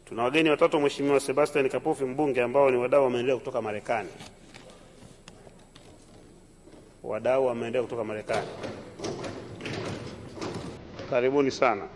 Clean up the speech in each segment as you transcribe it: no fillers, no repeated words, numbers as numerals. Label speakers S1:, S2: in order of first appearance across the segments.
S1: Tuna wageni watatu, Mheshimiwa Sebastian Kapufi mbunge, ambao ni wadau wa maendeleo kutoka Marekani. Wadau wa maendeleo kutoka Marekani, karibuni sana.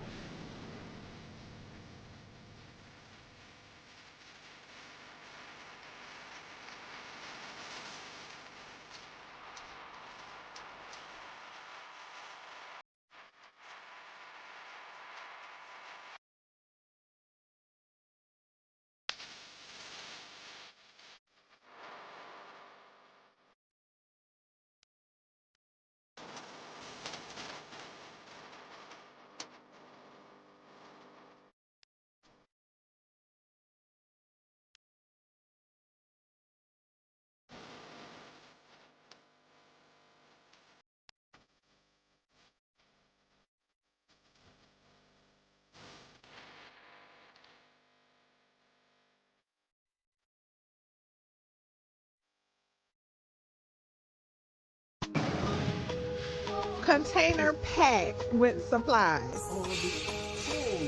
S2: Container packed with supplies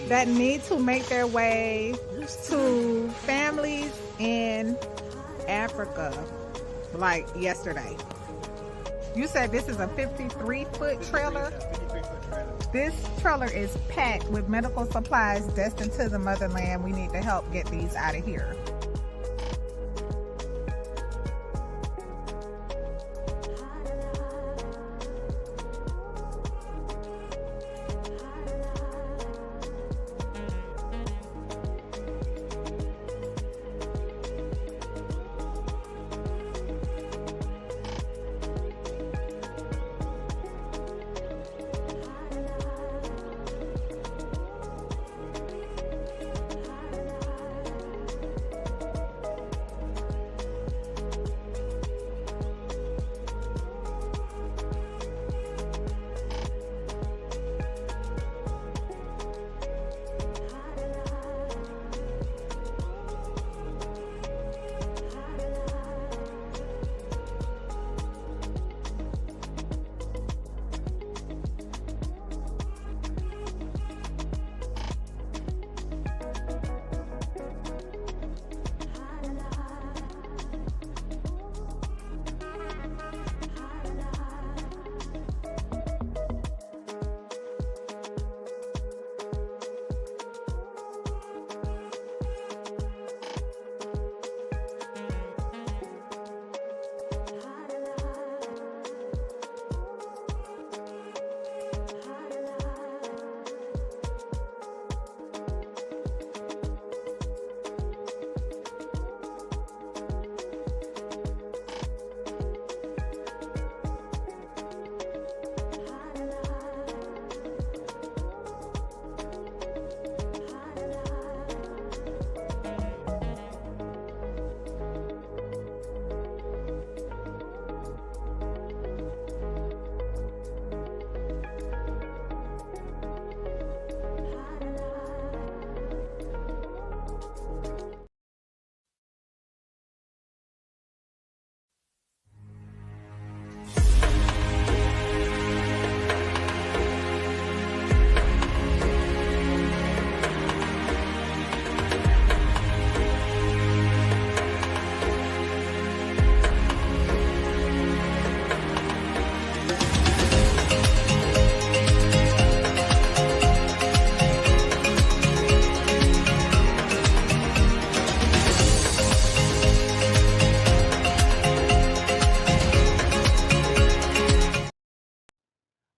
S2: that need to make their way to families in Africa, like yesterday. You said this is a 53-foot trailer? This trailer is packed with medical supplies destined to the motherland. We need to help get these out of here.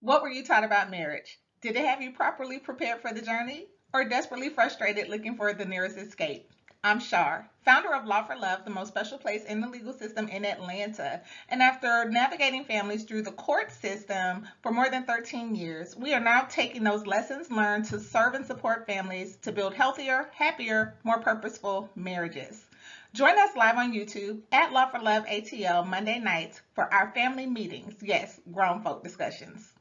S2: What were you taught about marriage? Did it have you properly prepared for the journey or desperately frustrated looking for the nearest escape? I'm Shar, founder of Law for Love, the most special place in the legal system in Atlanta. And after navigating families through the court system for more than 13 years, we are now taking those lessons learned to serve and support families to build healthier, happier, more purposeful marriages. Join us live on YouTube at Law for Love ATL Monday nights for our family meetings. Yes, grown folk discussions.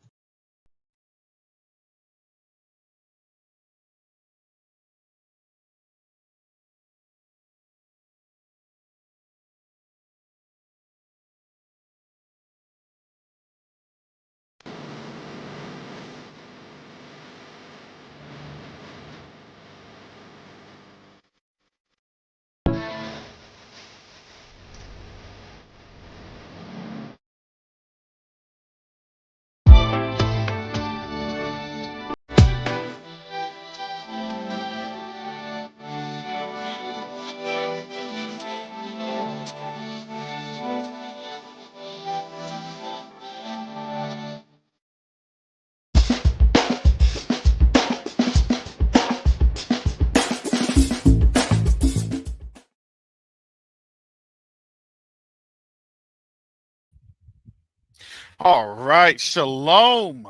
S3: All right. Shalom.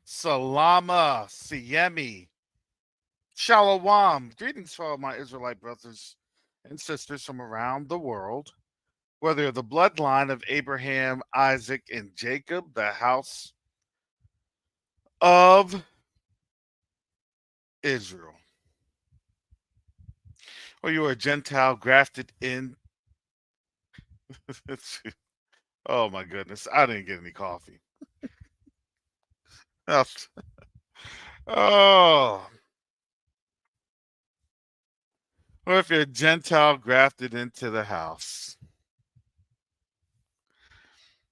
S3: Salama. Siemi. Shalom. Greetings to all my Israelite brothers and sisters from around the world. Whether you're the bloodline of Abraham, Isaac, and Jacob, the house of Israel, or you are a Gentile grafted in. Oh my goodness. I didn't get any coffee. Oh, or if you're a Gentile grafted into the house.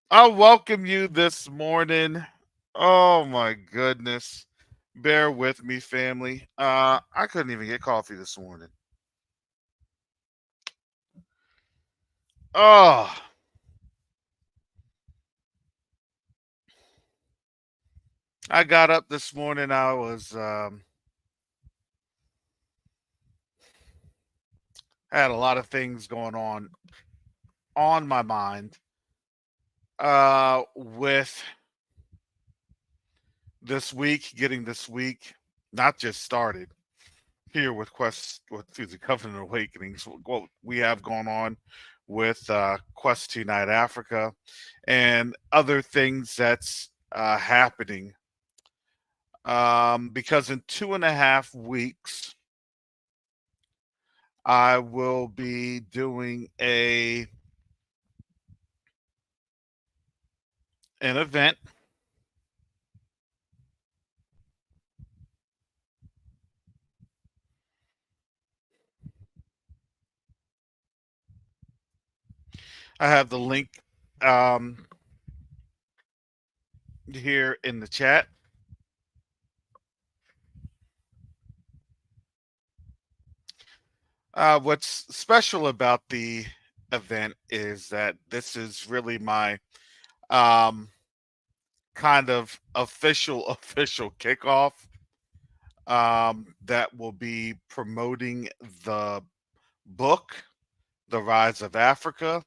S3: I welcome you this morning. Oh my goodness. Bear with me, family. I couldn't even get coffee this morning. Oh, I got up this morning. I was had a lot of things going on my mind. With this week, getting this week not just started here with the Covenant Awakenings, what we have going on with Quest to Unite Africa and other things that's happening. Because in 2.5 weeks, I will be doing an event. I have the link here in the chat. What's special about the event is that this is really my kind of official kickoff that will be promoting the book, The Rise of Africa,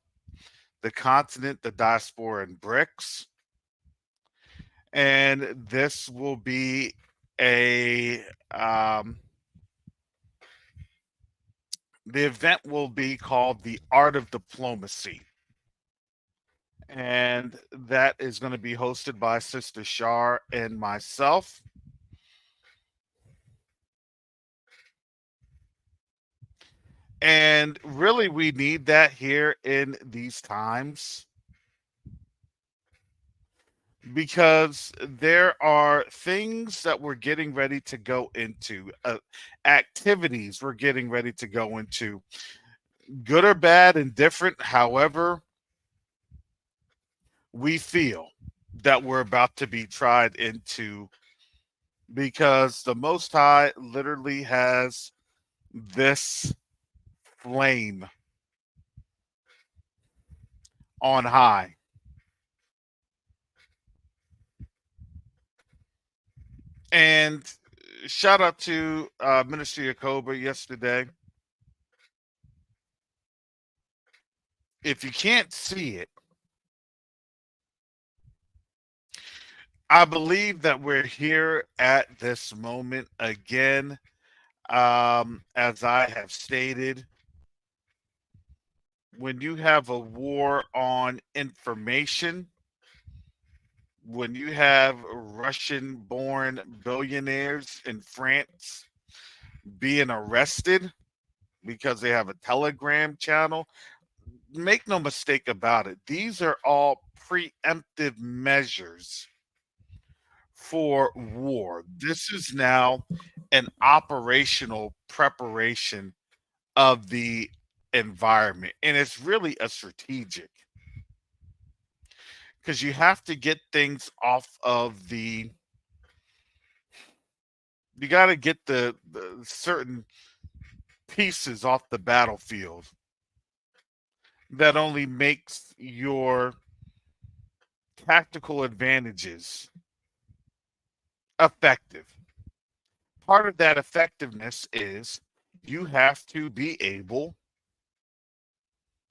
S3: the continent, the diaspora, and BRICS. And this will be um, the event will be called The Art of Diplomacy. And that is going to be hosted by Sister Shar and myself. And really, we need that here in these times because there are things that we're getting ready to go into, activities we're getting ready to go into, good or bad, indifferent, however we feel that we're about to be tried into, because the Most High literally has this flame on high. And shout out to Minister Yahuah yesterday. If you can't see it, I believe that we're here at this moment again. As I have stated, when you have a war on information, when you have Russian born billionaires in France being arrested because they have a Telegram channel, make no mistake about it, these are all preemptive measures for war. This is now an operational preparation of the environment, and it's really a strategic, because you have to get things off of you got to get the certain pieces off the battlefield that only makes your tactical advantages effective. Part of that effectiveness is you have to be able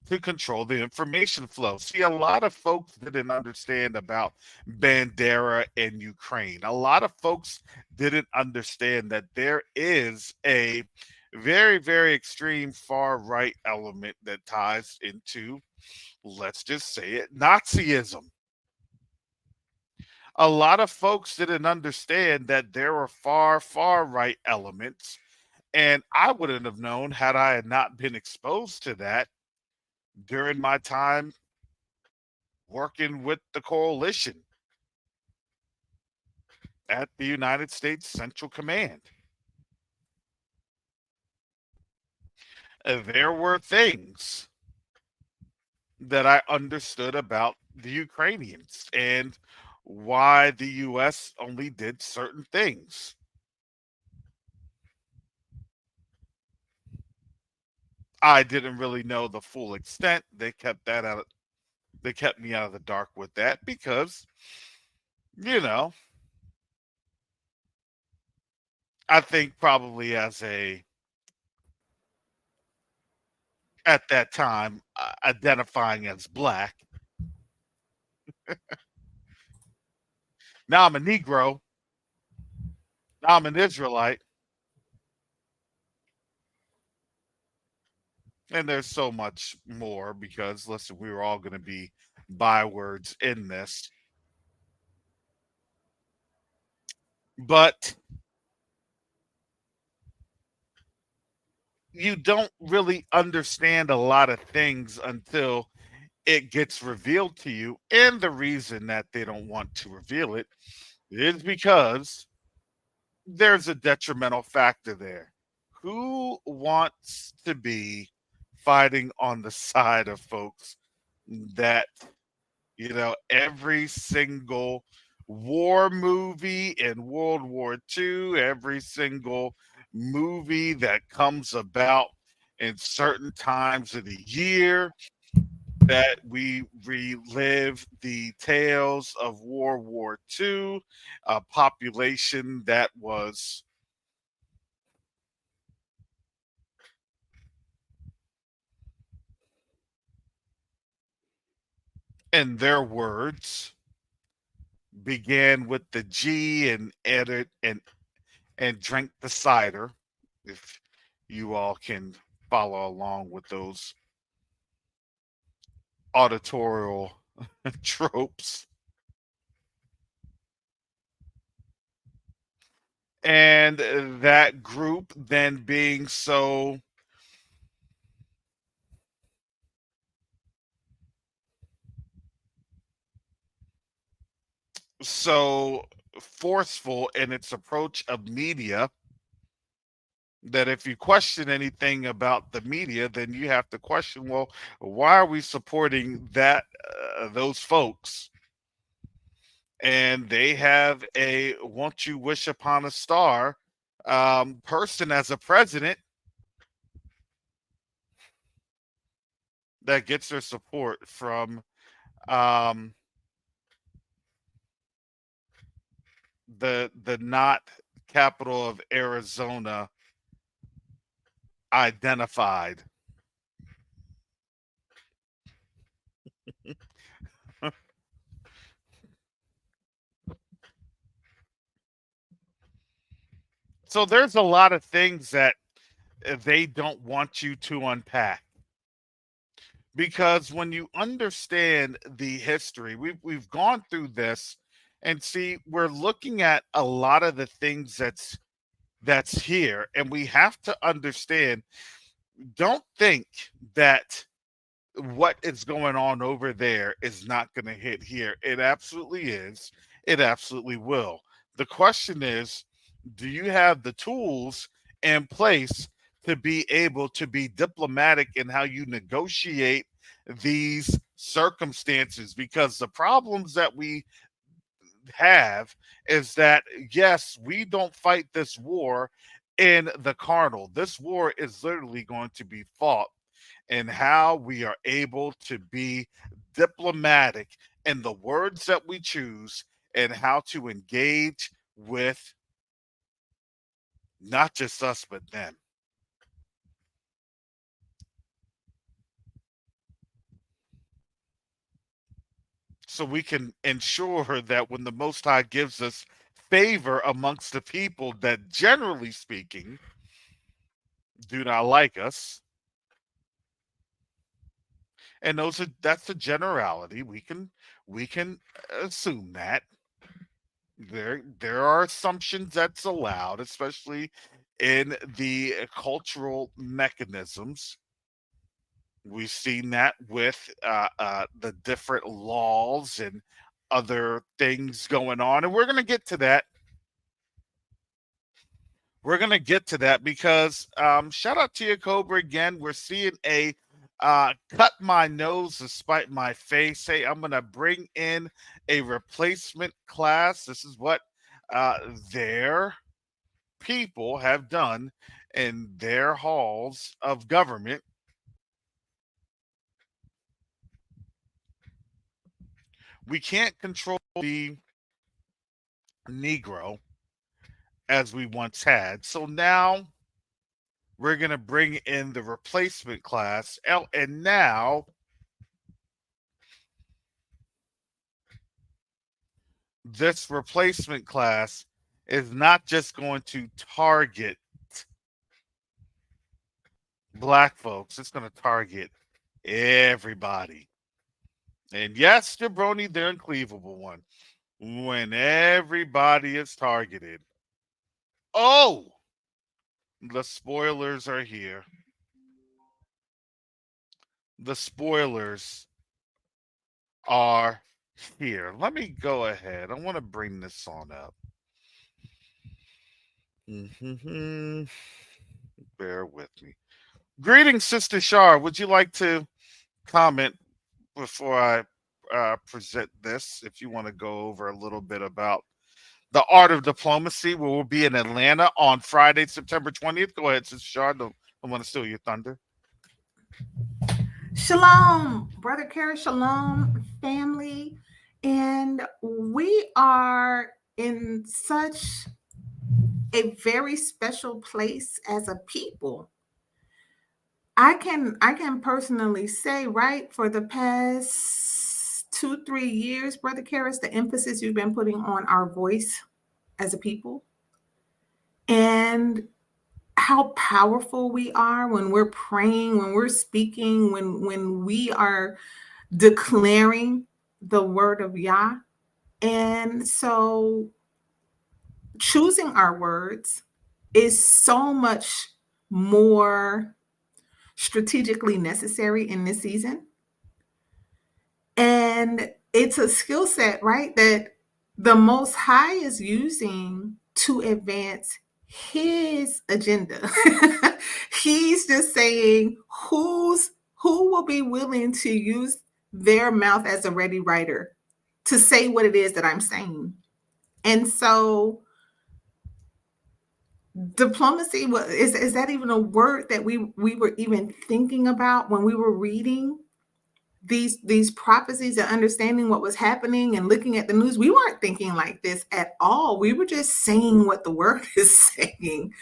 S3: to control the information flow. See, a lot of folks didn't understand about Bandera in Ukraine. A lot of folks didn't understand that there is a very, very extreme far right element that ties into, let's just say it, Nazism. A lot of folks didn't understand that there were far, far right elements. And I wouldn't have known had I had not been exposed to that during my time working with the coalition at the United States Central Command. There were things that I understood about the Ukrainians and why the US only did certain things. I didn't really know the full extent. They kept me out of the dark with that because, you know, I think probably as a at that time identifying as black. Now I'm a Negro. Now I'm an Israelite. And there's so much more because listen, we were all going to be bywords in this. But you don't really understand a lot of things until it gets revealed to you. And the reason that they don't want to reveal it is because there's a detrimental factor there. Who wants to be fighting on the side of folks that, every single war movie in World War II, every single movie that comes about in certain times of the year, that we relive the tales of World War II, a population that was, in their words, began with the G and added and drank the cider. If you all can follow along with those auditorial tropes. And that group then being so forceful in its approach of media that if you question anything about the media, then you have to question, well, why are we supporting those folks? And they have a "Won't You Wish Upon a Star" person as a president that gets their support from um, the not capital of Arizona identified. So there's a lot of things that they don't want you to unpack because when you understand the history, we've gone through this and see we're looking at a lot of the things that's here, and we have to understand. Don't think that what is going on over there is not going to hit here. It absolutely is. It absolutely will. The question is, do you have the tools in place to be able to be diplomatic in how you negotiate these circumstances? Because the problems that we have is that, yes, we don't fight this war in the carnal. This war is literally going to be fought and how we are able to be diplomatic in the words that we choose and how to engage with not just us, but them. so we can ensure that when the Most High gives us favor amongst the people that, generally speaking, do not like us, and that's a generality. We can assume that there are assumptions that's allowed, especially in the cultural mechanisms. We've seen that with the different laws and other things going on, and we're going to get to that. We're going to get to that because shout out to you, Cobra, again. We're seeing a cut my nose to spite my face. Hey, I'm going to bring in a replacement class. This is what their people have done in their halls of government. We can't control the Negro as we once had. So now we're going to bring in the replacement class. And now this replacement class is not just going to target Black folks, it's going to target everybody. And yes, Jabroni, the uncleavable one. When everybody is targeted. Oh, the spoilers are here. The spoilers are here. Let me go ahead. I want to bring this on up. Bear with me. Greetings, Sister Shar. Would you like to comment before I present this? If you want to go over a little bit about the art of diplomacy, we will be in Atlanta on Friday, September 20th. Go ahead, Sister Shar. Don't want to steal your thunder.
S2: Shalom, Brother Kara, shalom, family. And we are in such a very special place as a people. I can personally say, right, for the past 2-3 years, Brother Karis, the emphasis you've been putting on our voice as a people and how powerful we are when we're praying, when we're speaking, when we are declaring the word of Yah. And so choosing our words is so much more strategically necessary in this season. And it's a skill set, right, that the Most High is using to advance his agenda. He's just saying who will be willing to use their mouth as a ready writer to say what it is that I'm saying. And so diplomacy, is that even a word that we were even thinking about when we were reading these prophecies and understanding what was happening and looking at the news? We weren't thinking like this at all. We were just saying what the word is saying.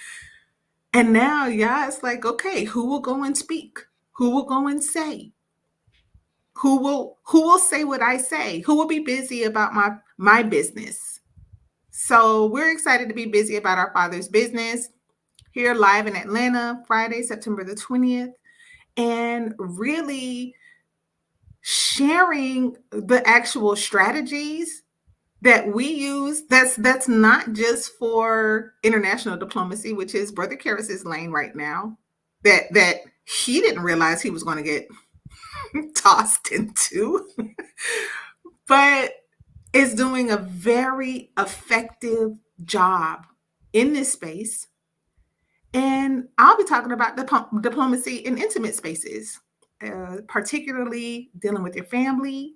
S2: And now, yeah, it's like, okay, who will go and speak? Who will go and say? Who will say what I say? Who will be busy about my business? So we're excited to be busy about our Father's business here live in Atlanta, Friday, September the 20th, and really sharing the actual strategies that we use. That's not just for international diplomacy, which is Brother Karis's lane right now, that he didn't realize he was going to get tossed into, but is doing a very effective job in this space. And I'll be talking about diplomacy in intimate spaces, particularly dealing with your family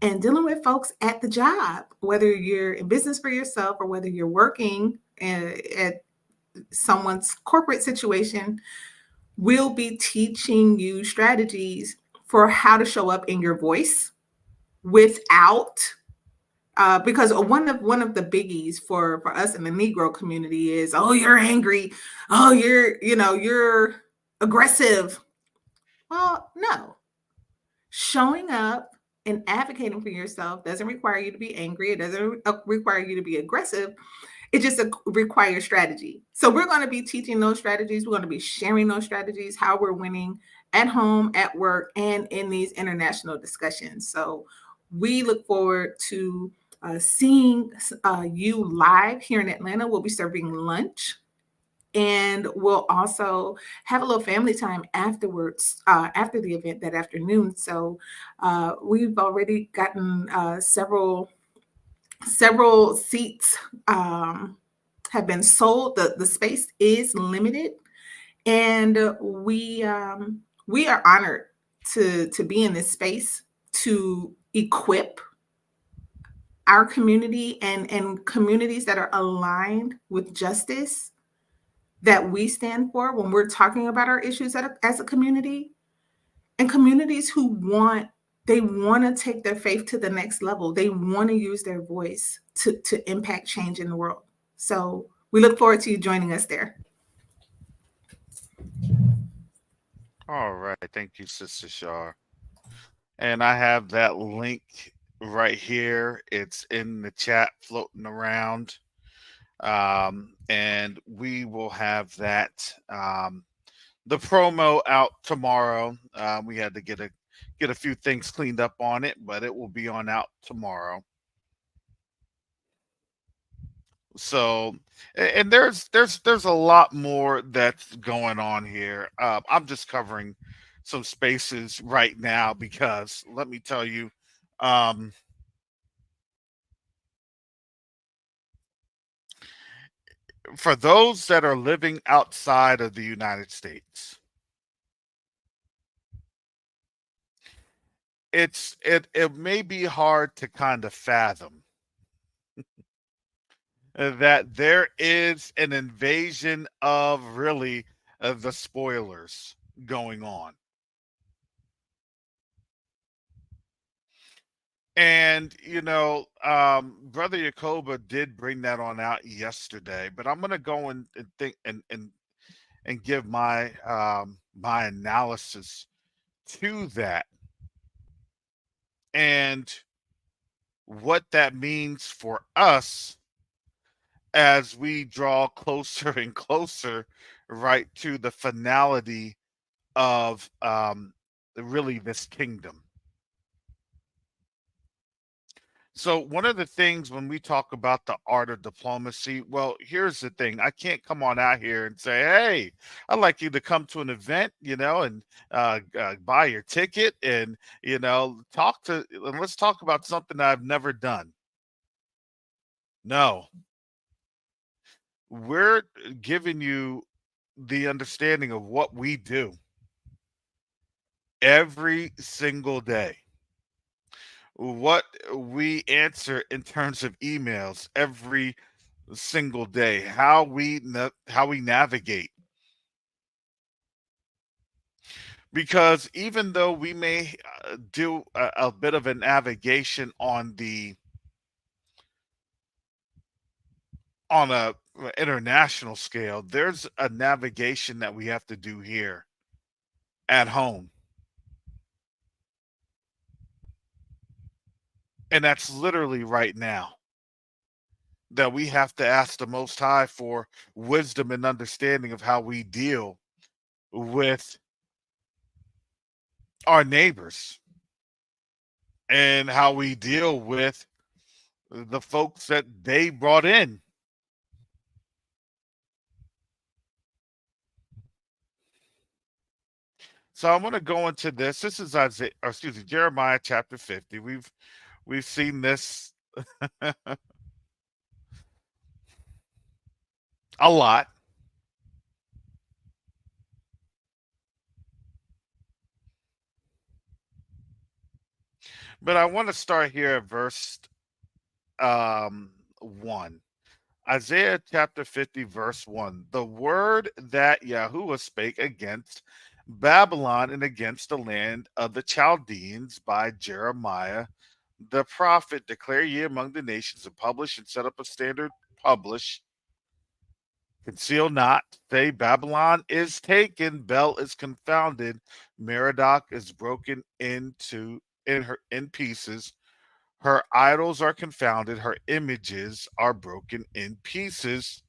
S2: and dealing with folks at the job, whether you're in business for yourself or whether you're working at someone's corporate situation. We'll be teaching you strategies for how to show up in your voice without because one of the biggies for us in the Negro community is, oh, you're angry, oh, you're aggressive. Well, no. Showing up And advocating for yourself doesn't require you to be angry. It doesn't require you to be aggressive. It just requires strategy. So we're going to be teaching those strategies. We're going to be sharing those strategies, how we're winning at home, at work, and in these international discussions. So we look forward to seeing you live here in Atlanta. We'll be serving lunch. And we'll also have a little family time afterwards, after the event that afternoon. So we've already gotten several seats have been sold. The space is limited, and we are honored to be in this space to equip our community and communities that are aligned with justice that we stand for when we're talking about our issues as a community, and communities who want to take their faith to the next level. They want to use their voice to impact change in the world. So we look forward to you joining us there.
S3: All right. Thank you, Sister Shar. And I have that link right here. It's in the chat floating around. And we will have that the promo out tomorrow. We had to get a few things cleaned up on it, but it will be on out tomorrow. So, and there's a lot more that's going on here. I'm just covering some spaces right now because let me tell you, um, for those that are living outside of the United States, it may be hard to kind of fathom that there is an invasion of really the spoilers going on. And Brother Yakoba did bring that on out yesterday, but I'm gonna go and think and give my analysis to that and what that means for us as we draw closer and closer right to the finality of really this kingdom. So one of the things when we talk about the art of diplomacy, well, here's the thing. I can't come on out here and say, hey, I'd like you to come to an event, and buy your ticket and, and let's talk about something that I've never done. No, we're giving you the understanding of what we do every single day, what we answer in terms of emails every single day, how we navigate. Because even though we may do a bit of a navigation on a international scale, there's a navigation that we have to do here at home. And that's literally right now, that we have to ask the Most High for wisdom and understanding of how we deal with our neighbors and how we deal with the folks that they brought in. So I'm going to go into this. This is Jeremiah chapter 50. We've seen this a lot. But I want to start here at verse 1. Isaiah chapter 50, verse 1. The word that Yahuah spake against Babylon and against the land of the Chaldeans by Jeremiah the prophet, declare ye among the nations, and publish and set up a standard, publish, conceal not, say Babylon is taken, Bel is confounded, Merodach is broken into in pieces. Her idols are confounded, her images are broken in pieces.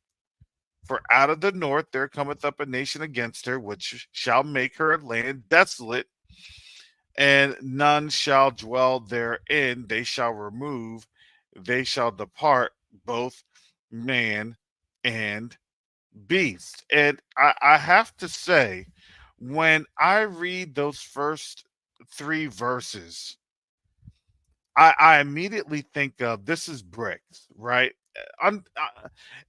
S3: For out of the north there cometh up a nation against her, which shall make her land desolate, and none shall dwell therein. They shall remove, they shall depart, both man and beast. And I have to say, when I read those first 3 verses, I immediately think of this is bricks, right?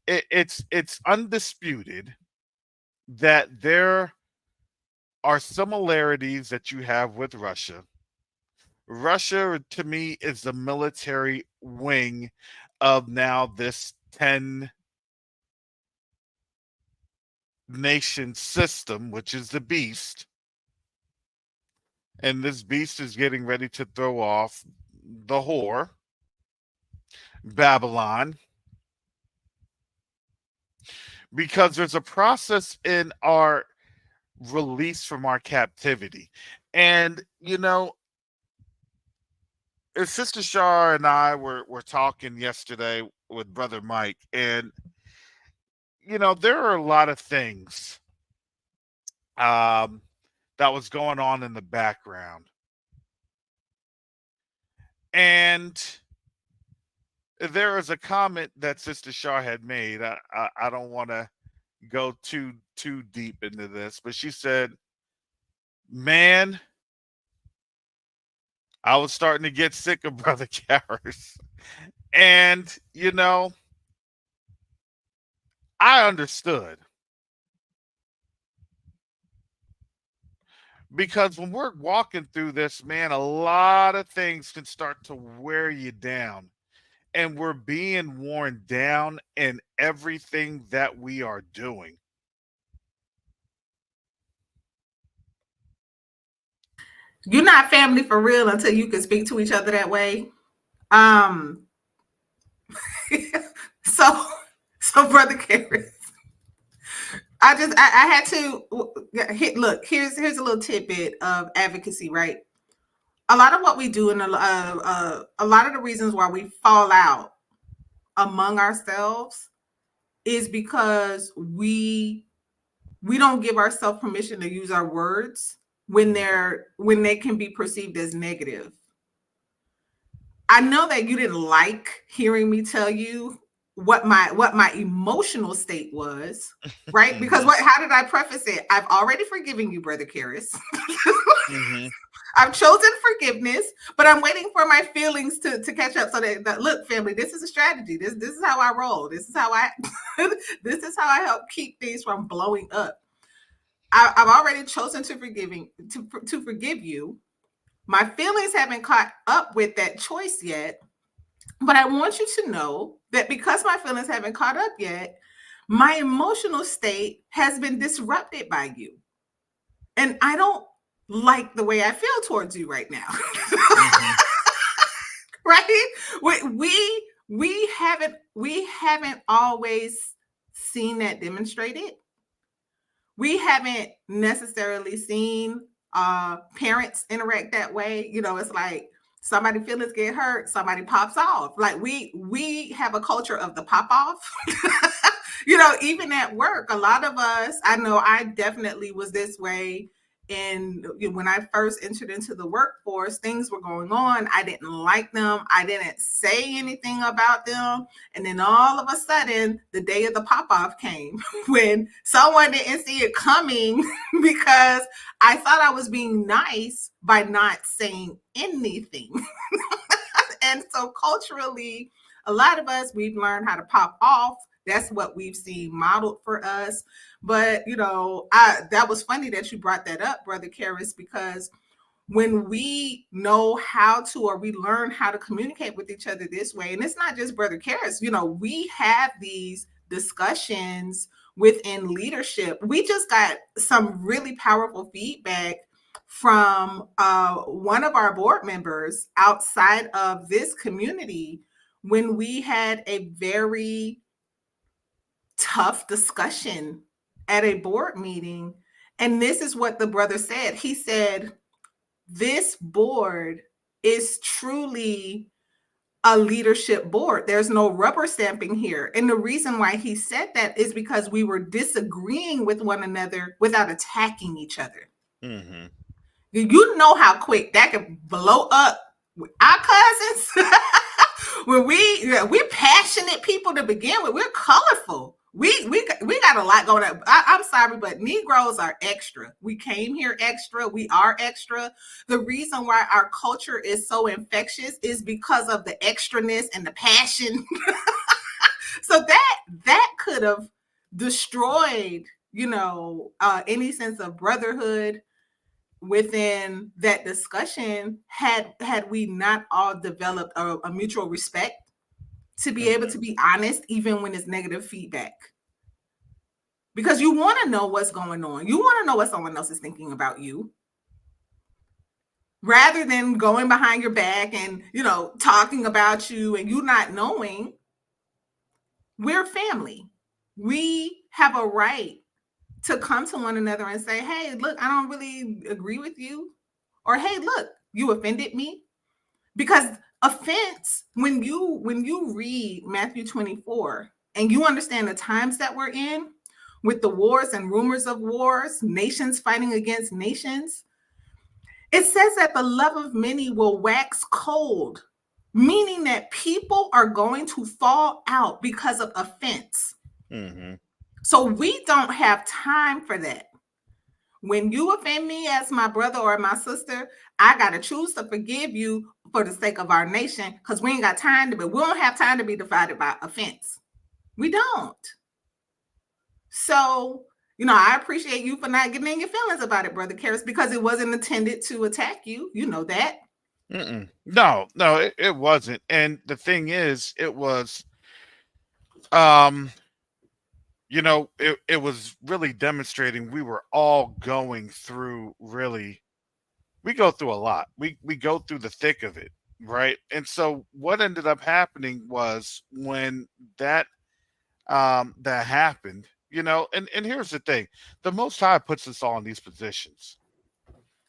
S3: It's undisputed that there are similarities that you have with Russia. Russia, to me, is the military wing of now this 10 nation system, which is the beast. And this beast is getting ready to throw off the whore, Babylon, because there's a process in our release from our captivity. And, Sister Shar and I were talking yesterday with Brother Mike, and, there are a lot of things that was going on in the background. And there is a comment that Sister Shar had made. I don't want to go too deep into this, but she said, "Man, I was starting to get sick of Brother Karras." And, I understood. Because when we're walking through this, man, a lot of things can start to wear you down. And we're being worn down in everything that we are doing.
S2: You're not family for real until you can speak to each other that way. So Brother Karras, I had to hit. Look, here's a little tidbit of advocacy, right? A lot of what we do, and a lot of the reasons why we fall out among ourselves is because we don't give ourselves permission to use our words when they can be perceived as negative. I know that you didn't like hearing me tell you what my emotional state was, right? Because how did I preface it? I've already forgiven you, Brother Karras. Mm-hmm. I've chosen forgiveness, but I'm waiting for my feelings to catch up. So that look, family, this is a strategy. This is how I roll. This is how I this is how I help keep things from blowing up. I've already chosen to forgive you. My feelings haven't caught up with that choice yet, but I want you to know that because my feelings haven't caught up yet, my emotional state has been disrupted by you. And I don't like the way I feel towards you right now. Mm-hmm. Right? We haven't always seen that demonstrated. We haven't necessarily seen parents interact that way. It's like somebody feelings get hurt, somebody pops off. Like we have a culture of the pop off. Even at work, a lot of us, I know I definitely was this way. And when I first entered into the workforce, things were going on. I didn't like them. I didn't say anything about them. And then all of a sudden, the day of the pop-off came when someone didn't see it coming because I thought I was being nice by not saying anything. And so culturally, a lot of us, we've learned how to pop off. That's what we've seen modeled for us. But, that was funny that you brought that up, Brother Karras, because when we know how to, or we learn how to communicate with each other this way, and it's not just Brother Karras, we have these discussions within leadership. We just got some really powerful feedback from one of our board members outside of this community when we had a very tough discussion at a board meeting. And this is what the brother said. He said, this board is truly a leadership board. There's no rubber stamping here. And the reason why he said that is because we were disagreeing with one another without attacking each other.
S3: Mm-hmm.
S2: You know how quick that could blow up with our cousins. When we're passionate people to begin with, we're colorful. We got a lot going on. I'm sorry, but Negroes are extra. We came here extra. We are extra. The reason why our culture is so infectious is because of the extraness and the passion. So that could have destroyed, any sense of brotherhood within that discussion had we not all developed a mutual respect to be able to be honest even when it's negative feedback, because you want to know what's going on. You want to know what someone else is thinking about you, rather than going behind your back and talking about you and you not knowing. We're family. We have a right to come to one another and say, hey, look, I don't really agree with you. Or, hey, look, you offended me. Because offense, when you read Matthew 24 and you understand the times that we're in, with the wars and rumors of wars, nations fighting against nations, it says that the love of many will wax cold, meaning that people are going to fall out because of offense.
S3: Mm-hmm.
S2: So we don't have time for that. When you offend me as my brother or my sister, I got to choose to forgive you for the sake of our nation, because we ain't got time to be. We don't have time to be divided by offense. We don't. So, I appreciate you for not getting in your feelings about it, Brother Karras, because it wasn't intended to attack you. You know that.
S3: No, it wasn't. And the thing is, it was, it was really demonstrating we were all going through we go through a lot. We go through the thick of it, right? And so what ended up happening was when that happened, and here's the thing. The Most High puts us all in these positions.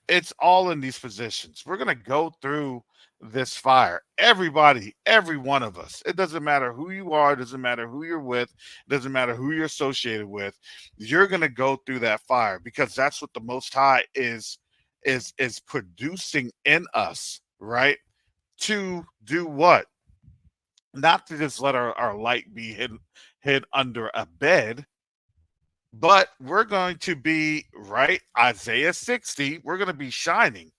S3: It's all in these positions. We're going to go through this fire. Everybody, every one of us. It doesn't matter who you are, it doesn't matter who you're with, it doesn't matter who you're associated with. You're going to go through that fire, because that's what the Most High is producing in us, right? To do what? Not to just let our light be hid under a bed, but we're going to be, right, Isaiah 60, we're going to be shining,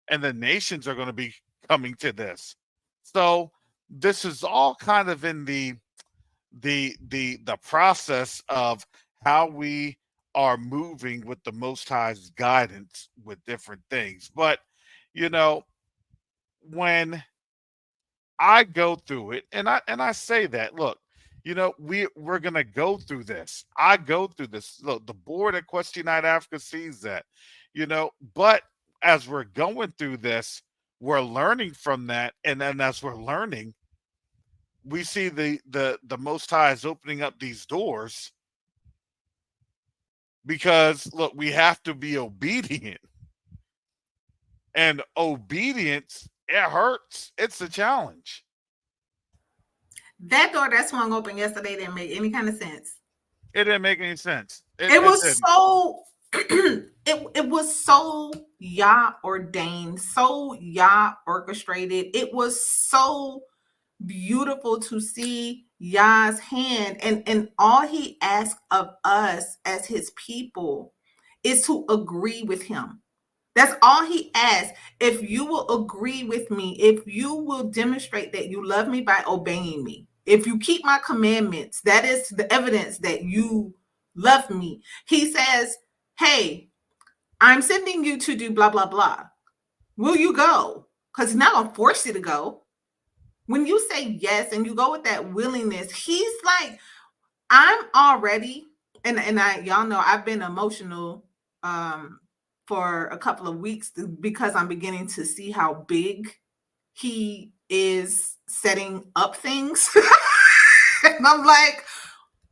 S3: and the nations are going to be coming to this. So this is all kind of in the process of how we are moving with the Most High's guidance with different things. But when I go through it, and I say that, look, we're gonna go through this. I go through this. Look, the board at Question Night Africa sees that, but as we're going through this, we're learning from that, and then as we're learning, we see the Most High is opening up these doors, because look, we have to be obedient, and obedience, it hurts. It's a challenge.
S2: That door that swung open yesterday didn't make any kind of sense.
S3: It didn't make any sense.
S2: It was so it was so Yah ordained, so Yah orchestrated. It was so beautiful to see Yah's hand, and all he asks of us as his people is to agree with him. That's all he asks. If you will agree with me, if you will demonstrate that you love me by obeying me, if you keep my commandments, that is the evidence that you love me. He says, hey, I'm sending you to do blah, blah, blah. Will you go? Because he's not going to force you to go. When you say yes and you go with that willingness, he's like, I'm already, and y'all know I've been emotional for a couple of weeks, because I'm beginning to see how big he is setting up things. And I'm like,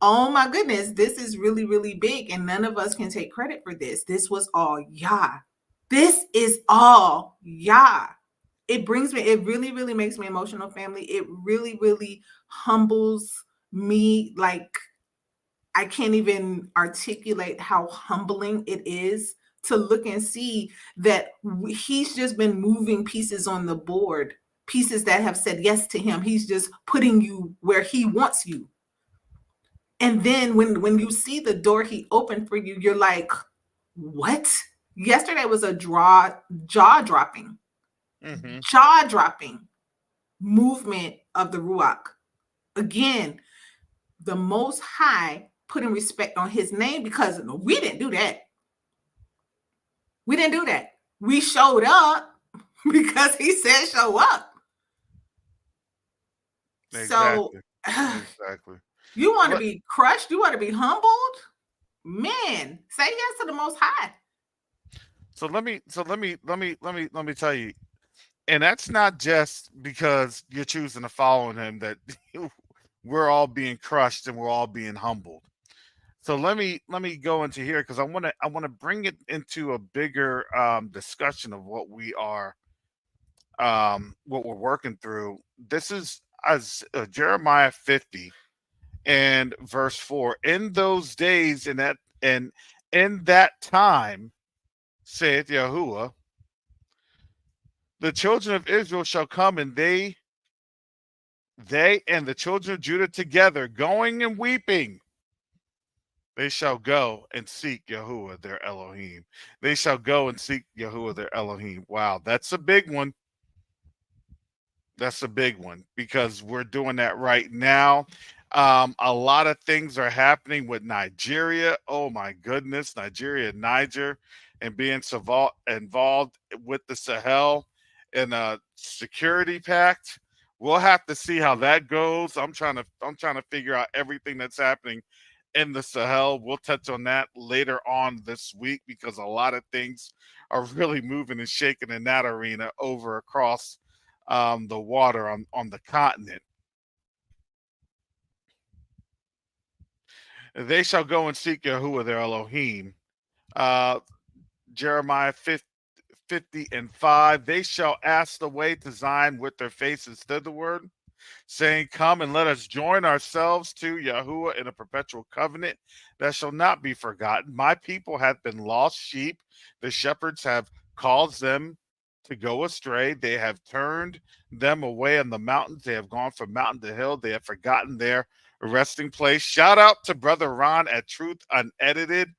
S2: oh my goodness, this is really, really big. And none of us can take credit for this. This was all Yah. This is all Yah. it brings me, it really, really makes me emotional, family. It really, really humbles me. Like, I can't even articulate how humbling it is to look and see that he's just been moving pieces on the board, pieces that have said yes to him. He's just putting you where he wants you. And then when you see the door he opened for you, you're like, what? Yesterday was a jaw-dropping,
S3: Mm-hmm.
S2: jaw-dropping movement of the Ruach. Again, the Most High putting respect on his name, because we didn't do that. We didn't do that. We showed up because he said show up. So
S3: Exactly.
S2: you want to
S3: Let,
S2: be crushed? You want to be humbled? Man, say yes to the Most High.
S3: so let me tell you, and that's not just because you're choosing to follow him that we're all being crushed and we're all being humbled. So let me go into here because I want to bring it into a bigger discussion of what we're working through. This is as Jeremiah 50 and verse 4. In those days and in that time, saith Yahuah, the children of Israel shall come, and they and the children of Judah together, going and weeping. They shall go and seek Yahuah their Elohim. They shall go and seek Yahuah their Elohim. Wow, that's a big one. That's a big one because we're doing that right now. A lot of things are happening with Nigeria. Oh my goodness, Nigeria, Niger, and being involved with the Sahel in a security pact. We'll have to see how that goes. I'm trying to figure out everything that's happening in the Sahel. We'll touch on that later on this week because a lot of things are really moving and shaking in that arena over across the water on the continent. They shall go and seek Yahuah their Elohim. Uh, Jeremiah 50 and 5. They shall ask the way to Zion with their faces thitherward, saying, come and let us join ourselves to Yahuah in a perpetual covenant that shall not be forgotten. My people have been lost sheep. The shepherds have caused them to go astray. They have turned them away on the mountains. They have gone from mountain to hill. They have forgotten their resting place. Shout out to Brother Ron at Truth Unedited.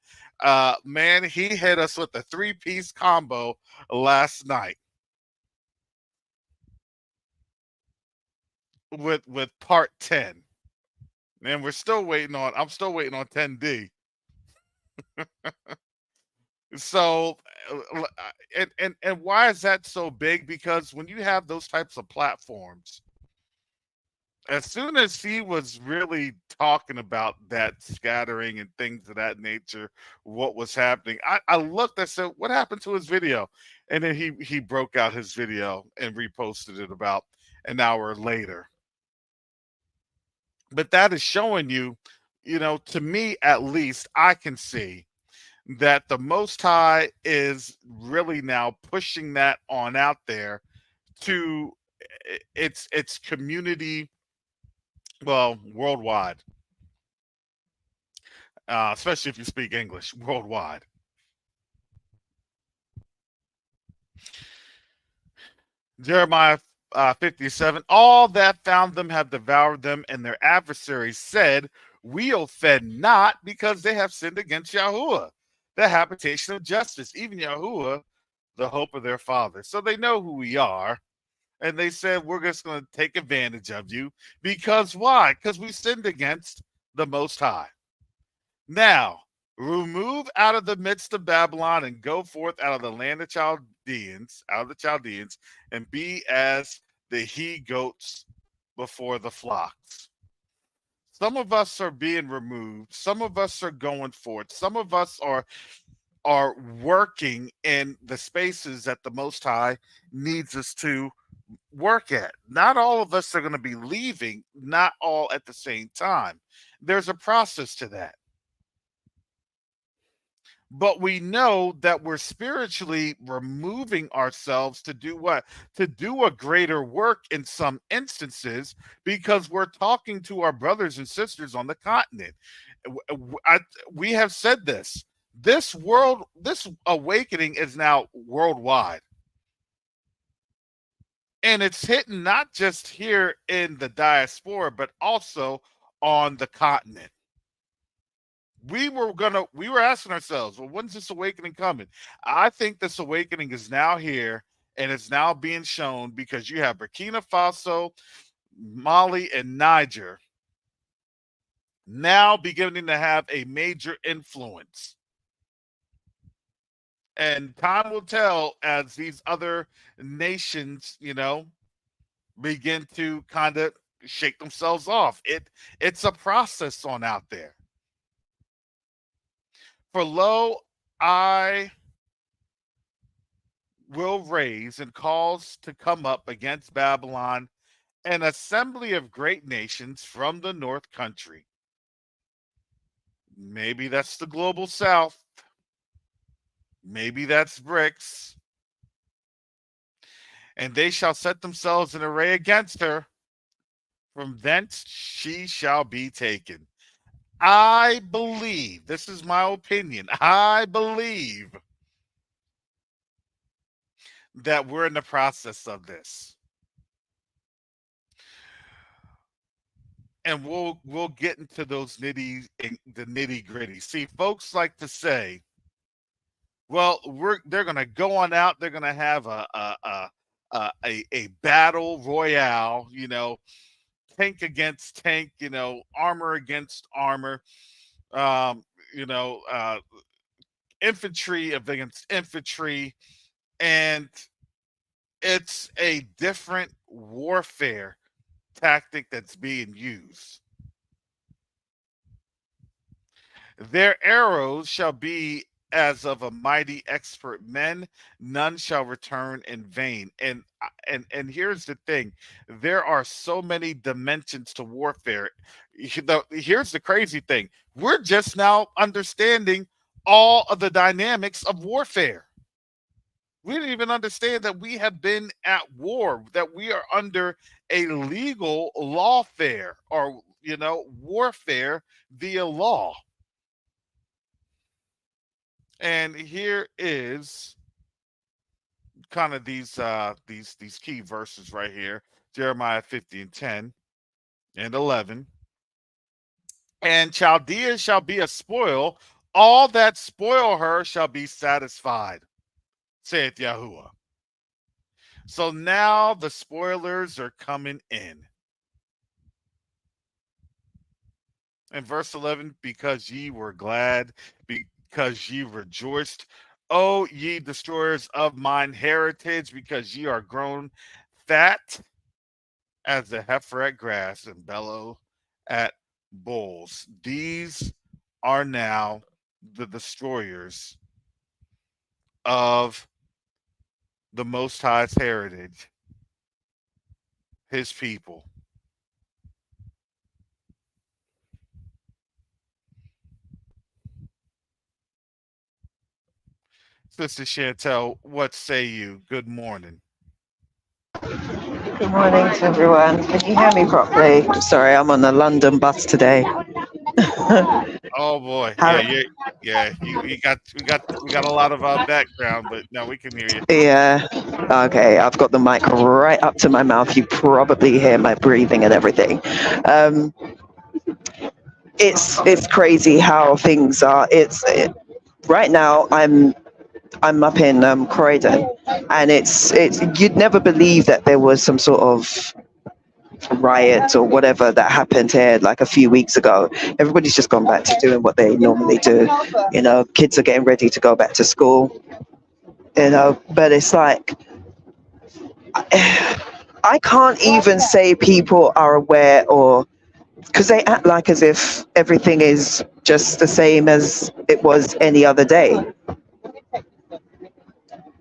S3: Man, he hit us with the 3-piece combo last night with part 10. And I'm still waiting on 10D. So and why is that so big? Because when you have those types of platforms, as soon as he was really talking about that scattering and things of that nature, what was happening, I looked, I said, what happened to his video? And then he broke out his video and reposted it about an hour later. But that is showing you, to me at least, I can see that the Most High is really now pushing that on out there to its community, well, worldwide, especially if you speak English, worldwide. Jeremiah 57, all that found them have devoured them, and their adversaries said, we offend not, because they have sinned against Yahuah, the habitation of justice, even Yahuah, the hope of their father. So they know who we are. And they said, we're just going to take advantage of you. Because why? Because we sinned against the Most High. Now, remove out of the midst of Babylon and go forth out of the land of Chaldeans, and be as the he-goats before the flocks. Some of us are being removed. Some of us are going forth. Some of us are working in the spaces that the Most High needs us to work at. Not all of us are going to be leaving, not all at the same time. There's a process to that. but we know that we're spiritually removing ourselves to do what? To do a greater work in some instances, because we're talking to our brothers and sisters on the continent. We have said this. This awakening is now worldwide. And it's hitting not just here in the diaspora, but also on the continent. We were asking ourselves, well, when's this awakening coming? I think this awakening is now here, and it's now being shown because you have Burkina Faso, Mali, and Niger now beginning to have a major influence. And time will tell as these other nations, begin to kind of shake themselves off. It's a process on out there. For lo, I will raise and cause to come up against Babylon an assembly of great nations from the north country. Maybe that's the global south. Maybe that's BRICS. And they shall set themselves in array against her. From thence she shall be taken. I believe, this is my opinion, I believe that we're in the process of this. And we'll get into those nitty gritty. See, folks like to say, well, they're gonna go on out, they're gonna have a battle royale, tank against tank, armor against armor, you know, uh, infantry against infantry, and it's a different warfare tactic that's being used. Their arrows shall be as of a mighty expert men, none shall return in vain. And here's the thing, there are so many dimensions to warfare. Here's the crazy thing, we're just now understanding all of the dynamics of warfare. We didn't even understand that we have been at war, that we are under a legal lawfare, or warfare via law. And here is kind of these key verses right here. Jeremiah 50 and 10 and 11. And Chaldea shall be a spoil, all that spoil her shall be satisfied, saith Yahuah. So now the spoilers are coming in. In verse 11, because ye were glad, because ye rejoiced, O ye destroyers of mine heritage, because ye are grown fat as the heifer at grass and bellow at bulls. These are now the destroyers of the Most High's heritage, his people. Sister Chantel, what say you? Good morning.
S4: Good morning to everyone. Can you hear me properly? Sorry, I'm on the London bus today.
S3: Oh boy,
S4: How-
S3: we got a lot of background, but no, we can hear you.
S4: Yeah. Okay, I've got the mic right up to my mouth. You probably hear my breathing and everything. It's crazy how things are. Right now. I'm up in Croydon, and it's you'd never believe that there was some sort of riot or whatever that happened here like a few weeks ago. Everybody's just gone back to doing what they normally do. Kids are getting ready to go back to school. But it's like I can't even say people are aware, or because they act like as if everything is just the same as it was any other day.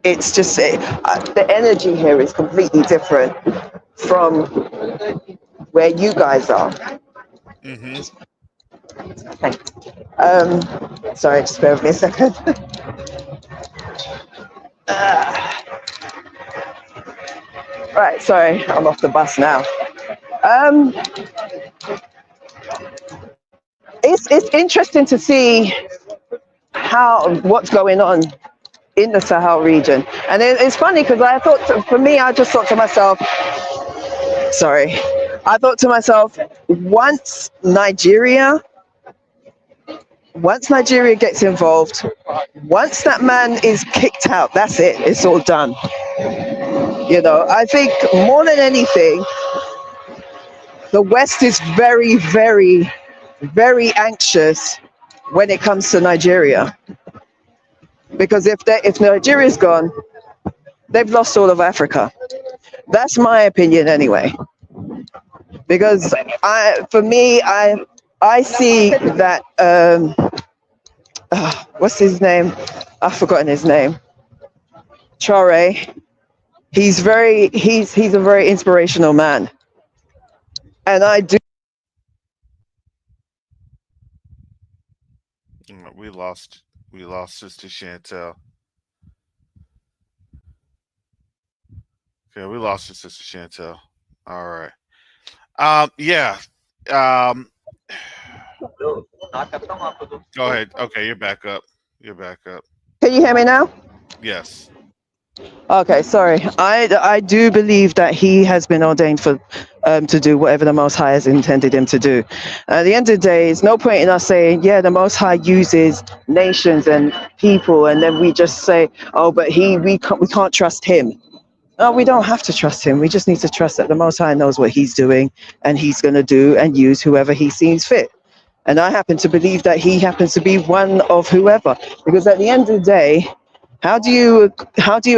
S4: It's just the energy here is completely different from where you guys are.
S3: Mm-hmm.
S4: Thanks. Sorry, just bear with me a second. Right, sorry, I'm off the bus now. It's interesting to see what's going on in the Sahel region, and it's funny because I just thought to myself, once Nigeria gets involved, once that man is kicked out, that's it. It's all done. I think more than anything, the West is very, very, very anxious when it comes to Nigeria, because if Nigeria's gone, they've lost all of Africa. That's my opinion, anyway. Because I see that what's his name? I've forgotten his name. Chore. He's a very inspirational man, and I do.
S3: We lost Sister Chantel. Okay, we lost Sister Chantel. All right. Yeah. Go ahead. Okay, you're back up.
S4: Can you hear me now?
S3: Yes.
S4: Okay, sorry. I do believe that he has been ordained for to do whatever the Most High has intended him to do. At the end of the day, it's no point in us saying, yeah, the Most High uses nations and people, and then we just say, oh, but we can't trust him. No, we don't have to trust him. We just need to trust that the Most High knows what he's doing, and he's going to do and use whoever he sees fit. And I happen to believe that he happens to be one of whoever, because at the end of the day, how do you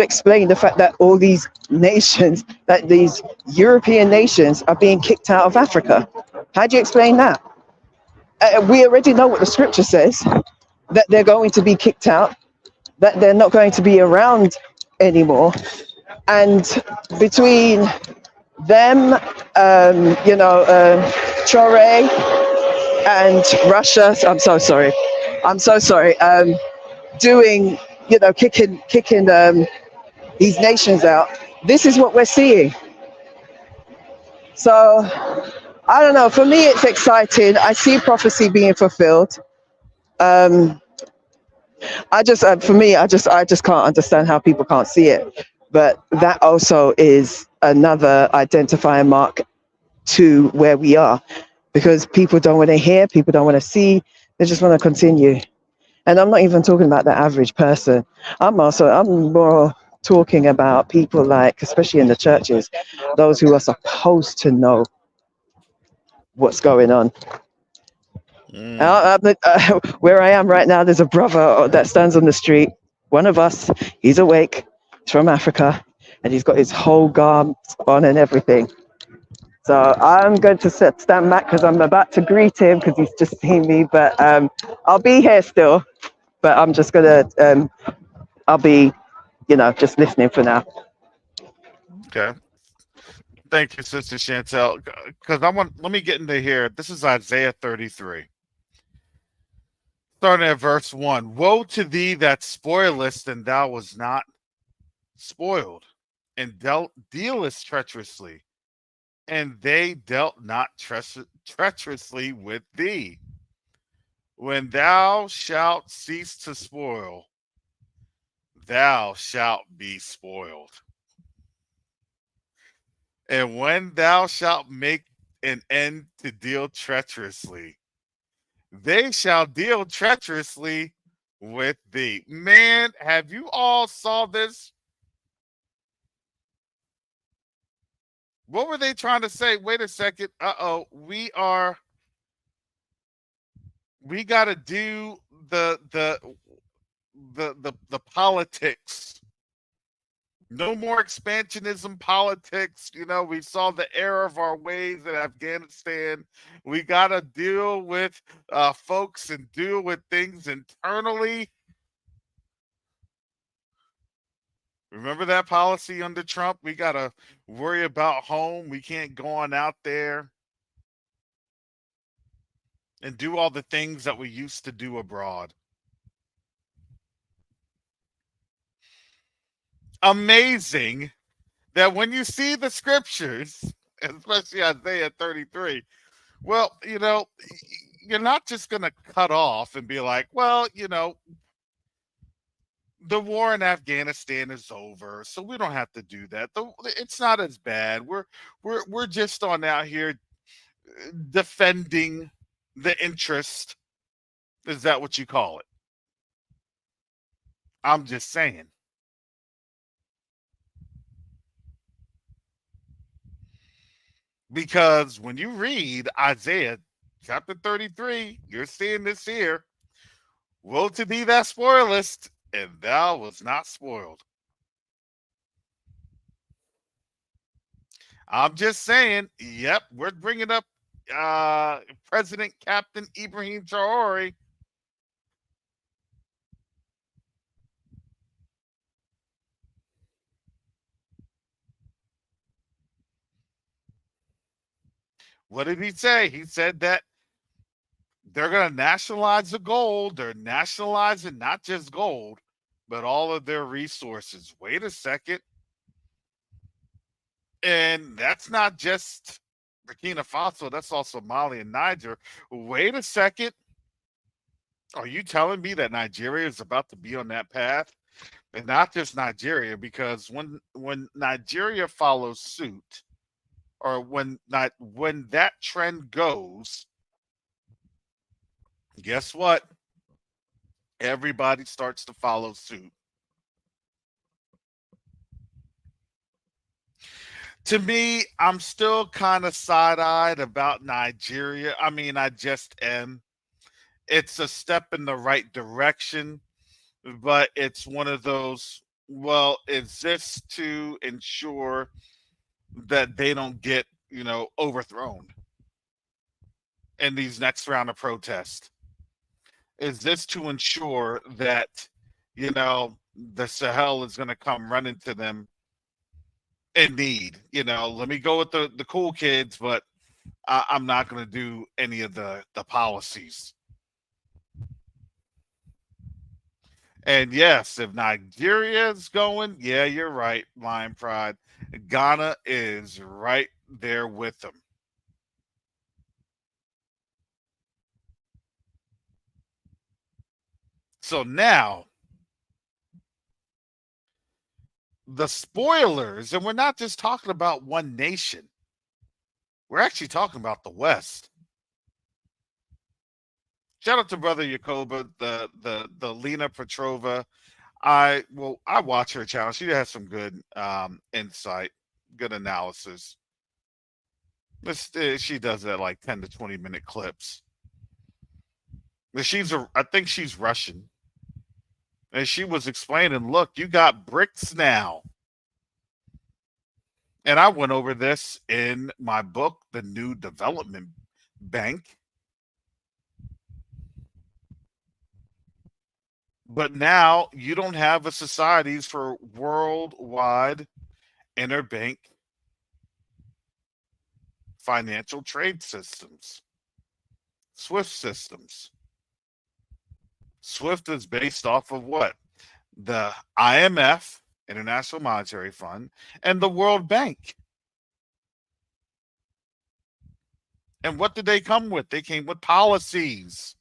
S4: explain the fact that all these nations, that these European nations are being kicked out of Africa? How do you explain that? We already know what the scripture says, that they're going to be kicked out, that they're not going to be around anymore. And between them, Chore and Russia, I'm so sorry, doing, kicking these nations out. This is what we're seeing. So I don't know. For me, it's exciting. I see prophecy being fulfilled. I just can't understand how people can't see it. But that also is another identifying mark to where we are, because people don't want to hear, people don't want to see, they just want to continue. And I'm not even talking about the average person. I'm more talking about people like, especially in the churches, those who are supposed to know what's going on. Where I am right now, there's a brother that stands on the street, one of us, he's awake, he's from Africa, and he's got his whole garb on and everything. So I'm going to stand back because I'm about to greet him because he's just seen me, but I'll be here still, but I'm just going to, I'll be, just listening for now.
S3: Okay. Thank you, Sister Chantel. Because let me get into here. This is Isaiah 33. Starting at verse 1. Woe to thee that spoilest, and thou was not spoiled, and dealest treacherously, and they dealt not treacherously with thee. When thou shalt cease to spoil, thou shalt be spoiled. And when thou shalt make an end to deal treacherously, they shall deal treacherously with thee. Man, have you all saw this? What were they trying to say? Wait a second. We got to do the politics. No more expansionism politics. We saw the error of our ways in Afghanistan. We got to deal with folks and deal with things internally. Remember that policy under Trump? We got to worry about home. We can't go on out there. and do all the things that we used to do abroad. Amazing that when you see the scriptures, especially Isaiah 33, well, you're not just going to cut off and be like, well, the war in Afghanistan is over, so we don't have to do that. It's not as bad. We're just on out here defending the interest. Is that what you call it? I'm just saying. Because when you read Isaiah chapter 33, you're seeing this here. Woe to thee that spoilest, and thou was not spoiled. I'm just saying, yep, we're bringing up President Captain Ibrahim Traore. What did he say? He said that they're going to nationalize the gold. They're nationalizing not just gold, but all of their resources. Wait a second. And that's not just Burkina Faso, that's also Mali and Niger. Wait a second. Are you telling me that Nigeria is about to be on that path? And not just Nigeria, because when Nigeria follows suit, or when that trend goes, guess what? Everybody starts to follow suit. To me, I'm still kind of side-eyed about Nigeria. I mean, I just am. It's a step in the right direction, but it's one of those, well, is this to ensure that they don't get, overthrown in these next round of protests? Is this to ensure that, the Sahel is going to come running to them in need? Let me go with the cool kids, but I'm not going to do any of the policies. And yes, if Nigeria is going, yeah, you're right, Lion Pride. Ghana is right there with them. So now, the spoilers, and we're not just talking about one nation. We're actually talking about the West. Shout out to Brother Yakoba, the Lena Petrova. I watch her channel. She has some good insight, good analysis. She does that like 10 to 20-minute clips. I think she's Russian. And she was explaining, look, you got BRICS now. And I went over this in my book, The New Development Bank. But now you don't have a societies for worldwide interbank financial trade systems, SWIFT systems. SWIFT is based off of what? The IMF, International Monetary Fund, and the World Bank. And what did they come with? They came with policies.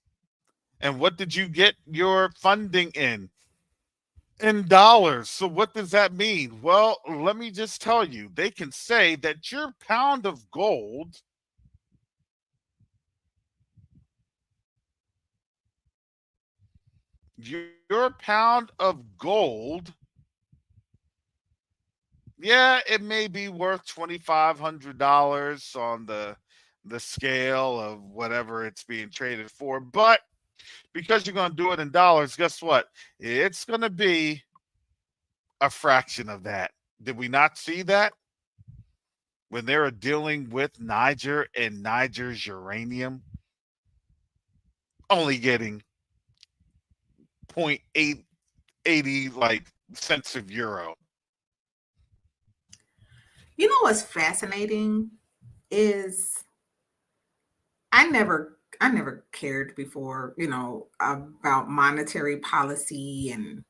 S3: And what did you get your funding in? In dollars. So what does that mean? Well, let me just tell you, they can say that your pound of gold yeah, it may be worth $2,500 on the scale of whatever it's being traded for, but because you're going to do it in dollars, guess what? It's going to be a fraction of that. Did we not see that when they were dealing with Niger and Niger's uranium only getting 0.880 like cents of euro?
S2: You know what's fascinating is I never I never cared before, about monetary policy and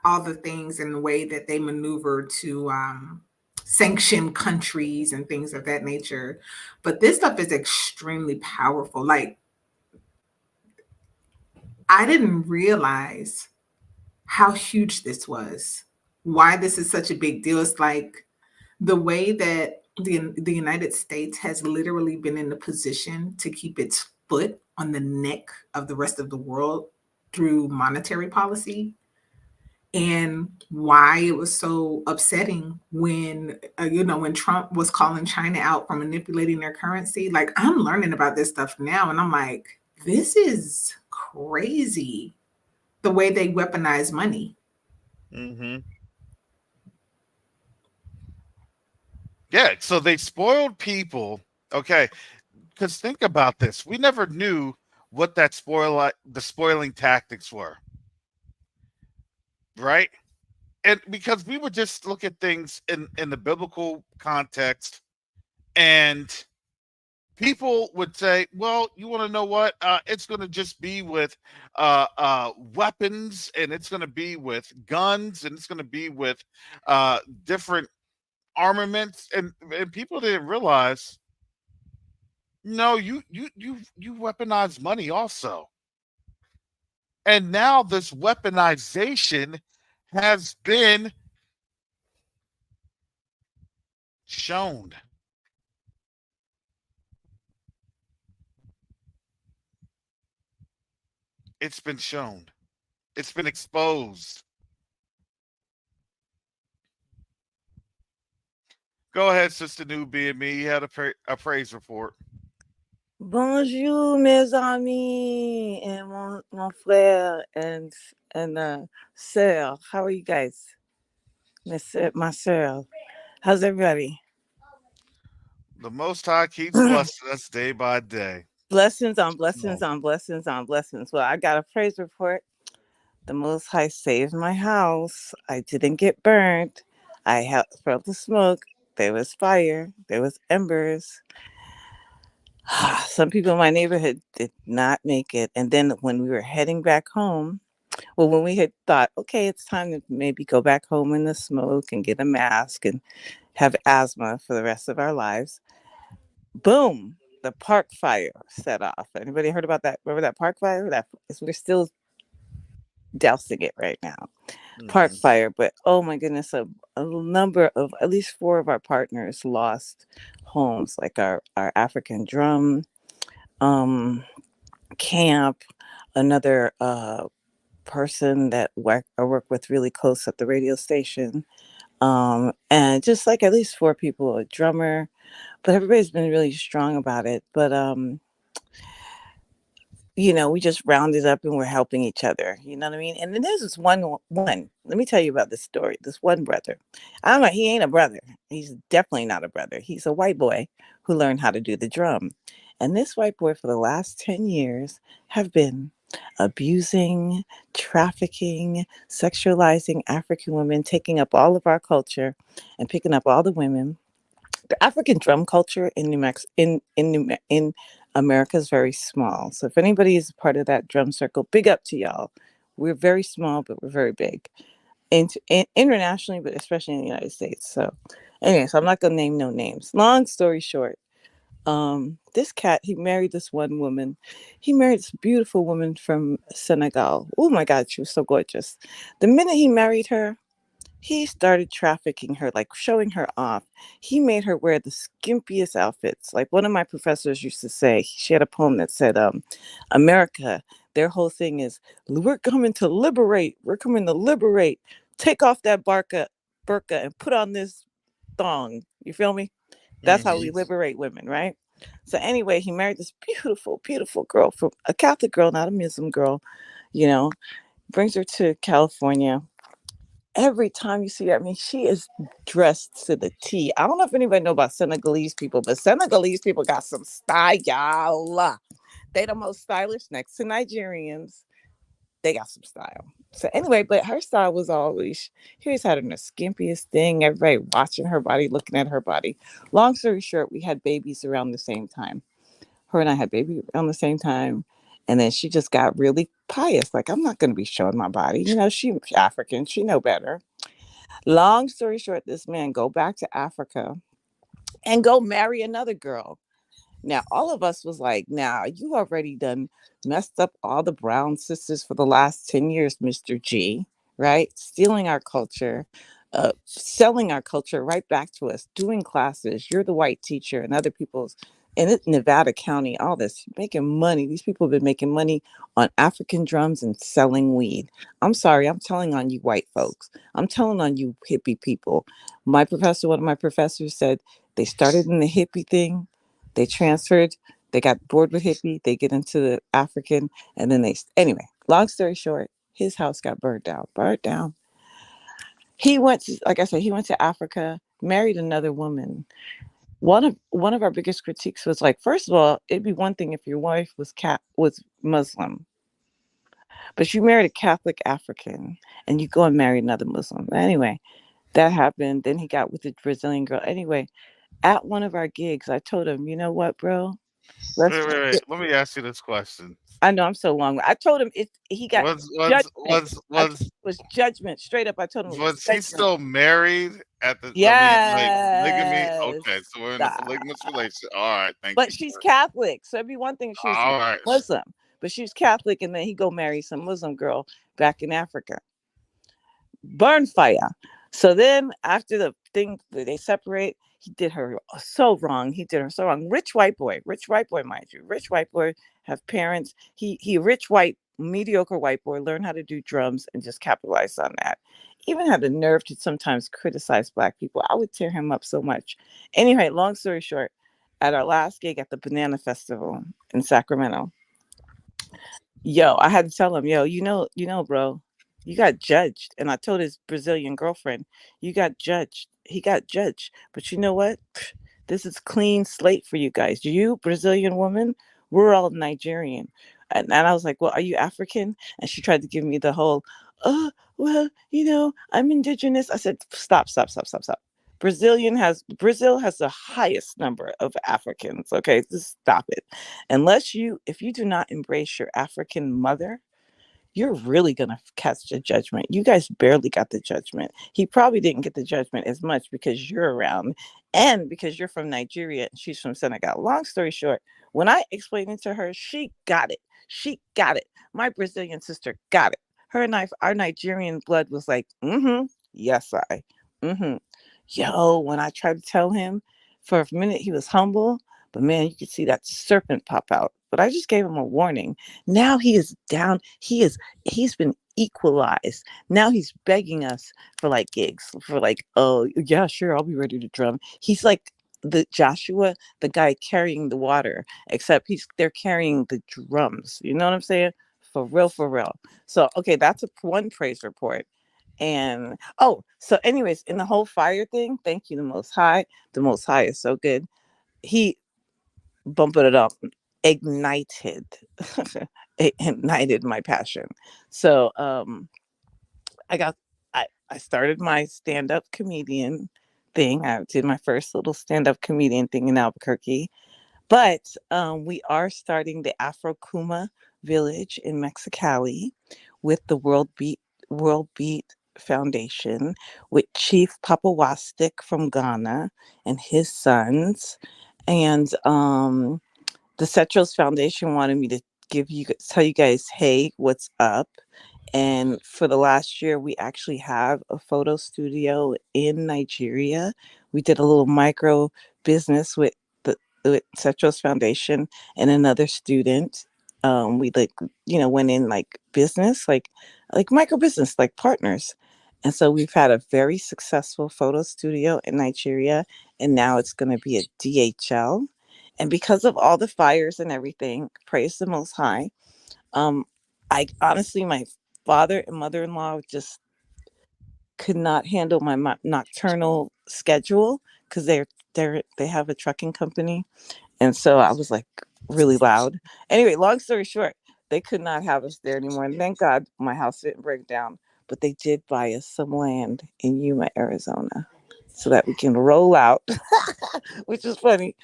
S2: all the things and the way that they maneuver to sanction countries and things of that nature. But this stuff is extremely powerful. Like, I didn't realize how huge this was, why this is such a big deal. It's like the way that the United States has literally been in the position to keep its foot on the neck of the rest of the world through monetary policy, and why it was so upsetting when when Trump was calling China out for manipulating their currency. Like, I'm learning about this stuff now, and I'm like, this is crazy, the way they weaponize money.
S3: Mm-hmm. Yeah, so they spoiled people. Okay, because think about this: we never knew what the spoiling tactics were, right? And because we would just look at things in the biblical context, and people would say, well, you want to know what, it's going to just be with weapons, and it's going to be with guns, and it's going to be with different armaments, and people didn't realize, no, you weaponize money also. And now this weaponization has been shown. It's been shown. It's been exposed. Go ahead, Sister Newbie and me. You had a praise report.
S5: Bonjour, mes amis, and mon frère and sœur. How are you guys? My sœur. How's everybody?
S3: The Most High keeps blessing us day by day.
S5: Blessings on blessings on blessings on blessings. Well, I got a praise report. The Most High saved my house. I didn't get burned. I felt the smoke. There was fire. There was embers. Some people in my neighborhood did not make it. And then when we were heading back home, well, when we had thought, okay, it's time to maybe go back home in the smoke and get a mask and have asthma for the rest of our lives, boom, the park fire set off. Anybody heard about that? Remember that park fire? We're still dousing it right now. Mm-hmm. Park fire. But oh my goodness, a number of, at least 4 of our partners lost homes, like our African drum camp, another person that I work with really close at the radio station, and just like at least 4 people, a drummer, but everybody's been really strong about it. But we just rounded up and we're helping each other. You know what I mean? And then there's this one. Let me tell you about this story. This one brother. He ain't a brother. He's definitely not a brother. He's a white boy who learned how to do the drum. And this white boy for the last 10 years have been abusing, trafficking, sexualizing African women, taking up all of our culture and picking up all the women. The African drum culture in in America is very small. So if anybody is part of that drum circle, big up to y'all. We're very small, but we're very big. Internationally, but especially in the United States. So anyway, so I'm not going to name no names. Long story short, this cat, he married this one woman. He married this beautiful woman from Senegal. Oh my God, she was so gorgeous. The minute he married her, he started trafficking her, like showing her off. He made her wear the skimpiest outfits. Like one of my professors used to say, she had a poem that said, America, their whole thing is, we're coming to liberate. We're coming to liberate. Take off that burqa and put on this thong. You feel me? That's how we liberate women, right? So anyway, he married this beautiful, beautiful girl, from a Catholic girl, not a Muslim girl, brings her to California. Every time you see her, she is dressed to the T. I don't know if anybody know about Senegalese people, but Senegalese people got some style. They the most stylish next to Nigerians. They got some style. So anyway, but her style was always, she always had her in the skimpiest thing. Everybody watching her body, looking at her body. Long story short, we had babies around the same time. Her and I had baby on the same time. And then she just got really pious. Like, I'm not going to be showing my body. She's African. She know better. Long story short, this man go back to Africa and go marry another girl. Now, all of us was like, now you already done messed up all the brown sisters for the last 10 years, Mr. G, right? Stealing our culture, selling our culture right back to us, doing classes. You're the white teacher and other people's in Nevada County, all this making money. These people have been making money on African drums and selling weed. I'm sorry, I'm telling on you white folks. I'm telling on you hippie people. One of my professors said they started in the hippie thing, they transferred, they got bored with hippie, they get into the African, and then anyway, long story short, his house got burnt down. He went to, like I said, he went to Africa, married another woman. One of our biggest critiques was like, first of all, it'd be one thing if your wife was Muslim, but you married a Catholic African and you go and marry another Muslim. Anyway, that happened. Then he got with the Brazilian girl. Anyway, at one of our gigs, I told him, you know what, bro?
S3: Wait. Let me ask you this question.
S5: I know I'm so long. I told him he got judgment.
S3: Was
S5: Was judgment straight up. I told him it was
S3: was he
S5: judgment.
S3: still married at the? I mean, like polygamy.
S5: Yes.
S3: Okay, so we're in a
S5: Stop.
S3: polygamous relationship. All right, thank
S5: But
S3: you.
S5: she's Catholic, so it'd be one thing if she was
S3: All right.
S5: Muslim, but she was Catholic, and then he go marry some Muslim girl back in Africa. Burn fire. So then after the thing, they separate. He did her so wrong. Rich white boy, mind you. Rich white boy, have parents. He rich white, mediocre white boy, learned how to do drums and just capitalized on that. Even had the nerve to sometimes criticize black people. I would tear him up so much. Anyway, long story short, at our last gig at the Banana Festival in Sacramento, I had to tell him, bro, you got judged. And I told his Brazilian girlfriend, you got judged. He got judged. But you know what? This is clean slate for you guys. You, Brazilian woman, we're all Nigerian. And I was like, well, are you African? And she tried to give me the whole, well, I'm indigenous. I said, stop. Brazil has the highest number of Africans. Okay, just stop it. If you do not embrace your African mother, you're really going to catch the judgment. You guys barely got the judgment. He probably didn't get the judgment as much because you're around and because you're from Nigeria and she's from Senegal. Long story short, when I explained it to her, she got it. My Brazilian sister got it. Her and our Nigerian blood was like, yes, when I tried to tell him, for a minute he was humble, but man, you could see that serpent pop out. But I just gave him a warning. Now he is down. He's been equalized. Now he's begging us for like gigs, for like, oh yeah, sure, I'll be ready to drum. He's like the Joshua, the guy carrying the water, except they're carrying the drums. You know what I'm saying? For real. So okay, that's one praise report. And so anyways, in the whole fire thing, thank you, the Most High. The Most High is so good. He bumped it up, ignited my passion. So I started my stand-up comedian thing. I did my first little stand-up comedian thing in Albuquerque. But we are starting the Afro Kuma Village in Mexicali with the World Beat Foundation with Chief Papawastik from Ghana and his sons. And the Setros Foundation wanted me to tell you guys, hey, what's up? And for the last year, we actually have a photo studio in Nigeria. We did a little micro business with Setros Foundation and another student. We went in like business, like micro business, like partners. And so we've had a very successful photo studio in Nigeria, and now it's going to be a DHL. And because of all the fires and everything, praise the Most High. I honestly, my father and mother-in-law just could not handle my nocturnal schedule because they have a trucking company, and so I was like really loud. Anyway, long story short, they could not have us there anymore, and thank God my house didn't break down. But they did buy us some land in Yuma, Arizona, so that we can roll out, which is funny.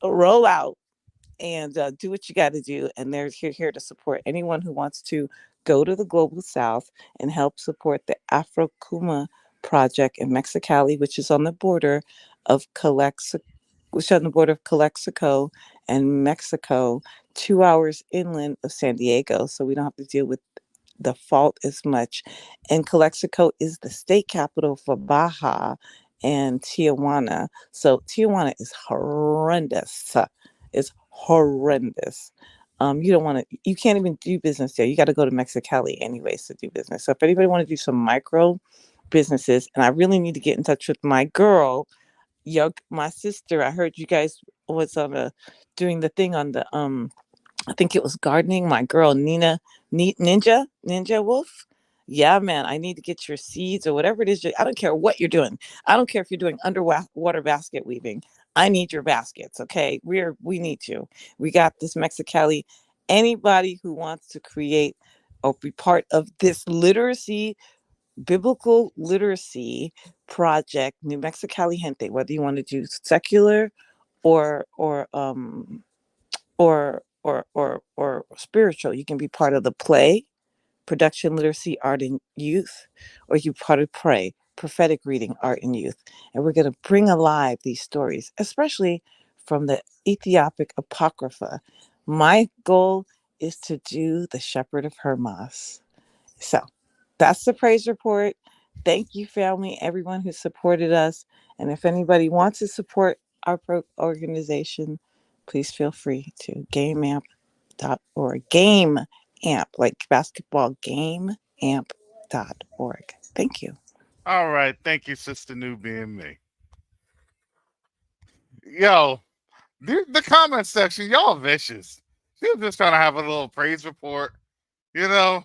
S5: Roll out and do what you got to do. And they're here to support anyone who wants to go to the Global South and help support the Afro Kuma project in Mexicali, which is on the border of Calexico and Mexico, 2 hours inland of San Diego. So we don't have to deal with the fault as much. And Calexico is the state capital for Baja and Tijuana. So Tijuana is horrendous. It's horrendous. You don't want to, you can't even do business there. You got to go to Mexicali anyways to do business. So if anybody want to do some micro businesses, and I really need to get in touch with my girl, my sister. I heard you guys was on doing the thing on the I think it was gardening. My girl Ninja Wolf. Yeah, man, I need to get your seeds or whatever it is. I don't care what you're doing. I don't care if you're doing underwater basket weaving. I need your baskets. Okay, we need you. We got this Mexicali. Anybody who wants to create or be part of this biblical literacy project, New Mexicali Gente, whether you want to do secular or or spiritual. You can be part of the play, production, literacy, art, and youth, or you part of pray, prophetic reading, art, and youth. And we're going to bring alive these stories, especially from the Ethiopic Apocrypha. My goal is to do the Shepherd of Hermas. So that's the praise report. Thank you, family, everyone who supported us. And if anybody wants to support our organization, please feel free to gameamp.org. Game amp, like basketball, gameamp.org. Thank you.
S3: All right. Thank you, Sister New being me. Yo, the comment section, y'all vicious. She was just trying to have a little praise report, you know.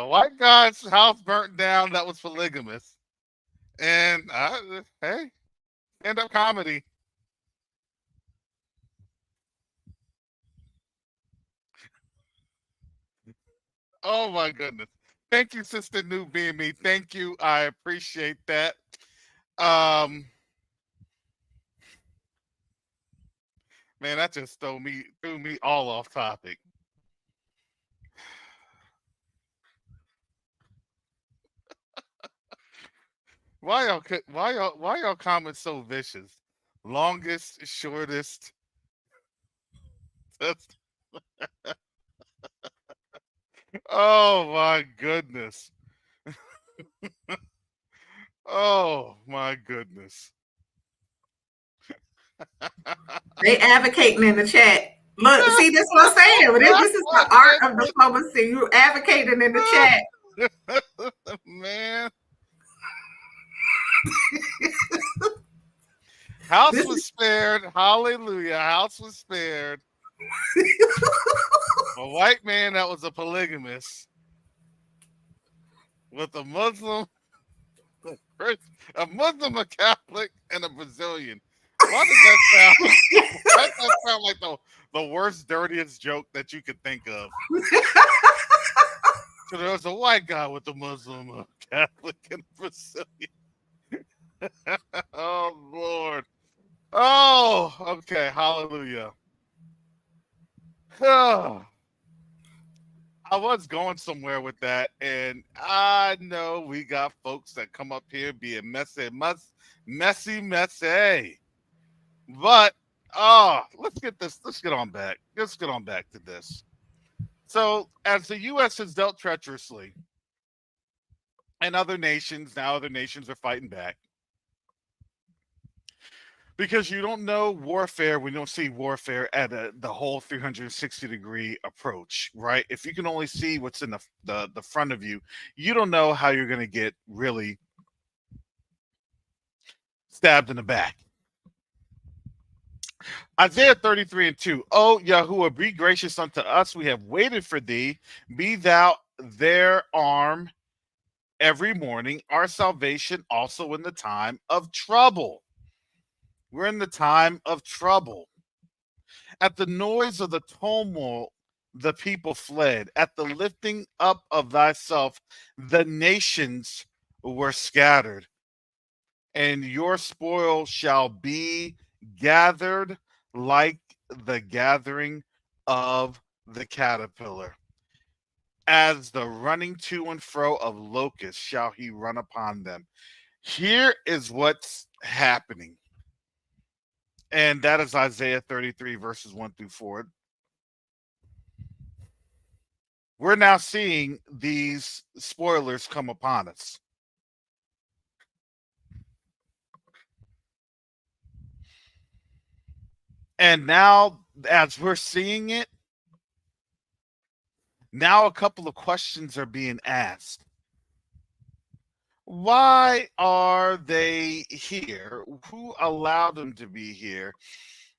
S3: White guy's house burnt down that was polygamous. And hey, stand-up comedy. Oh my goodness. Thank you, Sister New being me. Thank you. I appreciate that. Man, that just threw me all off topic. Why y'all comments so vicious? Longest, shortest. Oh my goodness. Oh my goodness.
S2: They advocating in the chat. Look, see, this is what I'm saying. This is the art of diplomacy. You advocating in the chat.
S3: Man. House was spared. Hallelujah. House was spared. A white man that was a polygamist with a Muslim, a Catholic, and a Brazilian. Why does that sound like the worst, dirtiest joke that you could think of? So there was a white guy with a Muslim, a Catholic, and a Brazilian. Oh, Lord. Oh, okay. Hallelujah. Oh. I was going somewhere with that, and I know we got folks that come up here being messy. But let's get on back. Let's get on back to this. So, as the U.S. has dealt treacherously, and other nations are fighting back. Because you don't know warfare when you don't see warfare at the whole 360-degree approach, right? If you can only see what's in the front of you, you don't know how you're going to get really stabbed in the back. Isaiah 33:2. Oh, Yahuah, be gracious unto us. We have waited for thee. Be thou their arm every morning, our salvation also in the time of trouble. We're in the time of trouble. At the noise of the tumult, the people fled. At the lifting up of thyself, the nations were scattered. and your spoil shall be gathered like the gathering of the caterpillar. As the running to and fro of locusts shall he run upon them. Here is what's happening. And that is Isaiah 33, verses 1 through 4. We're now seeing these spoilers come upon us. And now, as we're seeing it, now a couple of questions are being asked. Why are they here? Who allowed them to be here?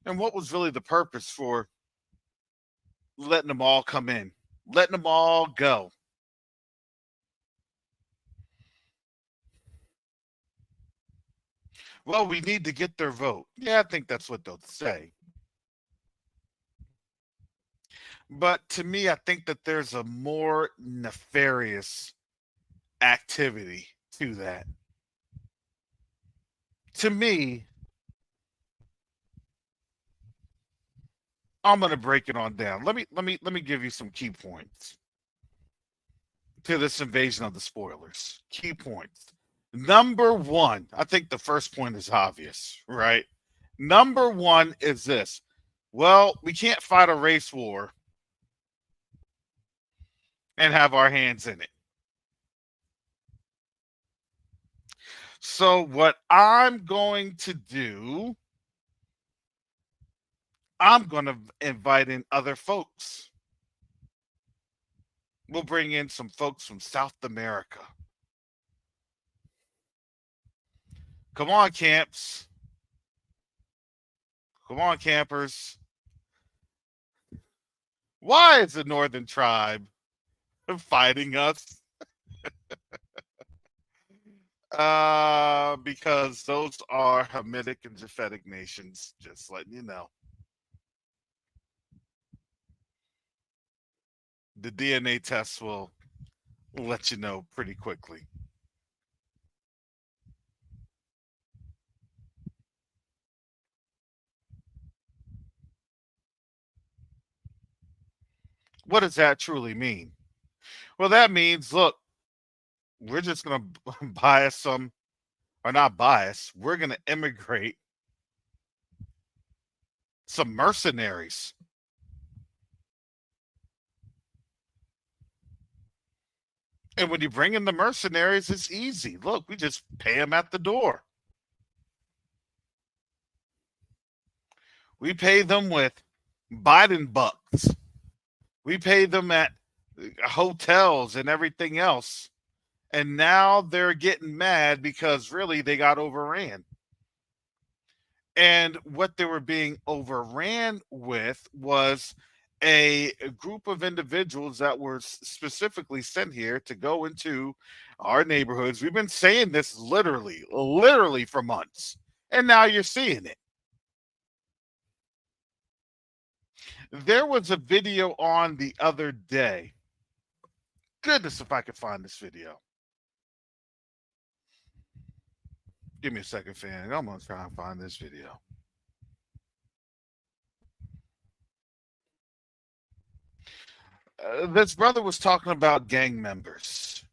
S3: And what was really the purpose for letting them all come in, letting them all go? Well, we need to get their vote. Yeah, I think that's what they'll say. But to me, I think that there's a more nefarious activity to that. To me, I'm gonna break it on down. Let me give you some key points to this invasion of the spoilers. Key points. Number one, I think the first point is obvious, right? Number one is this. Well, we can't fight a race war and have our hands in it. So what I'm going to do, I'm going to invite in other folks. We'll bring in some folks from South America. Come on, camps. Come on, campers. Why is the Northern Tribe fighting us? Because those are Hamitic and Japhetic nations, just letting you know. The DNA tests will let you know pretty quickly. What does that truly mean? Well, that means, look, we're just going to bias some, or not bias, we're going to immigrate some mercenaries. And when you bring in the mercenaries, it's easy. Look, we just pay them at the door. We pay them with Biden bucks. We pay them at hotels and everything else. And now they're getting mad because really they got overran. And what they were being overran with was a group of individuals that were specifically sent here to go into our neighborhoods. We've been saying this literally for months. And now you're seeing it. There was a video on the other day. Goodness, if I could find this video. Give me a second, fan. I'm going to try and find this video. This brother was talking about gang members.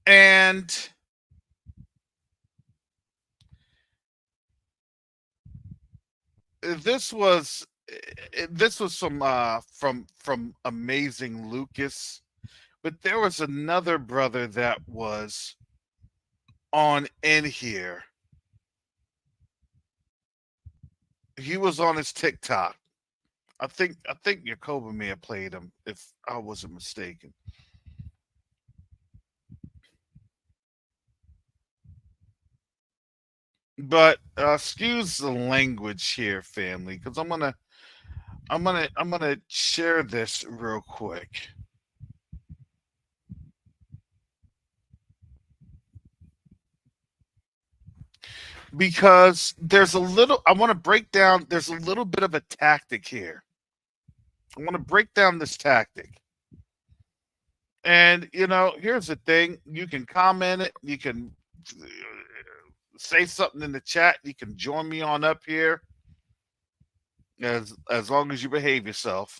S3: And this was from Amazing Lucas, but there was another brother that was on in here. He was on his TikTok. I think Yakoba may have played him, if I wasn't mistaken. But excuse the language here, family, because I'm gonna share this real quick. Because there's a little, I want to break down, there's a little bit of a tactic here. I want to break down this tactic. And here's the thing: you can comment it, you can say something in the chat, you can join me on up here, as long as you behave yourself.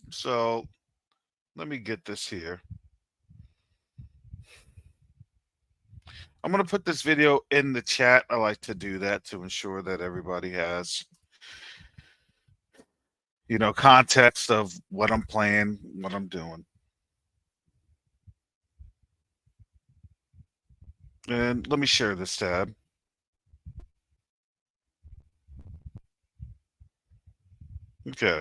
S3: So let me get this here. I'm going to put this video in the chat. I like to do that to ensure that everybody has, context of what I'm playing, what I'm doing. And let me share this tab. Okay.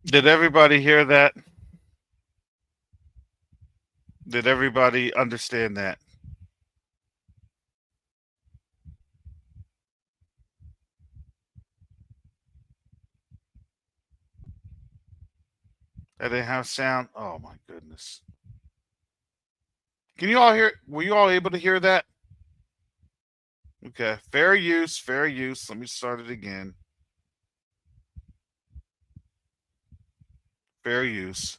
S3: Did everybody hear that? Did everybody understand that? That didn't have sound? Oh my goodness. Can you all hear? Were you all able to hear that? Okay. Fair use, fair use. Let me start it again. Fair use.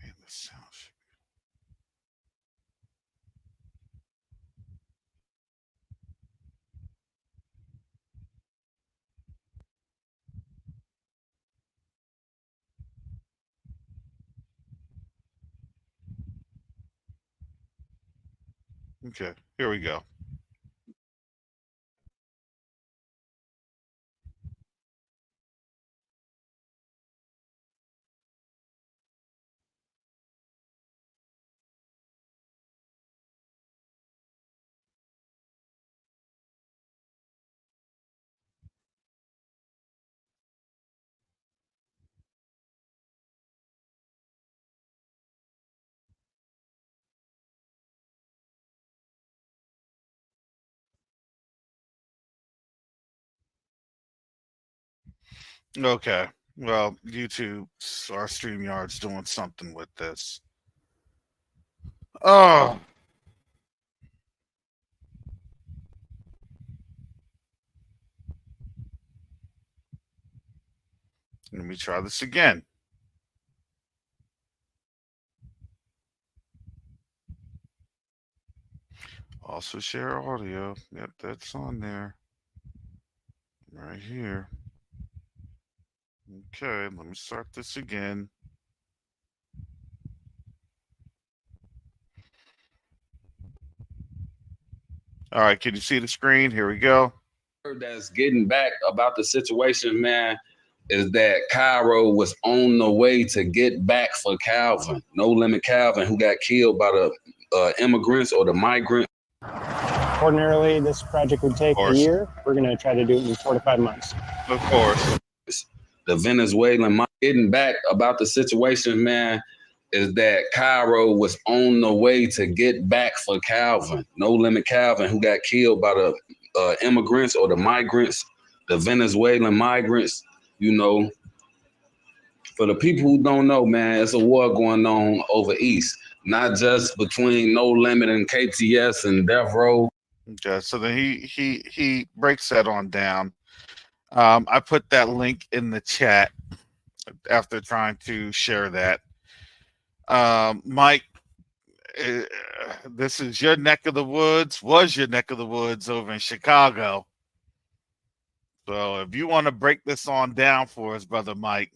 S3: Man, this sound should Okay, here we go. Okay. Well, YouTube or StreamYard's doing something with this. Oh. Let me try this again. Also share audio. Yep, that's on there. Right here. Okay, let me start this again. All right, can you see the screen? Here we go.
S6: That's getting back about the situation, man, is that Cairo was on the way to get back for Calvin, No Limit Calvin, who got killed by the immigrants or the migrants.
S7: Ordinarily, this project would take a year. We're going to try to do it in 4 to 5 months.
S3: Of course.
S6: The Venezuelan getting back about the situation, man, is that Cairo was on the way to get back for Calvin, No Limit Calvin, who got killed by the immigrants or the migrants, the Venezuelan migrants. For the people who don't know, man, it's a war going on over East, not just between No Limit and KTS and Death Row.
S3: Okay, so then he breaks that on down. I put that link in the chat after trying to share that. Mike, this is your neck of the woods, was your neck of the woods over in Chicago. So if you want to break this on down for us, Brother Mike.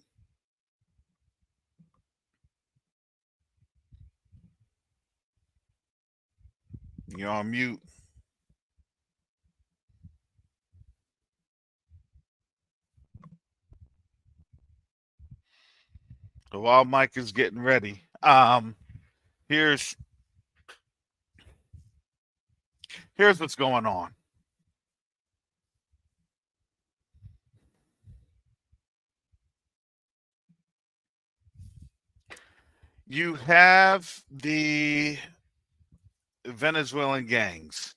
S3: You're on mute. So while Mike is getting ready, here's what's going on. You have the Venezuelan gangs.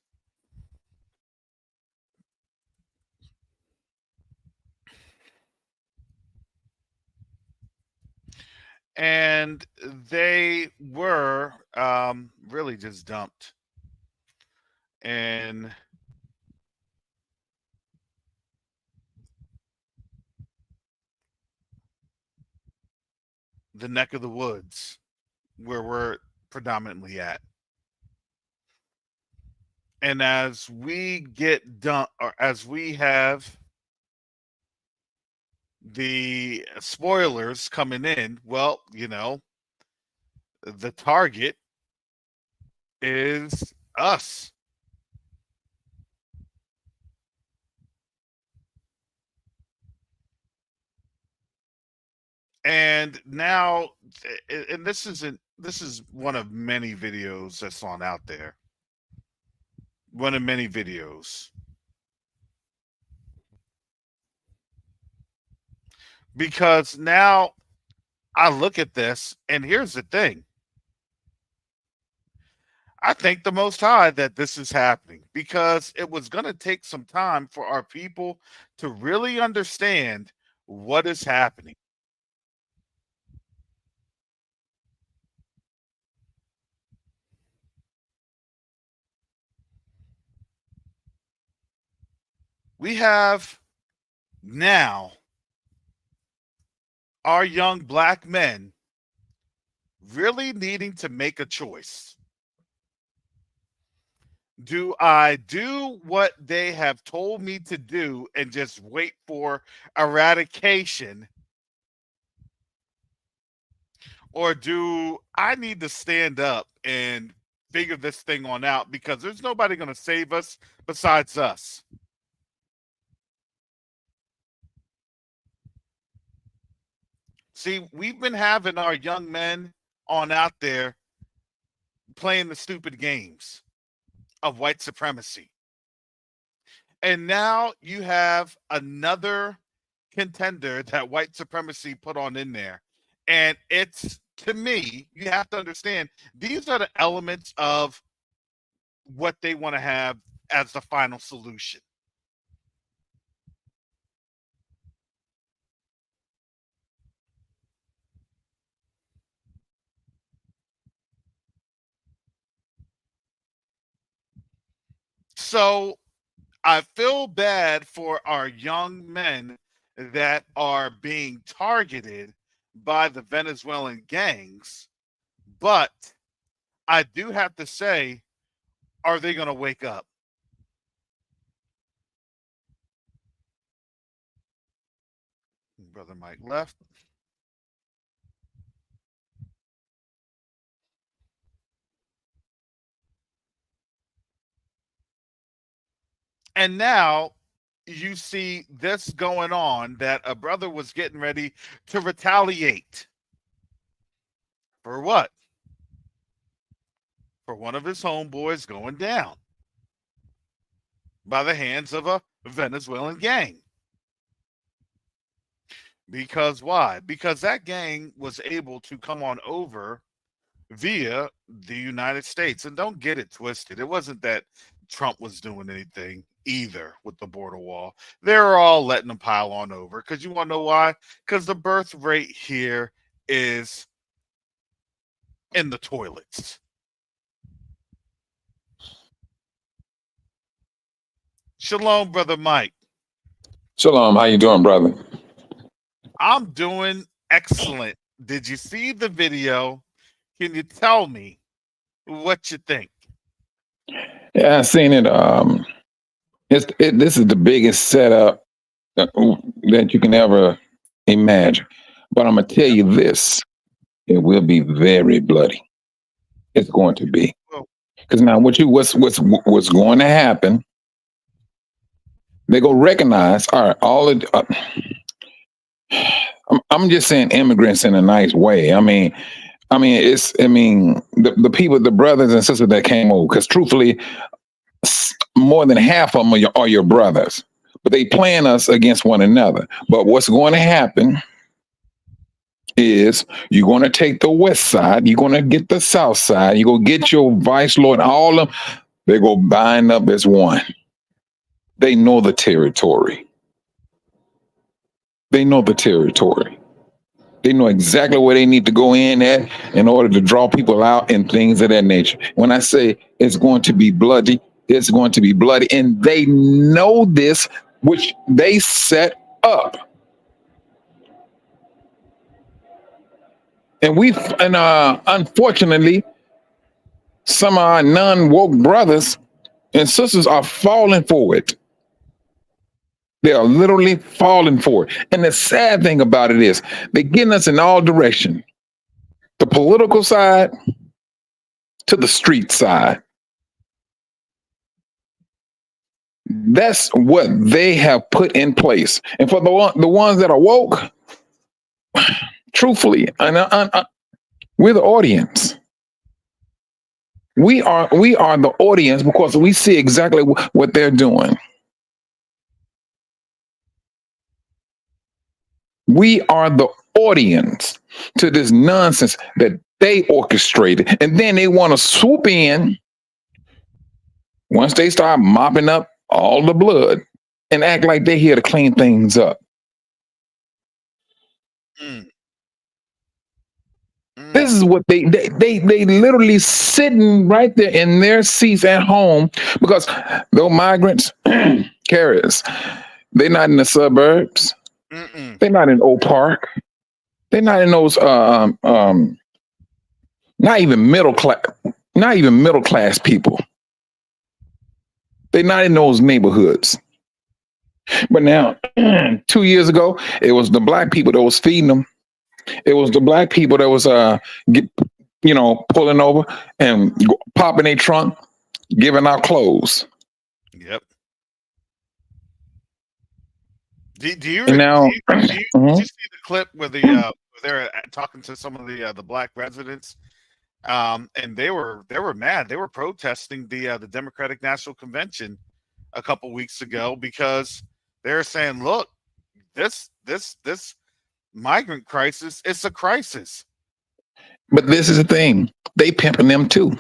S3: And they were really just dumped. And the neck of the woods where we're predominantly at. And as we get done, or as we have the spoilers coming in, well, you know, the target is us. And now, and this is one of many videos that's on out there. One of many videos. Because now I look at this, and here's the thing. I thank the Most High that this is happening, because it was going to take some time for our people to really understand what is happening. We have now our young black men really needing to make a choice. Do I do what they have told me to do and just wait for eradication? Or do I need to stand up and figure this thing on out, because there's nobody going to save us besides us? See, we've been having our young men on out there playing the stupid games of white supremacy. And now you have another contender that white supremacy put on in there. And it's, to me, you have to understand, these are the elements of what they want to have as the final solution. So I feel bad for our young men that are being targeted by the Venezuelan gangs, but I do have to say, are they going to wake up? Brother Mike left. And now you see this going on, that a brother was getting ready to retaliate. For what? For one of his homeboys going down by the hands of a Venezuelan gang. Because why? Because that gang was able to come on over via the United States. And don't get it twisted. It wasn't that Trump was doing anything either with the border wall. They were all letting them pile on over. Because you want to know why? Because the birth rate here is in the toilets. Shalom, Brother Mike.
S8: Shalom. How you doing, brother?
S3: I'm doing excellent. Did you see the video? Can you tell me What you think?
S8: Yeah, I've seen it. This is the biggest setup that you can ever imagine. But I'm gonna tell you this: it will be very bloody. It's going to be.
S3: Well,
S8: Because now, what's going to happen? They go recognize. All right, all of. I'm just saying immigrants in a nice way. The people, the brothers and sisters that came over. Because truthfully, more than half of them are your brothers, but they playing us against one another. But what's going to happen is you're going to take the west side, you're going to get the south side, you're going to get your vice lord, all of them, they go bind up as one. They know the territory. They know the territory. They know exactly where they need to go in order to draw people out and things of that nature. When I say it's going to be bloody, it's going to be bloody. And they know this, which they set up. And unfortunately, some of our non-woke brothers and sisters are falling for it. They are literally falling for it. And the sad thing about it is they're getting us in all directions. The political side to the street side. That's what they have put in place. And for the ones that are woke, truthfully, we're the audience. We are the audience because we see exactly what they're doing. We are the audience to this nonsense that they orchestrated. And then they want to swoop in once they start mopping up all the blood and act like they're here to clean things up. This is what they literally sitting right there in their seats at home because those migrants, carriers, they're not in the suburbs. They're not in Oak Park. They're not in those not even middle class people. They're not in those neighborhoods. But now, 2 years ago, it was the black people that was feeding them. It was the black people that was pulling over and popping their trunk, giving out clothes.
S3: Yep. Do you
S8: see
S3: the clip where they're talking to some of the black residents, and they were mad. They were protesting the Democratic National Convention a couple weeks ago because they're saying, "Look, this migrant crisis, it's a crisis."
S8: But this is the thing: they pimping them too.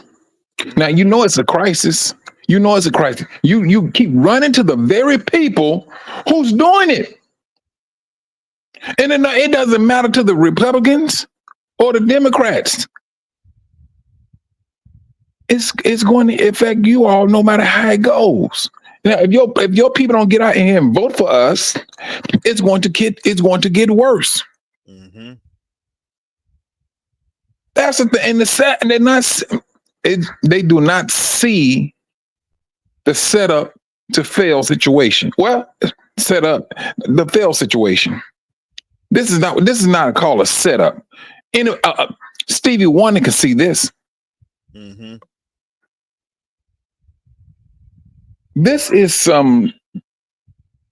S8: Now you know it's a crisis. You know it's a crisis. You keep running to the very people who's doing it. And it doesn't matter to the Republicans or the Democrats. It's going to affect you all no matter how it goes. Now, if your people don't get out here and vote for us, it's going to get worse.
S3: Mm-hmm.
S8: That's the thing. And the sad, and they're not. They do not see the setup to fail situation. Well, set up the fail situation. This is not called a setup. Stevie Wonder can see this.
S3: Mm-hmm.
S8: This is some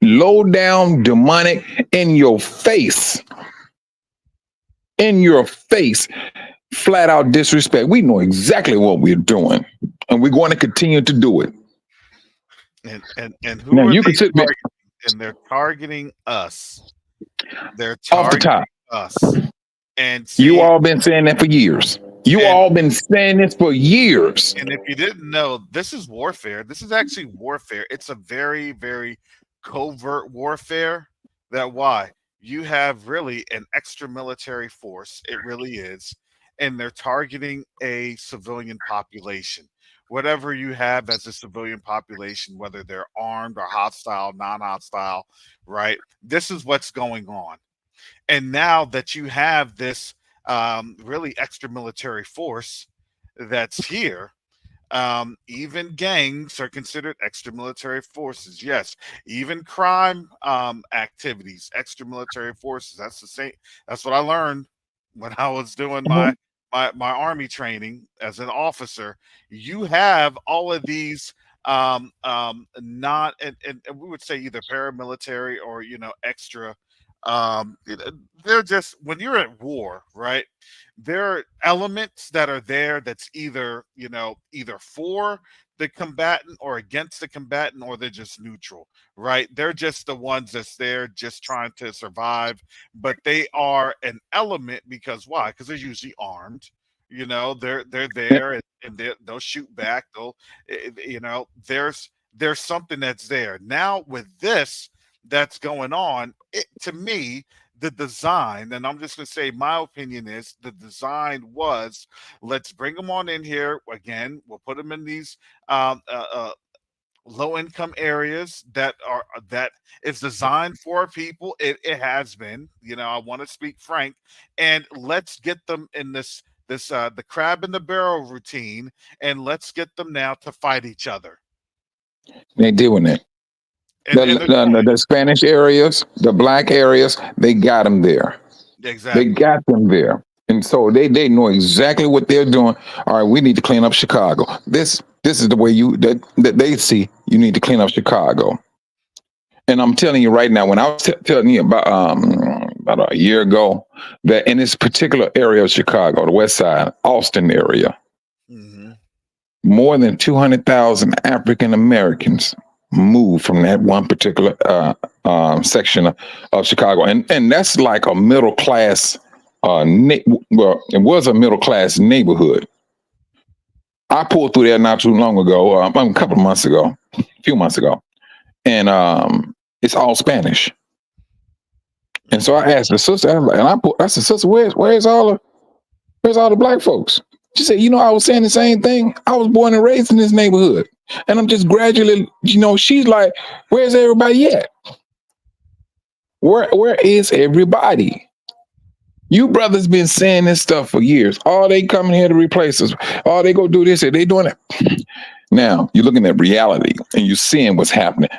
S8: low down demonic in your face, flat out disrespect. We know exactly what we're doing, and we're going to continue to do it.
S3: And who now, are you they targeting? And they're targeting us. They're targeting
S8: off the top.
S3: Us. And
S8: you all been saying that for years. All been saying this for years.
S3: And if you didn't know, this is warfare. This is actually warfare. It's a very, very covert warfare. Why? You have really an extra military force. It really is. And they're targeting a civilian population. Whatever you have as a civilian population, whether they're armed or hostile, non-hostile, right? This is what's going on. And now that you have this really extra military force, that's here. Even gangs are considered extramilitary forces. Yes, even crime activities, extramilitary forces. That's the same. That's what I learned when I was doing
S8: Mhm.
S3: my army training as an officer. You have all of these not and we would say either paramilitary or extra. They're just when you're at war, right? There are elements that are there that's either for the combatant or against the combatant, or they're just neutral, right? They're just the ones that's there just trying to survive, but they are an element because why? Because they're usually armed. They're there, and they'll shoot back. There's something that's there. Now with this that's going on, to me, the design, and I'm just going to say my opinion is the design was, let's bring them on in here again. We'll put them in these low income areas that is designed for people. It has been, I want to speak frank, and let's get them in this the crab in the barrel routine, and let's get them now to fight each other.
S8: They doing it.
S3: And they're doing it.
S8: The Spanish areas, the black areas, they got them there. They
S3: Exactly.
S8: got them there. And so they know exactly what they're doing. All right, we need to clean up Chicago. This is the way that they see you need to clean up Chicago. And I'm telling you right now, when I was telling you about a year ago, that in this particular area of Chicago, the West Side, Austin area,
S3: hmm
S8: more than 200,000 African Americans moved from that one particular section of Chicago, and that's like a middle class. Well, it was a middle class neighborhood. I pulled through there not too long ago, a couple of months ago, a few months ago, and it's all Spanish. And so I asked the sister, I said, sister, where's all the black folks? She said, I was saying the same thing. I was born and raised in this neighborhood. And I'm just gradually, she's like, where's everybody at? Where is everybody? You brothers been saying this stuff for years. Oh, they coming here to replace us. Oh, they go do this. They doing it. Now, you're looking at reality and you're seeing what's happening.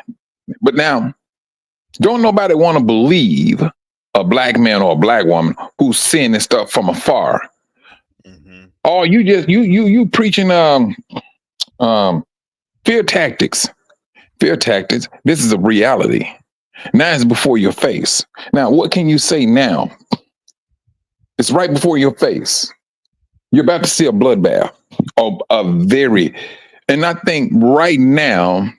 S8: But now, don't nobody want to believe a black man or a black woman who's seeing this stuff from afar.
S3: hmm
S8: Oh, you preaching fear tactics. Fear tactics. This is a reality. Now it's before your face. Now, what can you say now? It's right before your face. You're about to see a bloodbath of and I think right now,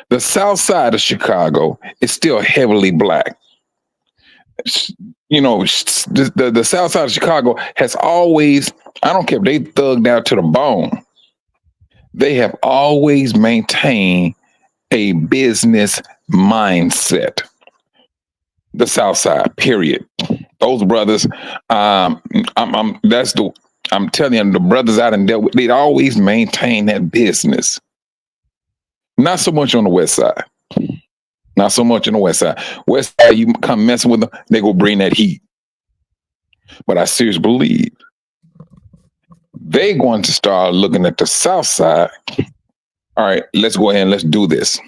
S8: the south side of Chicago is still heavily black. The south side of Chicago has always, I don't care if they thugged out to the bone, they have always maintained a business mindset. The south side, period. Those brothers, I'm telling you, the brothers out in dealt with, they'd always maintain that business. Not so much on the west side. Not so much on the west side. West side, you come messing with them, they go bring that heat. But I seriously believe they're going to start looking at the south side. All right, let's go ahead and let's do this.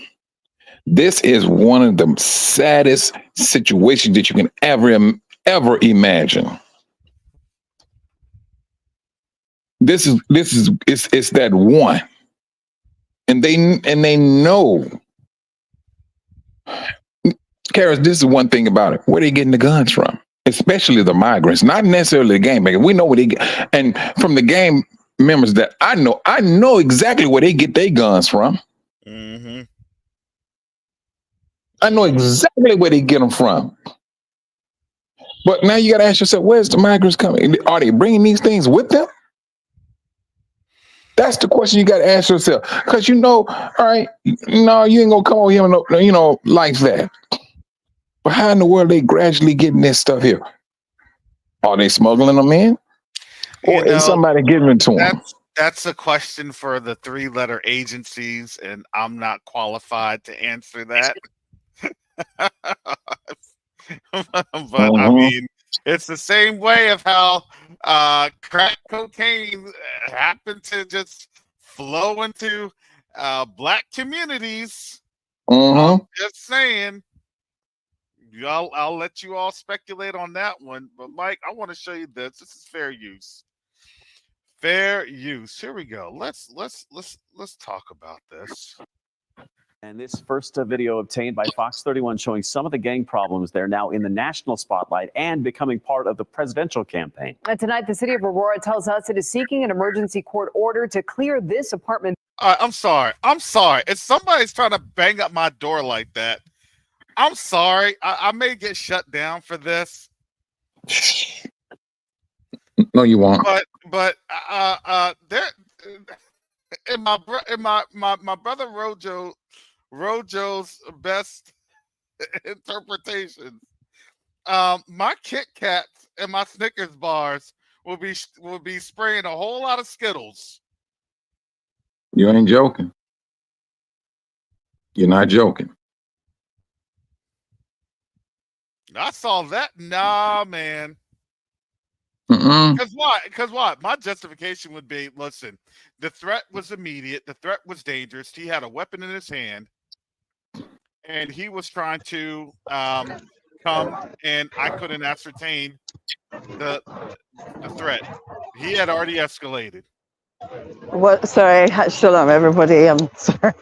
S8: This is one of the saddest situations that you can ever imagine. It's that one, and they know. Karis, this is one thing about it. Where they getting the guns from? Especially the migrants, not necessarily the gang makers. We know where they get, and from the gang members that I know exactly where they get their guns from.
S3: hmm
S8: I know exactly where they get them from. But now you got to ask yourself, where's the migrants coming? Are they bringing these things with them? That's the question you got to ask yourself. Because all right, no, you ain't going to come over here, like that. But how in the world are they gradually getting this stuff here? Are they smuggling them in? Or is somebody giving it to them?
S3: That's a question for the 3-letter agencies, and I'm not qualified to answer that. But I mean, It's the same way of how crack cocaine happened to just flow into black communities. Just saying. I'll let you all speculate on that one. But Mike, I want to show you this. This is fair use. Fair use. Here we go. Let's talk about this.
S9: And this first video obtained by Fox 31 showing some of the gang problems there now in the national spotlight and becoming part of the presidential campaign.
S10: And tonight, the city of Aurora tells us it is seeking an emergency court order to clear this apartment.
S3: I'm sorry. If somebody's trying to bang up my door like that, I'm sorry. I may get shut down for this.
S8: No, you won't.
S3: But there in my brother Rojo's best interpretations. My Kit Kats and my Snickers bars will be spraying a whole lot of Skittles.
S8: You ain't joking. You're not joking.
S3: I saw that. Nah, man.
S8: Mm-mm.
S3: Because what? My justification would be, listen, the threat was immediate. The threat was dangerous. He had a weapon in his hand. And he was trying to come, and I couldn't ascertain the threat. He had already escalated.
S4: What? Sorry, shalom, everybody. I'm sorry.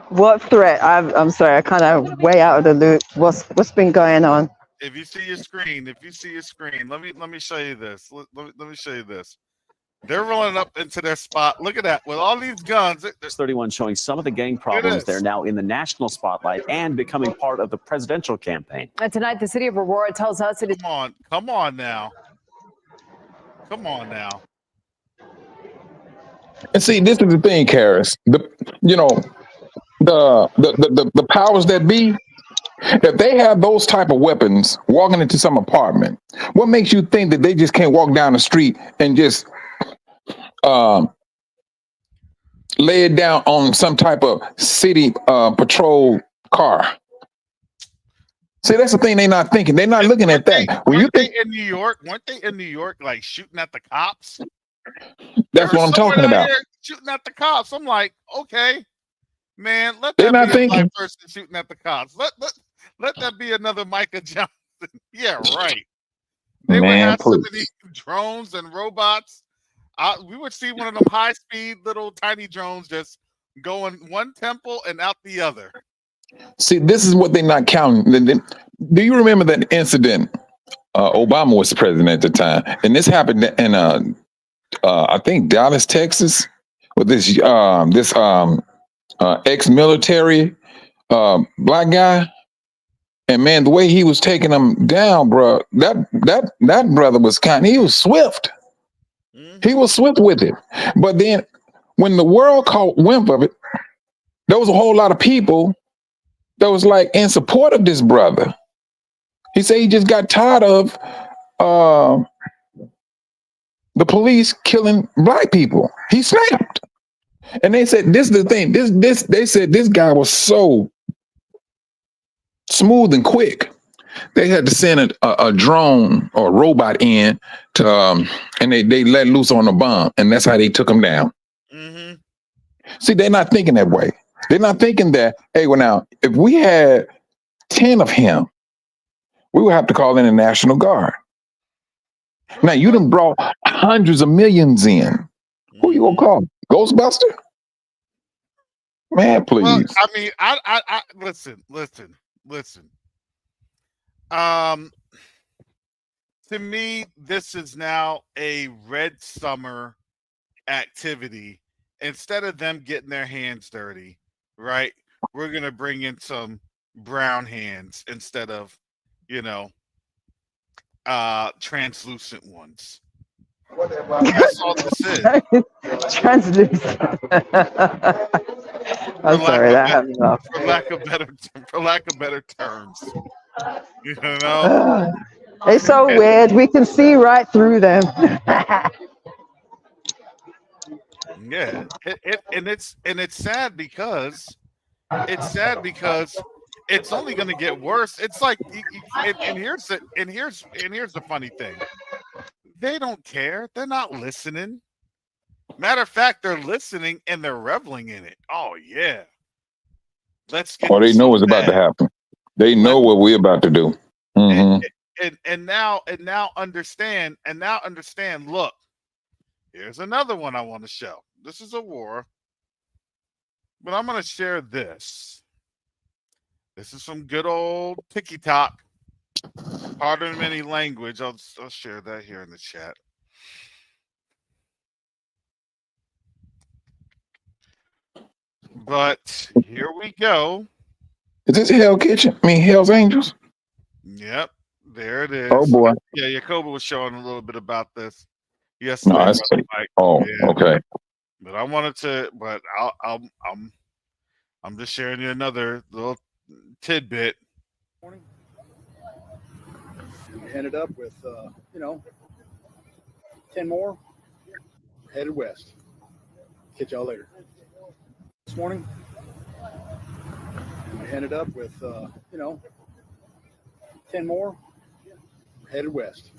S4: What threat? I'm sorry. I kind of way out of the loop. What's been going on?
S3: If you see your screen, let me show you this. Let me show you this. They're rolling up into their spot. Look at that with all these guns.
S9: 31 showing some of the gang problems there now in the national spotlight and becoming part of the presidential campaign.
S10: And tonight, the city of Aurora tells us it is.
S3: Come on now.
S8: And see, this is the thing, Karis. The powers that be, if they have those type of weapons walking into some apartment, what makes you think that they just can't walk down the street and just lay it down on some type of city patrol car? See, that's the thing they're not thinking. They're not looking at that. When you think
S3: in New York, weren't they in New York like shooting at the cops?
S8: That's what I'm talking about.
S3: Shooting at the cops. I'm like, okay, man, let
S8: They're
S3: that
S8: not
S3: be a
S8: thinking.
S3: black person shooting at the cops. Let that be another Micah Johnson. Yeah, right. They would have so many drones and robots. We would see one of them high-speed little tiny drones just going one temple and out the other.
S8: See, this is what they're not counting. Do you remember that incident? Obama was president at the time, and this happened in I think Dallas, Texas, with this ex-military black guy. And man, the way he was taking them down, bro, that brother was he was swift. He was swift with it. But then when the world caught wind of it, there was a whole lot of people that was like in support of this brother. He said he just got tired of the police killing black people. He snapped. And they said, this is the thing. They said this guy was so smooth and quick. They had to send a drone or a robot in to, and they let loose on a bomb, and that's how they took him down.
S3: Mm-hmm.
S8: See, they're not thinking that way. They're not thinking that, hey, well, now, if we had 10 of him, we would have to call in the National Guard. Now, you done brought hundreds of millions in. Who you gonna call? Ghostbuster? Man, please.
S3: Well, I mean, I listen. To me, this is now a red summer activity. Instead of them getting their hands dirty, right? We're gonna bring in some brown hands instead of, translucent ones. That's all this is.
S4: Translucent. I'm sorry, that had me off.
S3: For lack of better terms.
S4: It's so weird. We can see right through them.
S3: Yeah, and it's sad because it's only going to get worse. It's like, and here's the funny thing. They don't care. They're not listening. Matter of fact, they're listening and they're reveling in it. Oh yeah, let's get.
S8: Or they know what's about to happen. They know what we're about to do.
S3: And now understand. Look, here's another one I want to show. This is a war, but I'm going to share this. This is some good old TikTok. Pardon any language. I'll share that here in the chat. But here we go.
S8: Is this Hell Kitchen? I mean, Hell's Angels?
S3: Yep, there it is.
S8: Oh boy.
S3: Yeah, Yahuah was showing a little bit about this
S8: No,
S3: yesterday.
S8: okay.
S3: But I wanted to. But I'm just sharing you another little tidbit.
S11: We ended up with 10 more headed west. Catch y'all later. This morning, we ended up with 10 more headed west.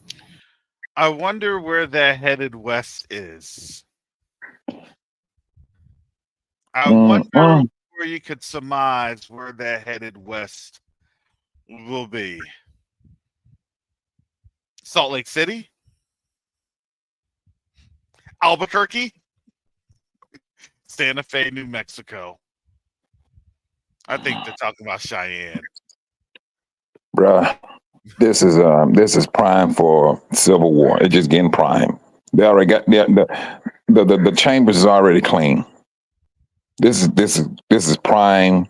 S3: I wonder where that headed west is. I wonder where you could surmise where that headed west will be. Salt Lake City? Albuquerque? Santa Fe, New Mexico. I think they're talking about Cheyenne.
S8: Bruh, this is prime for civil war. It's just getting prime. They already got the chambers is already clean. This is prime.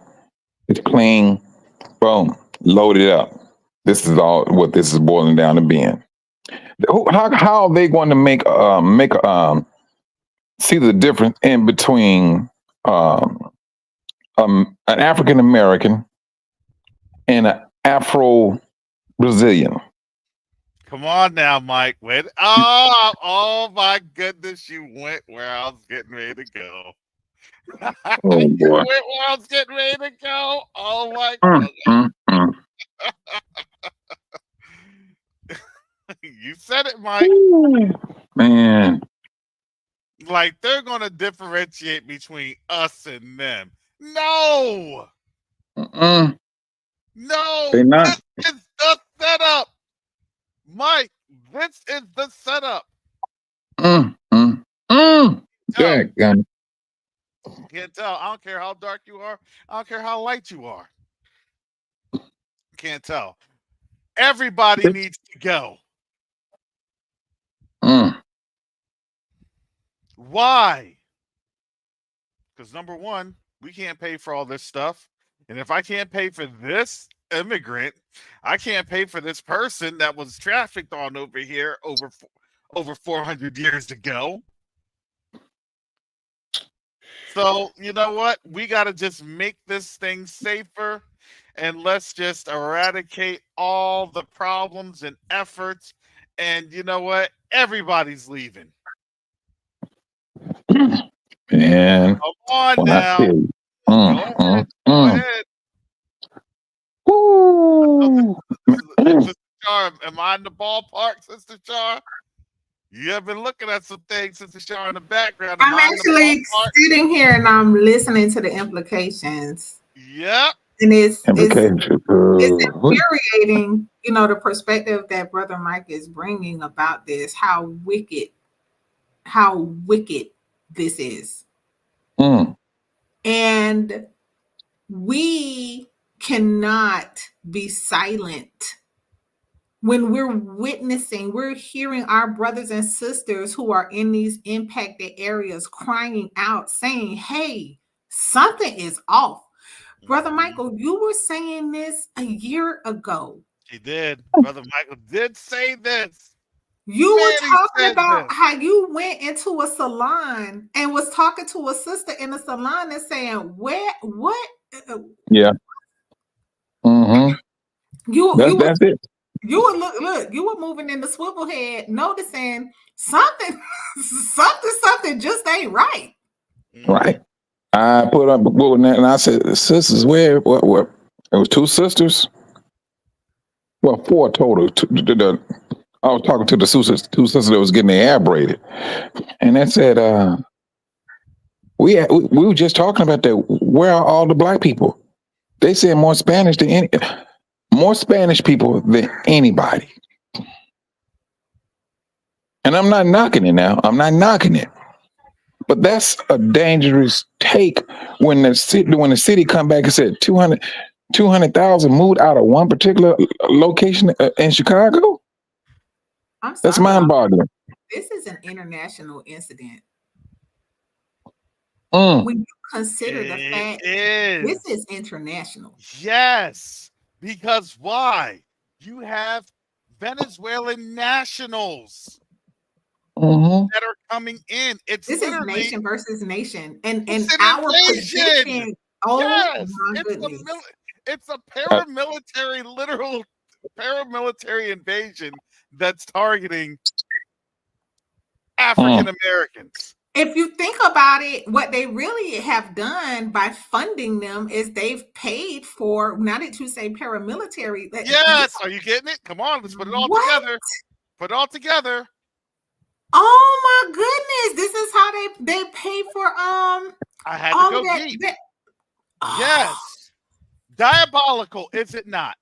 S8: It's clean. Boom, load it up. This is all what this is boiling down to being. How are they going to make see the difference in between an African American and an Afro Brazilian?
S3: Come on now, Mike. Wait. Oh my goodness, you went where I was getting ready to go.
S8: Oh
S3: You
S8: boy.
S3: went where I was getting ready to go. Oh my goodness. You said it, Mike.
S8: Man.
S3: Like they're gonna differentiate between us and them. No. No.
S8: They're not.
S3: This is the setup. Mike, this is the setup.
S8: Dadgum.
S3: Can't tell. I don't care how dark you are. I don't care how light you are. Can't tell. Everybody needs to go. Why? Because number one, we can't pay for all this stuff. And if I can't pay for this immigrant, I can't pay for this person that was trafficked on over here over 400 years ago. So, you know what? We got to just make this thing safer, and let's just eradicate all the problems and efforts. And you know what? Everybody's leaving.
S8: Man.
S3: Come on now. Go ahead.
S8: Woo.
S3: Sister Char, am I in the ballpark, Sister Char? You have been looking at some things, Sister Char, in the background.
S2: I'm actually sitting here and I'm listening to the implications.
S3: Yep.
S2: And it's infuriating, the perspective that Brother Mike is bringing about this, how wicked this is. And we cannot be silent when we're witnessing, we're hearing our brothers and sisters who are in these impacted areas crying out, saying, hey, something is off. Brother Michael, you were saying this a year ago.
S3: He did. Brother Michael did say this.
S2: You were talking about how you went into a salon and was talking to a sister in the salon and saying, what?
S8: Yeah. That's it.
S2: You were look, you were moving in the swivel head, noticing something just ain't right.
S8: Right. I put up a book and I said, sisters, what? It was two sisters. Well, four total. I was talking to the two sisters that was getting their hair braided, and they said, we were just talking about that. Where are all the black people? They said more Spanish people than anybody. And I'm not knocking it now. I'm not knocking it. But that's a dangerous take when the city come back and said 200,000 moved out of one particular location in Chicago.
S2: I'm sorry,
S8: that's mind-boggling.
S2: This is an international incident.
S8: When
S2: you consider the fact this is international.
S3: Yes, because why? You have Venezuelan nationals that are coming in. This
S2: is nation versus nation, and
S3: our
S2: position. Oh
S3: yes,
S2: my goodness!
S3: It's a literal paramilitary invasion that's targeting African Americans.
S2: If you think about it, what they really have done by funding them is they've paid for, now that you say paramilitary.
S3: Yes, are you getting it? Come on, let's put it all together. Put it all together.
S2: Oh my goodness. This is how they pay for
S3: I had to go deep. Yes. Diabolical, is it not?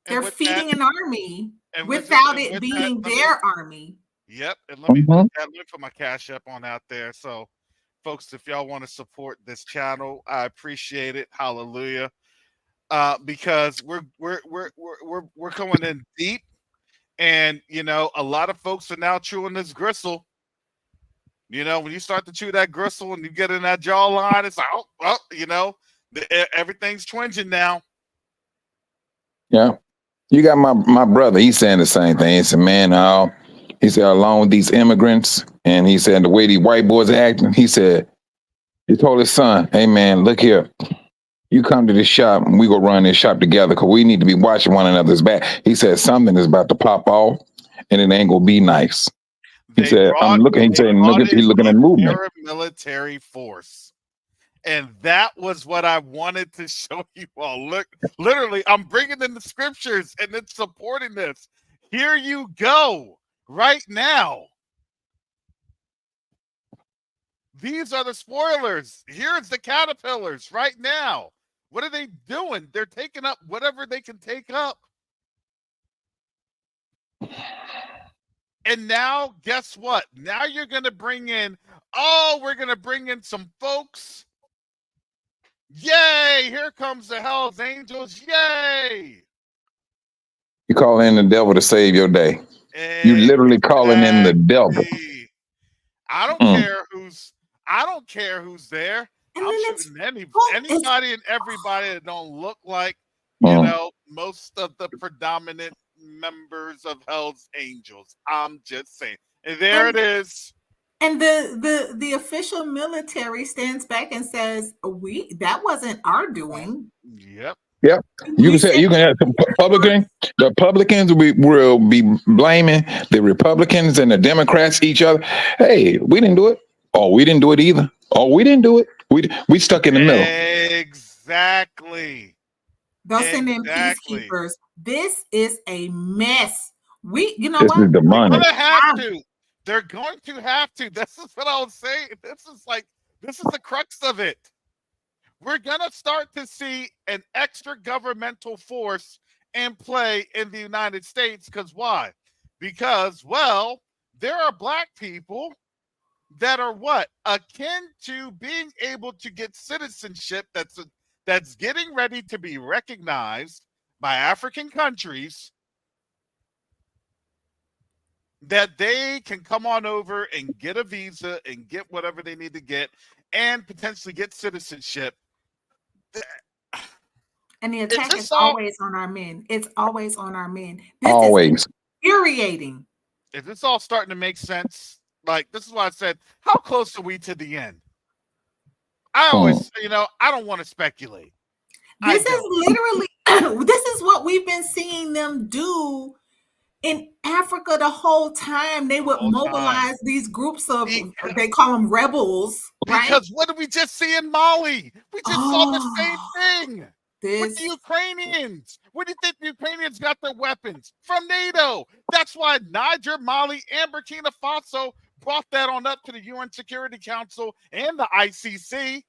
S2: They're feeding an army without it being their army.
S3: Yep, and let me put that link for my Cash App on out there. So, folks, if y'all want to support this channel, I appreciate it. Hallelujah, because we're going in deep, and a lot of folks are now chewing this gristle. When you start to chew that gristle and you get in that jawline, it's like, everything's twinging now.
S8: Yeah, you got my brother. He's saying the same thing. He said, "Man, he said, along with these immigrants," and he said, the way these white boys are acting, he told his son, "Hey, man, look here. You come to this shop and we go run this shop together because we need to be watching one another's back." He said, something is about to pop off and it ain't going to be nice. He said, I'm looking, he's looking at movement.
S3: Paramilitary force. And that was what I wanted to show you all. Look, literally, I'm bringing in the scriptures and it's supporting this. Here you go. Right now, these are the spoilers. Here's the caterpillars right now. What are they doing? They're taking up whatever they can take up. And now, guess what? Now you're going to bring in, we're going to bring in some folks. Yay! Here comes the Hell's Angels. Yay!
S8: You call in the devil to save your day. You literally calling in the devil.
S3: I don't care who's there. I'm shooting anybody and everybody that don't look like most of the predominant members of Hell's Angels. I'm just saying. And there it is.
S2: And the official military stands back and says, that wasn't our doing.
S3: Yep.
S8: Yep. You can have the Republicans will be blaming the Republicans and the Democrats each other. Hey, we didn't do it. Oh, we didn't do it either. Oh, we didn't do it. We stuck in the middle.
S3: Exactly.
S2: They'll send in peacekeepers. This is a mess.
S8: This is demonic.
S3: They're going to have to. This is what I was saying. This is the crux of it. We're going to start to see an extra governmental force in play in the United States. Because why? Because, there are black people that are akin to being able to get citizenship that's getting ready to be recognized by African countries, that they can come on over and get a visa and get whatever they need to get and potentially get citizenship.
S2: And the attack is always on our men. It's always on our men. This
S8: is
S2: infuriating.
S3: Is this all starting to make sense? Like, this is why I said, how close are we to the end? I always, I don't want to speculate.
S2: This is literally, this is what we've been seeing them do in Africa the whole time. They would mobilize these groups of, they call them rebels, right?
S3: Because what did we just see in Mali? We just saw the same thing. With the Ukrainians. Where do you think the Ukrainians got their weapons? From NATO. That's why Niger, Mali, and Burkina Faso brought that on up to the UN Security Council and the ICC.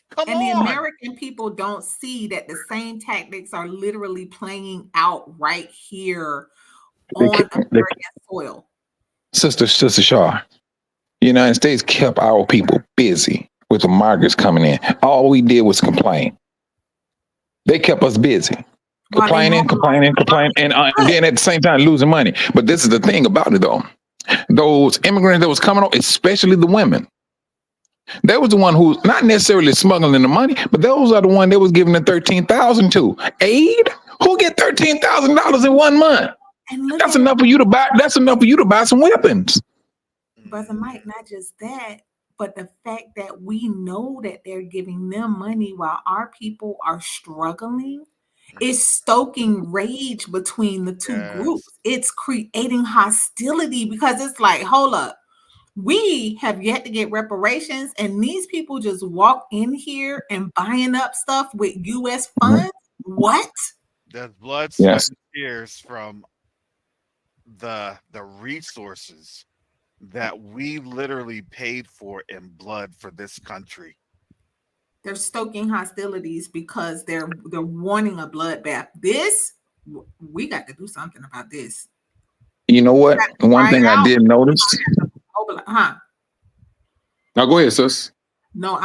S3: Come
S2: and
S3: on.
S2: the American people don't see that the same tactics are literally playing out right here on American soil.
S8: Sister Shaw, the United States kept our people busy with the migrants coming in. All we did was complain. They kept us busy. Complaining, and then at the same time losing money. But this is the thing about it, though. Those immigrants that was coming on, especially the women, they was the one who not necessarily smuggling the money, but those are the one they was giving the $13,000 to. Aid? Who get $13,000 in 1 month? That's enough for you to buy. That's enough for you to buy some weapons.
S2: Brother Mike, not just that, but the fact that we know that they're giving them money while our people are struggling is stoking rage between the two groups. It's creating hostility because it's like, hold up, we have yet to get reparations, and these people just walk in here and buying up stuff with U.S. funds. What?
S3: There's blood, sweat, and tears from the resources that we literally paid for in blood for this country.
S2: They're stoking hostilities because they're wanting a bloodbath. We got to do something about this.
S8: You know what? One thing I did notice. Now go ahead, sis.
S2: No,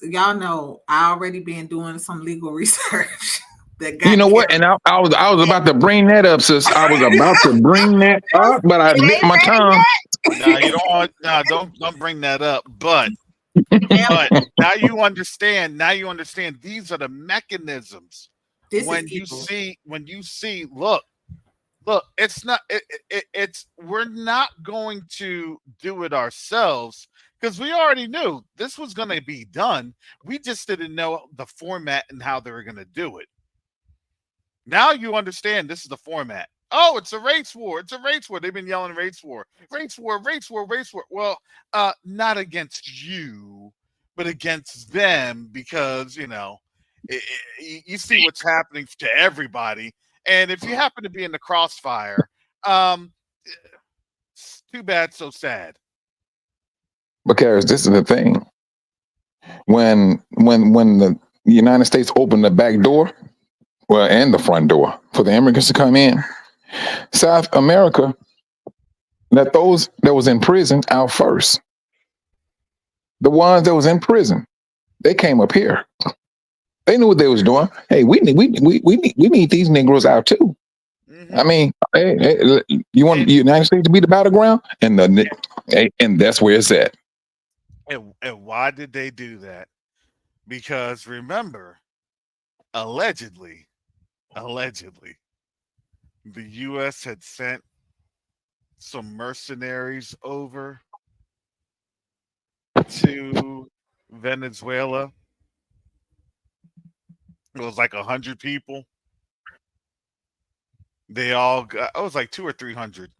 S2: y'all know I already been doing some legal research.
S8: You know what? And I was about to bring that up, sis. I was about to bring that up, but I bit my tongue.
S3: No, you don't want. No, don't bring that up. But now you understand. Now you understand. These are the mechanisms. When you see, look, it's not. It's we're not going to do it ourselves because we already knew this was going to be done. We just didn't know the format and how they were going to do it. Now you understand this is the format. Oh, it's a race war. It's a race war. They've been yelling race war. Race war, race war, race war. Well, not against you, but against them because, you see what's happening to everybody. And if you happen to be in the crossfire, it's too bad, so sad.
S8: Because this is the thing. When the United States opened the back door, well, and the front door for the immigrants to come in, South America let those that was in prison out first. The ones that was in prison, they came up here. They knew what they was doing. Hey, we need these Negroes out too. Mm-hmm. I mean, hey, you want the United States to be the battleground, and that's where it's at.
S3: And why did they do that? Because remember, allegedly, the U.S. had sent some mercenaries over to Venezuela. It was like 100 people. They all got, it was like 200 or 300.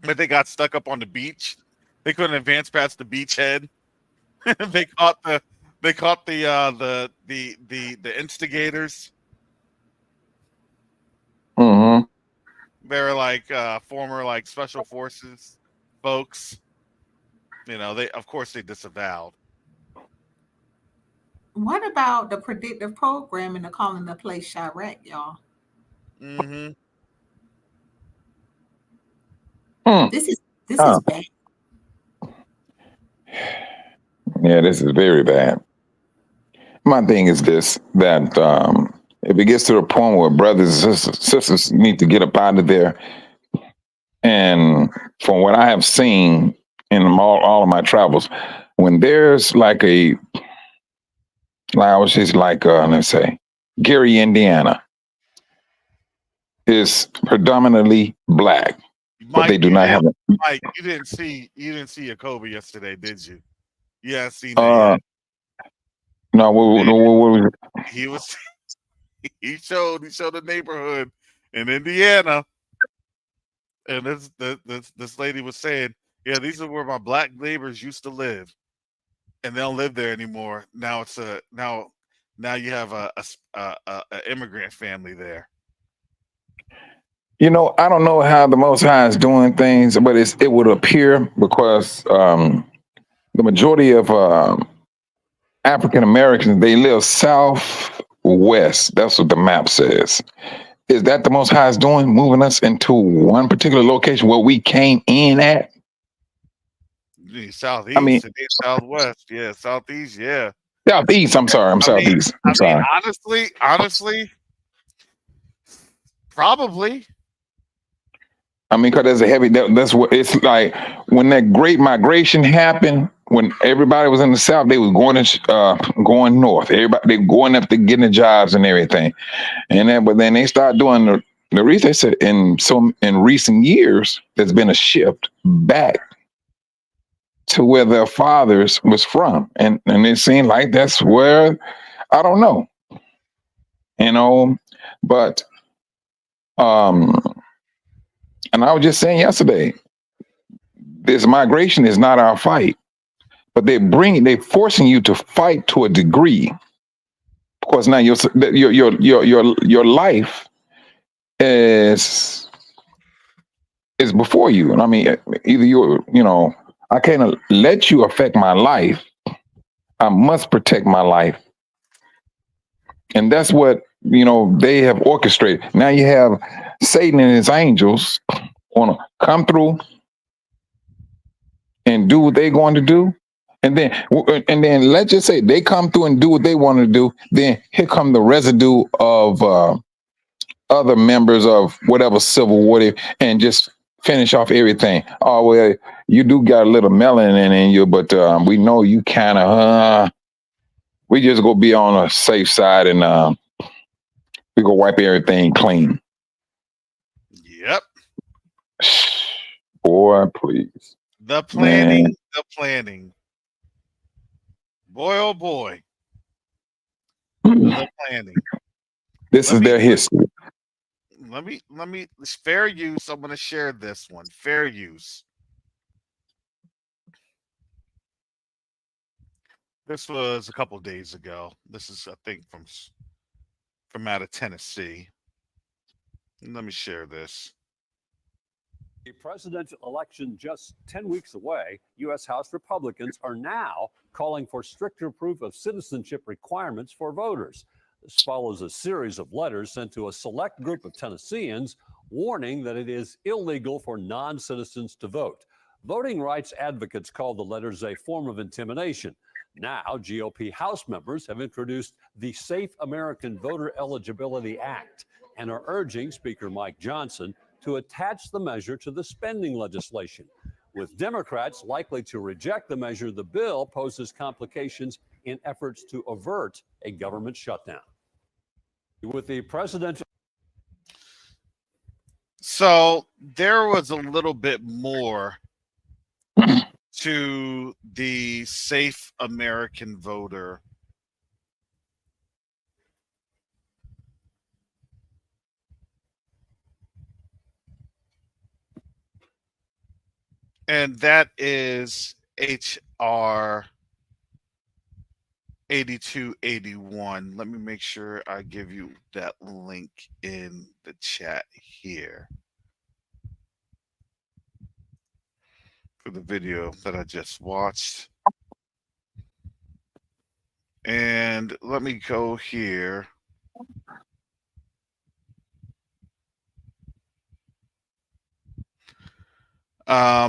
S3: But they got stuck up on the beach. They couldn't advance past the beachhead. They caught the instigators.
S8: Mm-hmm.
S3: They're like former like special forces folks. They of course they disavowed.
S2: What about the predictive programming of calling the place Chirac, y'all?
S3: Mm-hmm.
S2: This is bad.
S8: Yeah, this is very bad. My thing is this, that if it gets to the point where brothers and sisters need to get up out of there, and from what I have seen in all of my travels, when there's like I was just like, let's say, Gary, Indiana, is predominantly black, but they do not have it.
S3: Mike, you didn't see Jacoby yesterday, did you? Yeah, seen that.
S8: No, what was it?
S3: He showed the neighborhood in Indiana, and this lady was saying, yeah, these are where my black neighbors used to live, and they don't live there anymore. Now now you have a immigrant family there.
S8: You know, I don't know how the Most High is doing things, but it would appear because the majority of African Americans, they live southwest. That's what the map says. Is that the Most High is doing, moving us into one particular location where we came in at?
S3: Southeast,
S8: I mean,
S3: southwest, yeah, southeast, yeah.
S8: Southeast. I'm sorry. I'm southeast. I'm sorry.
S3: Honestly, probably.
S8: I mean, because there's a heavy. That's what it's like when that Great Migration happened. When everybody was in the South, they was going north. Everybody they going up to getting the jobs and everything, but then they start doing the reason they said in recent years there's been a shift back to where their fathers was from, and it seemed like that's where I don't know, but and I was just saying yesterday, this migration is not our fight, but they're forcing you to fight to a degree, because now your life is before you, and I mean either I can't let you affect my life. I must protect my life, and that's what they have orchestrated. Now you have Satan and his angels want to come through and do what they're going to do, and then let's just say they come through and do what they want to do. Then here come the residue of other members of whatever civil war and just finish off everything. Oh well, you do got a little melanin in you, but we know you kind of we just go be on a safe side, and we go wipe everything clean.
S3: Yep.
S8: Boy, please.
S3: The planning. Boy, oh boy. The planning.
S8: This is their history.
S3: Let me fair use. I'm going to share this one. Fair use. This was a couple of days ago. This is, I think, from out of Tennessee. Let me share this.
S12: A presidential election just 10 weeks away, U.S. House Republicans are now calling for stricter proof of citizenship requirements for voters. This follows a series of letters sent to a select group of Tennesseans warning that it is illegal for non-citizens to vote. Voting rights advocates call the letters a form of intimidation. Now, GOP House members have introduced the Safe American Voter Eligibility Act and are urging Speaker Mike Johnson to attach the measure to the spending legislation. With Democrats likely to reject the measure, the bill poses complications in efforts to avert a government shutdown. With the presidential...
S3: So there was a little bit more to the Safe American Voter and that is HR 8281. Let me make sure I give you that link in the chat here for the video that I just watched. And let me go here.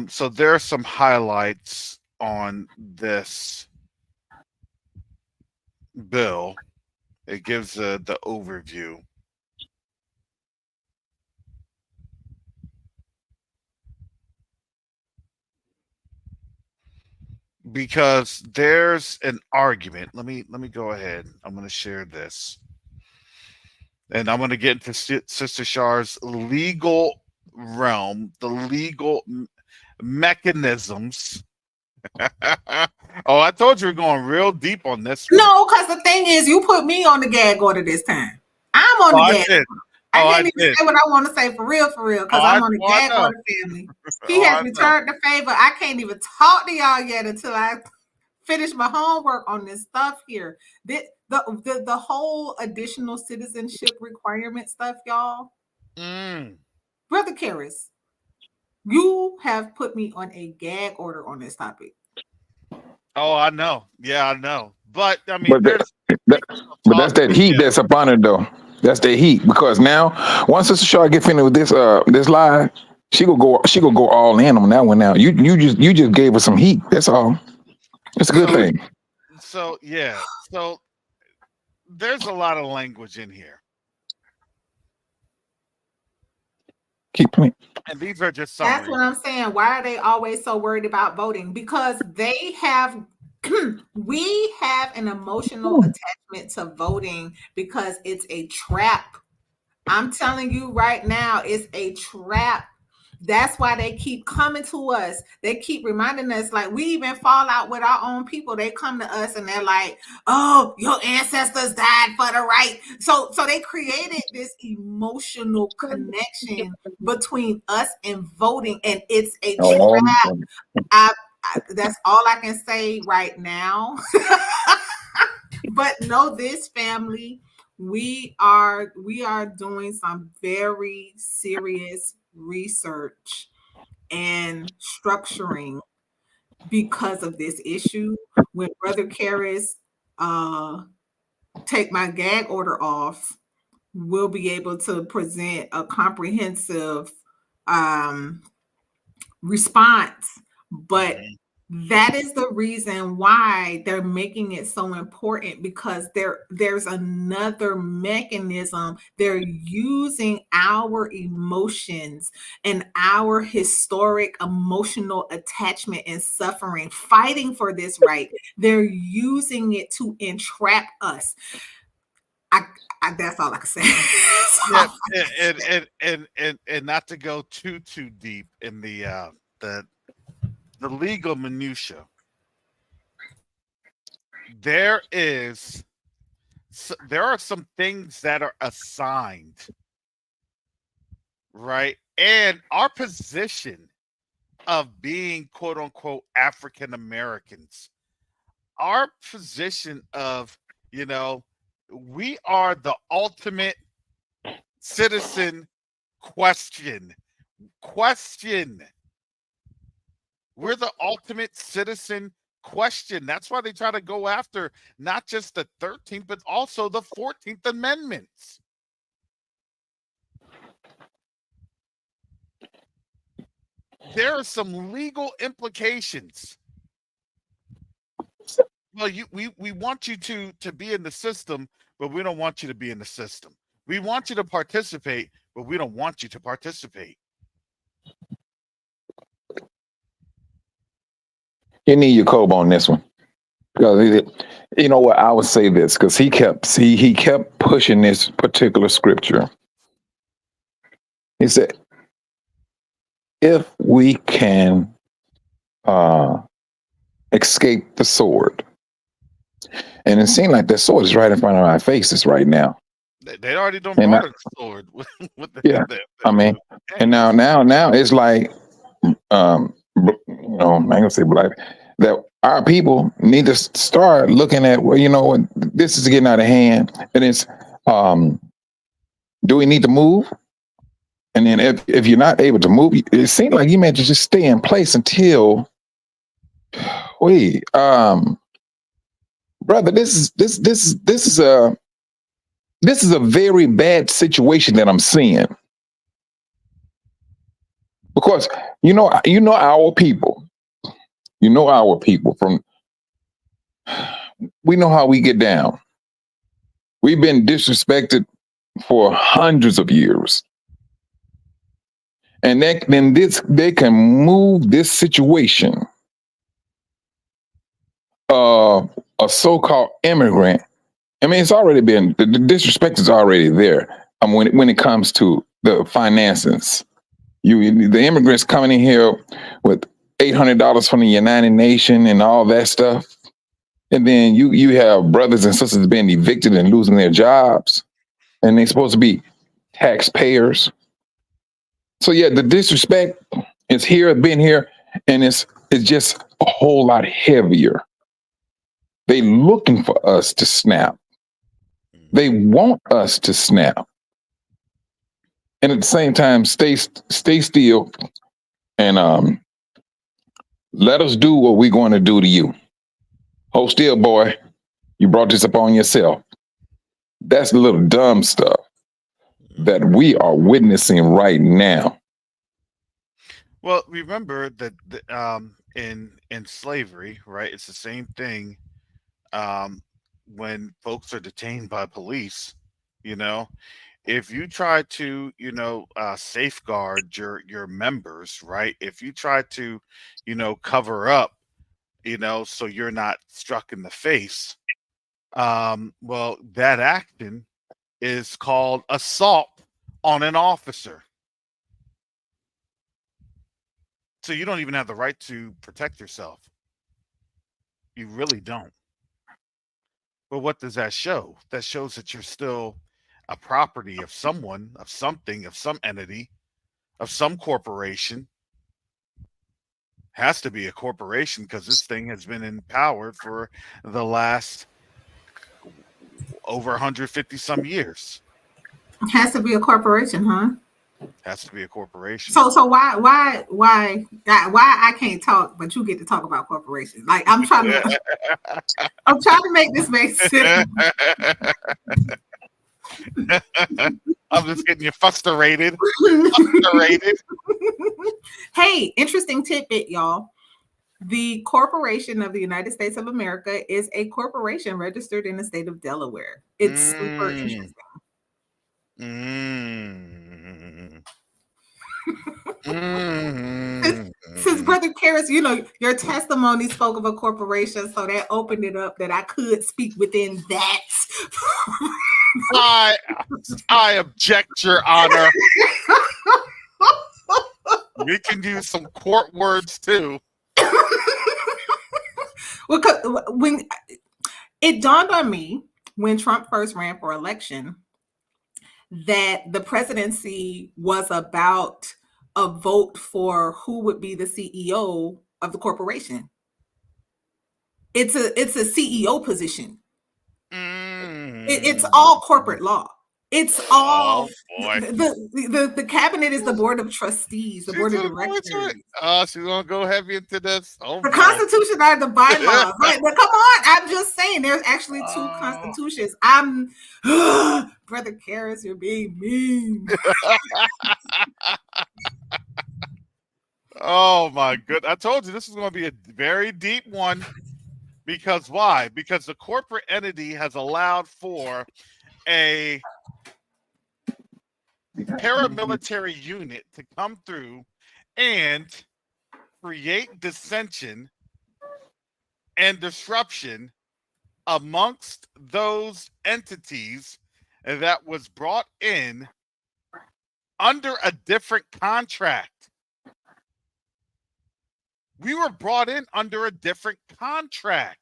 S3: So there are some highlights on this bill. It gives the overview. Because there's an argument. Let me go ahead. I'm going to share this. And I'm going to get into Sister Shar's legal realm, the legal mechanisms. Oh, I told you we're going real deep on this one.
S2: No, because the thing is, you put me on the gag order this time. I'm on the gag order. I can't even say what I want to say for real, because I'm on the gag order family. He has returned the favor. I can't even talk to y'all yet until I finish my homework on this stuff here. The The whole additional citizenship requirement stuff, y'all. Brother Karras, you have put me on a gag order on this topic.
S3: Oh, I know. Yeah, I know. But I mean,
S8: But that's that heat that's up on it, though. That's the heat, because now once Sister Shaw get finished with this live, she gonna go all in on that one. Now you just gave her some heat. That's all. It's a good thing.
S3: So yeah, so there's a lot of language in here.
S8: Keep playing.
S3: And these are just summaries.
S2: That's what I'm saying. Why are they always so worried about voting? Because they have we have an emotional attachment to voting because it's a trap. I'm telling you right now, it's a trap. That's why they keep coming to us. They keep reminding us, like, we even fall out with our own people. They come to us and they're like, oh, your ancestors died for the right. So they created this emotional connection between us and voting, and it's a trap. That's all I can say right now. But know this, family, we are doing some very serious research and structuring because of this issue. When Brother Karras take my gag order off, we'll be able to present a comprehensive response. But that is the reason why they're making it so important, because there's another mechanism. They're using our emotions and our historic emotional attachment and suffering, fighting for this right. They're using it to entrap us. That's all I can say.
S3: And not to go too deep in the legal minutia. There are some things that are assigned, right? And our position of being quote unquote African Americans, our position of, we are the ultimate citizen question. We're the ultimate citizen question. That's why they try to go after not just the 13th, but also the 14th Amendments. There are some legal implications. Well, we want you to be in the system, but we don't want you to be in the system. We want you to participate, but we don't want you to participate.
S8: You need your Kobe on this one. Because you know what, I would say this, because he kept pushing this particular scripture. He said, if we can escape the sword. And it seemed like the sword is right in front of our faces right now.
S3: They already don't brought a sword.
S8: I mean, and now it's like, I ain't gonna say black, that our people need to start looking at, well, this is getting out of hand, and it's, do we need to move? And then if you're not able to move, it seems like you meant to just stay in place until brother, this is a very bad situation that I'm seeing. Because our people. We know how we get down. We've been disrespected for hundreds of years. And they can move this situation of a so-called immigrant. I mean, it's already been, the disrespect is already there. When it comes to the finances, the immigrants coming in here with $800 from the United Nations and all that stuff. And then you have brothers and sisters being evicted and losing their jobs, and they're supposed to be taxpayers. So yeah, the disrespect is here, been here, and it's just a whole lot heavier. They looking for us to snap. They want us to snap. And at the same time, stay still and let us do what we're going to do to you. Hold still, boy. You brought this upon yourself. That's the little dumb stuff that we are witnessing right now.
S3: Well, remember that in slavery, right? It's the same thing. When folks are detained by police, you know, if you try to, safeguard your members, right? If you try to, cover up, so you're not struck in the face, well, that action is called assault on an officer. So you don't even have the right to protect yourself. You really don't. But what does that show? That shows that you're still a property of someone, of something, of some entity, of some corporation. Has to be a corporation because this thing has been in power for the last over 150 some years.
S2: It has to be a corporation, huh?
S3: Has to be a corporation.
S2: So why I can't talk, but you get to talk about corporations? Like I'm trying to make this make sense.
S3: I'm just getting you frustrated.
S2: Hey, interesting tidbit, y'all. The Corporation of the United States of America is a corporation registered in the state of Delaware. It's super interesting. Since Brother Karras, your testimony spoke of a corporation, so that opened it up that I could speak within that.
S3: I object, Your Honor. We can use some court words too.
S2: When it dawned on me when Trump first ran for election that the presidency was about a vote for who would be the CEO of the corporation. It's a CEO position. It's all corporate law. It's all the cabinet is the board of trustees, the board of directors.
S3: She's gonna go heavy into this.
S2: The Constitution are the bylaws. Right? But come on, I'm just saying there's actually two constitutions. Brother Karras, you're being mean.
S3: Oh my goodness. I told you this is gonna be a very deep one. Because why? Because the corporate entity has allowed for a paramilitary unit to come through and create dissension and disruption amongst those entities that was brought in under a different contract. We were brought in under a different contract.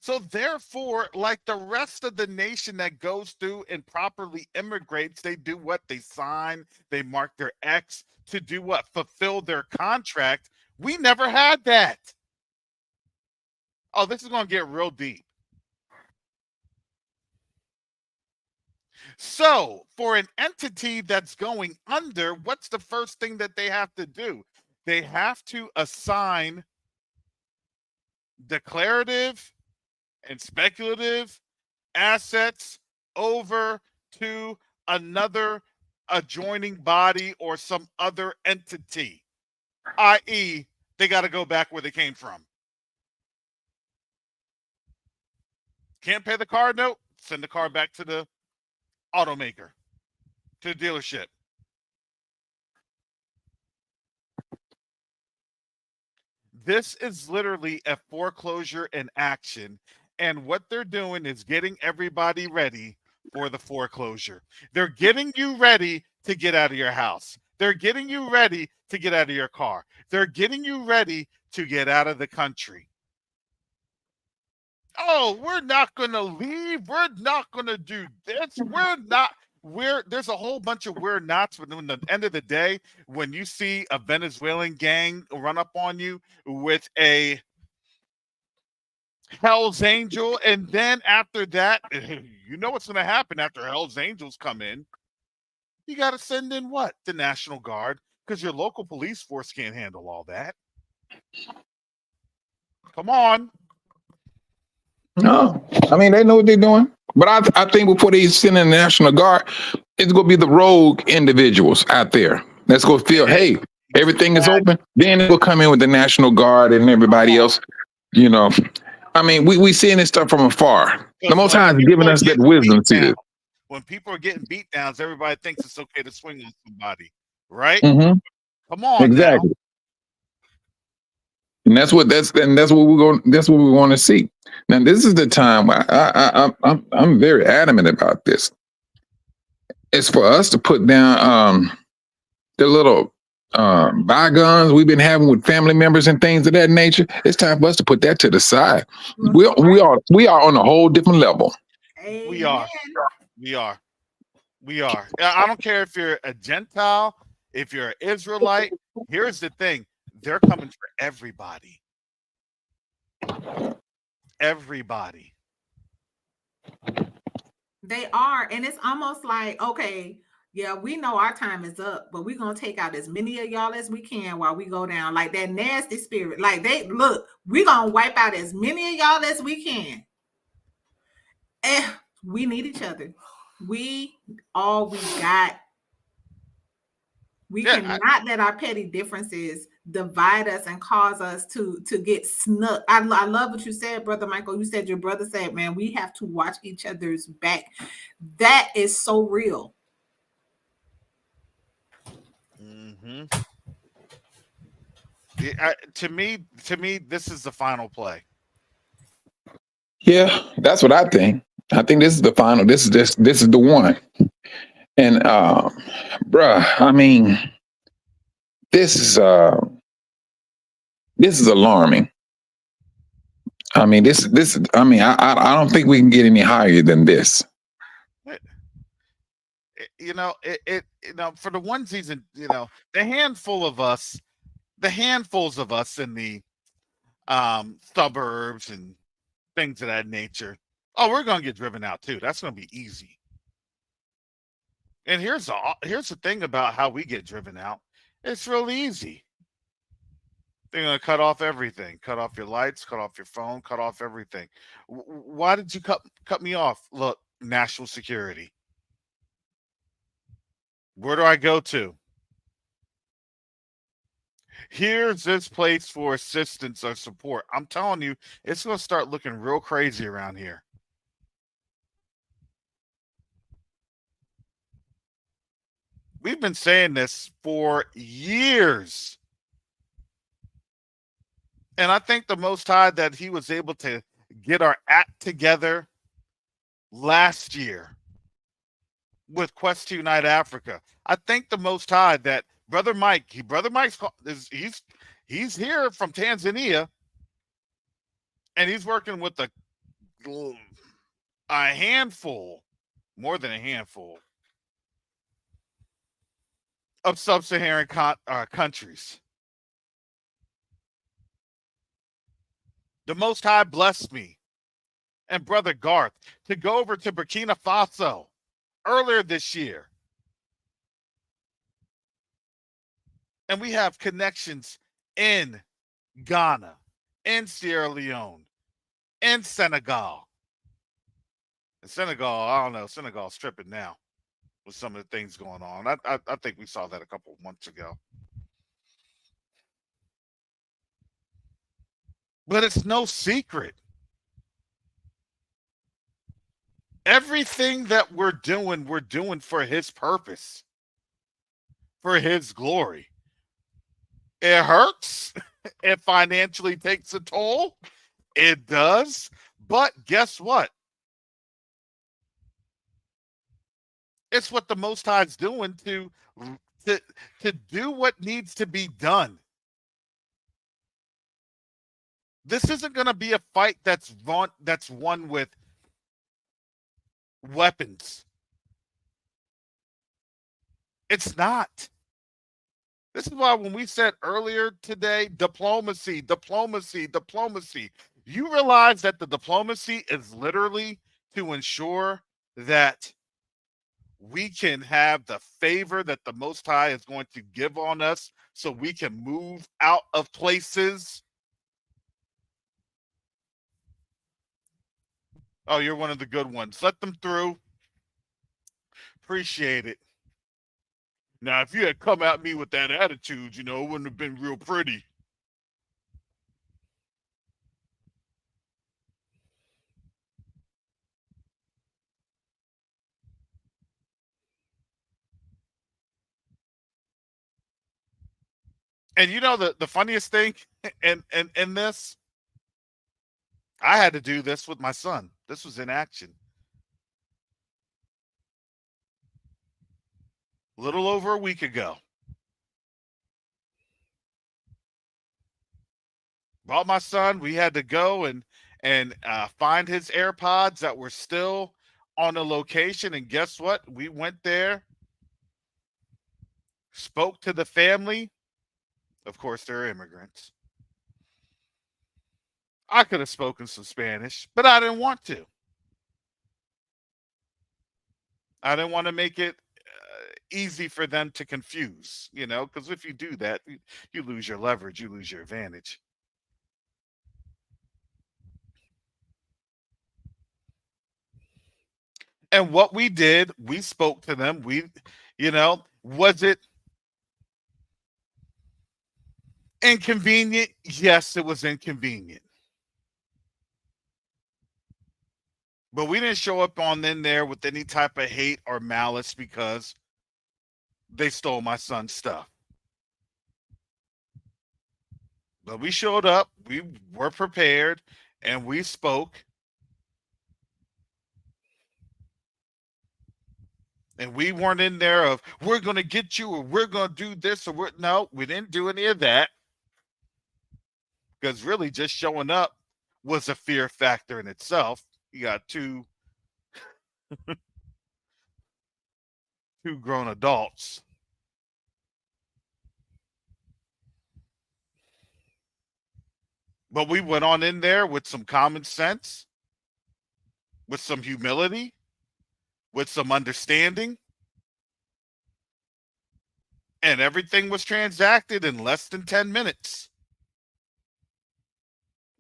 S3: So therefore, like the rest of the nation that goes through and properly immigrates, they do what? They sign, they mark their X to do what? Fulfill their contract. We never had that. Oh, this is going to get real deep. So for an entity that's going under, what's the first thing that they have to do? They have to assign declarative and speculative assets over to another adjoining body or some other entity, i.e., they got to go back where they came from. Can't pay the car note? Send the car back to the automaker, to the dealership. This is literally a foreclosure in action. And what they're doing is getting everybody ready for the foreclosure. They're getting you ready to get out of your house. They're getting you ready to get out of your car. They're getting you ready to get out of the country. Oh, we're not going to leave. We're not going to do this. There's a whole bunch of we're nots, but at the end of the day, when you see a Venezuelan gang run up on you with a Hell's Angel, and then after that, you know what's going to happen after Hell's Angels come in. You got to send in what? The National Guard, because your local police force can't handle all that. Come on.
S8: No, I mean they know what they're doing. But I think before they send in the National Guard, it's gonna be the rogue individuals out there that's gonna feel, hey, everything is open. Then they'll come in with the National Guard and everybody else. You know, I mean, we seeing this stuff from afar. The Most High is giving us that wisdom to it.
S3: When people are getting beat downs, everybody thinks it's okay to swing on somebody, right?
S8: Mm-hmm.
S3: Come on,
S8: exactly.
S3: now.
S8: And that's what we're going. That's what we want to see. Now, this is the time. I'm very adamant about this. It's for us to put down the little bygones we've been having with family members and things of that nature. It's time for us to put that to the side. We are on a whole different level.
S3: We are. I don't care if you're a Gentile, if you're an Israelite. Here's the thing. They're coming for everybody. Everybody.
S2: They are. And it's almost like, okay, yeah, we know our time is up, but we're going to take out as many of y'all as we can while we go down. Like that nasty spirit. Like we're going to wipe out as many of y'all as we can. And we need each other. We got. We cannot let our petty differences divide us and cause us to get snuck. I love what you said, Brother Michael. You said your brother said, man, we have to watch each other's back. That is so real.
S3: Mm-hmm. To me, this is the final play.
S8: Yeah, that's what I think. I think this is the final. This is the one. And bruh, I mean, this is alarming. I mean, I mean, I don't think we can get any higher than this.
S3: You know, for the onesies and the handfuls of us in the suburbs and things of that nature. Oh, we're gonna get driven out too. That's gonna be easy. And here's the thing about how we get driven out. It's real easy. They're gonna cut off everything. Cut off your lights. Cut off your phone. Cut off everything. Why did you cut me off? Look, national security. Where do I go to? Here's this place for assistance or support. I'm telling you, it's going to start looking real crazy around here. We've been saying this for years. And I think the Most High that he was able to get our act together last year with Quest to Unite Africa. I thank the Most High that Brother Mike's he's here from Tanzania, and he's working with a handful, more than a handful, of sub-Saharan countries. The Most High blessed me and Brother Garth to go over to Burkina Faso earlier this year. And we have connections in Ghana, in Sierra Leone, in Senegal. In Senegal, I don't know, Senegal's tripping now with some of the things going on. I think we saw that a couple of months ago. But it's no secret. Everything that we're doing for his purpose, for his glory. It hurts. It financially takes a toll. It does. But guess what? It's what the Most High is doing to do what needs to be done. This isn't going to be a fight that's won with weapons. It's not. This is why when we said earlier today, diplomacy. You realize that the diplomacy is literally to ensure that we can have the favor that the Most High is going to give on us so we can move out of places. Oh, you're one of the good ones. Let them through. Appreciate it. Now, if you had come at me with that attitude, it wouldn't have been real pretty. And the funniest thing in this, I had to do this with my son. This was in action. A little over a week ago. Brought my son. We had to go and find his AirPods that were still on the location. And guess what? We went there, spoke to the family. Of course, they're immigrants. I could have spoken some Spanish, but I didn't want to. I didn't want to make it easy for them to confuse, because if you do that, you lose your leverage, you lose your advantage. And what we did, we spoke to them. Was it inconvenient? Yes, it was inconvenient. But we didn't show up in there with any type of hate or malice because they stole my son's stuff. But we showed up, we were prepared, and we spoke. And we weren't in there of, we're going to get you, or we're going to do this, or no, we didn't do any of that. Because really just showing up was a fear factor in itself. You got two grown adults. But we went on in there with some common sense, with some humility, with some understanding. And everything was transacted in less than 10 minutes.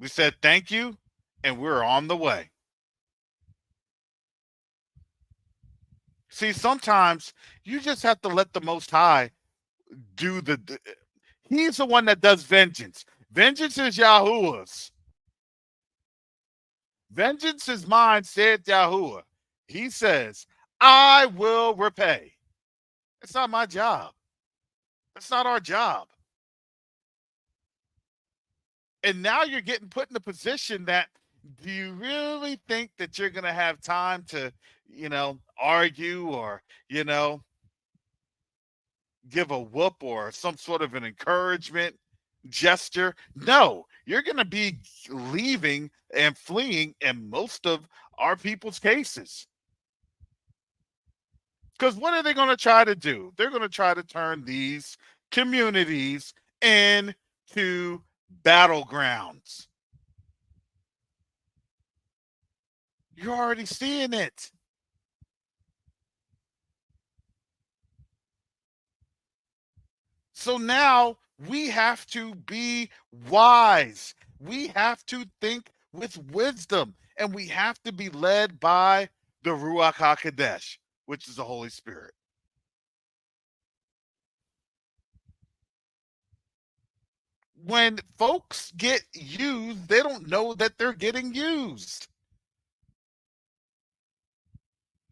S3: We said thank you, and we're on the way. See, sometimes you just have to let the Most High do he's the one that does vengeance. Vengeance is Yahuah's. Vengeance is mine, said Yahuah. He says, I will repay. It's not my job. It's not our job. And now you're getting put in a position that, do you really think that you're going to have time to, argue or, give a whoop or some sort of an encouragement gesture? No, you're going to be leaving and fleeing in most of our people's cases. Because what are they going to try to do? They're going to try to turn these communities into battlegrounds. You're already seeing it. So now we have to be wise. We have to think with wisdom, and we have to be led by the Ruach HaKodesh, which is the Holy Spirit. When folks get used, they don't know that they're getting used.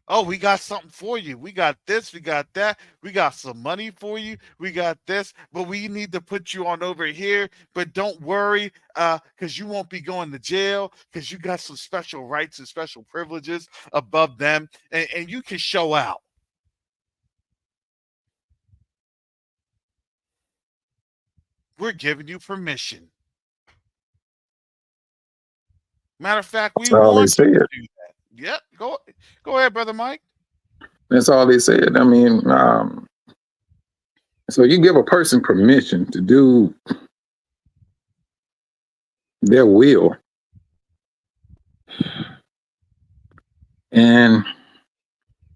S3: Oh, we got something for you. We got this, we got that. We got some money for you. We got this, but we need to put you on over here. But don't worry, because you won't be going to jail because you got some special rights and special privileges above them, and you can show out. We're giving you permission. Matter of fact, we want you to do that. Yep, go ahead, Brother Mike.
S8: That's all they said. I mean, so you give a person permission to do their will, And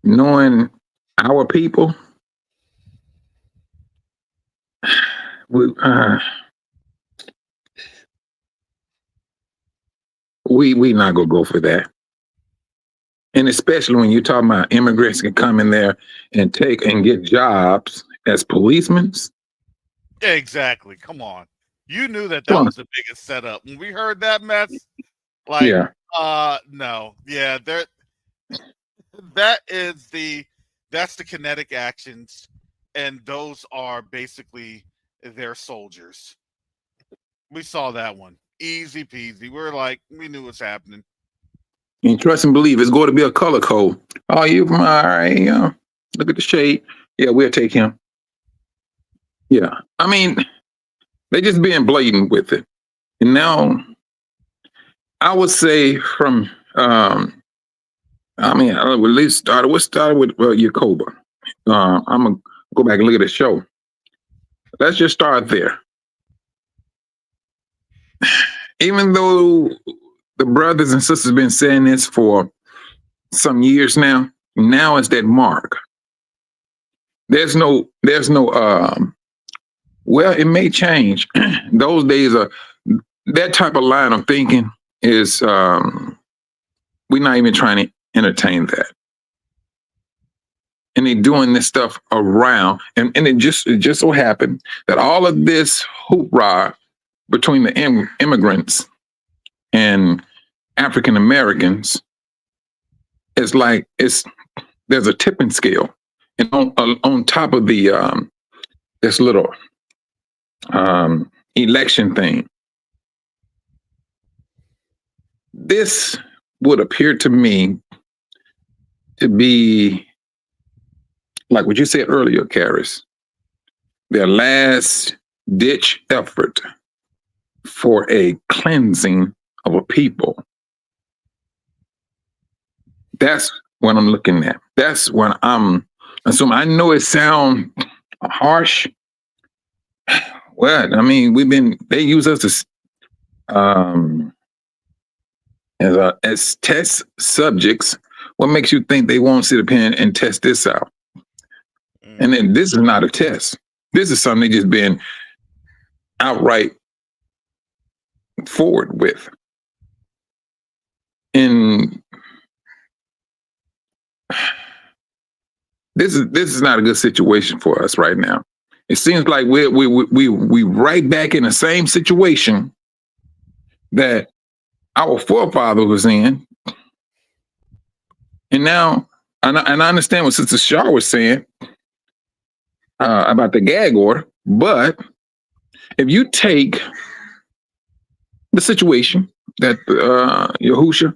S8: knowing our people, we not gonna go for that. And especially when you're talking about immigrants can come in there and take and get jobs as policemen.
S3: Yeah, exactly. Come on. You knew that
S8: Come on.
S3: was the biggest setup. When we heard that mess, like,
S8: Yeah.
S3: no. Yeah, that's the kinetic actions, and those are basically their soldiers. We saw that one. Easy peasy. We knew what's happening.
S8: And trust and believe it's going to be a color code. Oh, you from all right? Look at the shade. Yeah, we'll take him. Yeah, I mean, they just being blatant with it. And now, I would say from, at least started. What started with Yahuah? I'm gonna go back and look at the show. Let's just start there. Even though the brothers and sisters been saying this for some years now it's that mark. There's no well, it may change. Those days are that type of line of thinking is we're not even trying to entertain that. And they're doing this stuff around, and it just so happened that all of this hoopla between the immigrants and African Americans is like there's a tipping scale, and on top of the this little election thing, this would appear to me to be like what you said earlier, Karis, their last ditch effort for a cleansing of a people. That's what I'm looking at. That's what I'm assuming. I know it sounds harsh. Well, I mean, they use us as test subjects. What makes you think they won't sit up here and test this out? And then this is not a test. This is something they just been outright forward with. And this is not a good situation for us right now. It seems like we right back in the same situation that our forefather was in. And now, and I understand what Sister Shar was saying about the gag order, but if you take the situation that Yahushua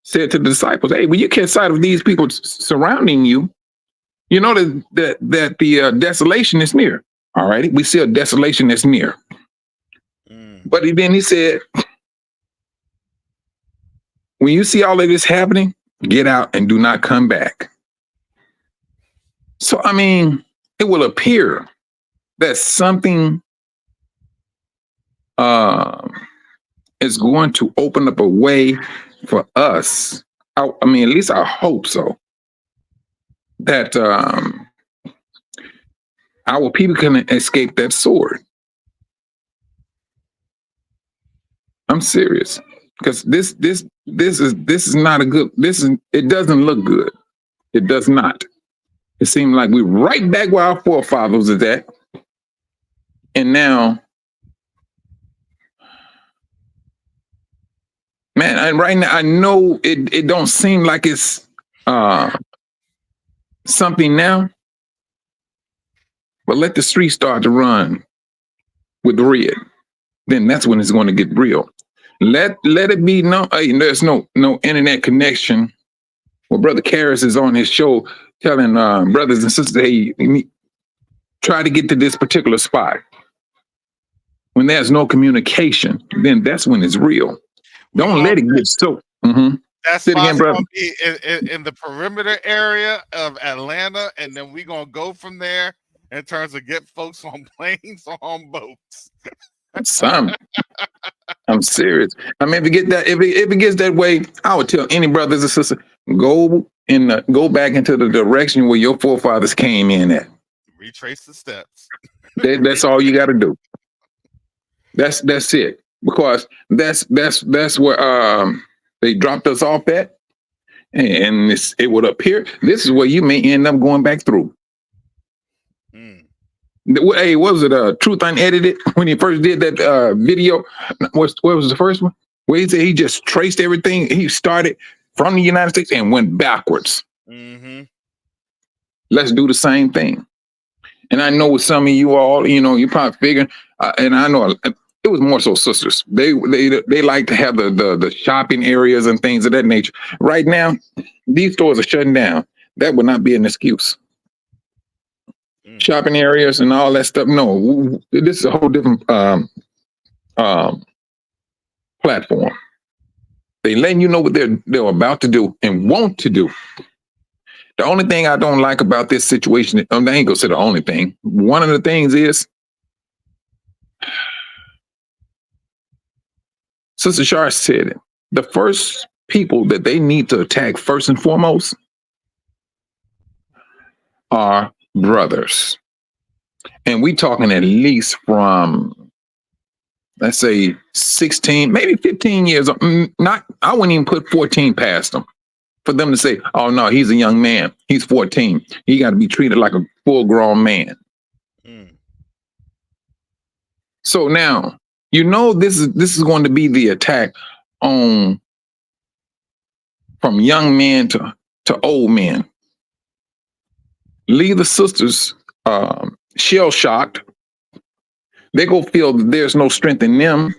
S8: said to the disciples, hey, when you catch sight of these people surrounding you, you know that the desolation is near. All right, we see a desolation that's near. But then he said, when you see all of this happening, get out and do not come back. So, I mean, it will appear that something is going to open up a way for us. I mean, at least I hope so, that our people can escape that sword. I'm serious, because this is not a good. It doesn't look good. It does not. It seems like we're right back where our forefathers is at, and now, man, and right now I know it don't seem like it's something now, but let the street start to run with the red, then that's when it's going to get real. Let it be no. There's no internet connection. Well, Brother Karis is on his show telling brothers and sisters, hey, try to get to this particular spot. When there's no communication, then that's when it's real. Don't let it get so.
S3: That spot's gonna be in the perimeter area of Atlanta, and then we're gonna go from there in terms of get folks on planes or on boats.
S8: I'm serious. I mean, if it gets that way, I would tell any brothers and sisters, go back into the direction where your forefathers came in at.
S3: Retrace the steps.
S8: That's all you got to do. That's it. Because that's where they dropped us off at, and it would appear this is where you may end up going back through. Hey, what was it? Truth Unedited, when he first did that video. What was the first one? Where he said he just traced everything. He started from the United States and went backwards.
S3: Mm-hmm.
S8: Let's do the same thing. And I know with some of you all, you're probably figuring, and I know it was more so sisters. They like to have the shopping areas and things of that nature. Right now, these stores are shutting down. That would not be an excuse. Shopping areas and all that stuff. No, this is a whole different platform. They letting you know what they're about to do and want to do. The only thing I don't like about this situation, I ain't gonna say the only thing. One of the things is, Sister Shar said it, the first people that they need to attack first and foremost are brothers. And we talking at least from, let's say 16, maybe 15 years. I wouldn't even put 14 past them. For them to say, oh no, he's a young man. He's 14. He got to be treated like a full-grown man. So now, this is going to be the attack from young men to old men. Leave the sisters shell-shocked. They go feel that there's no strength in them.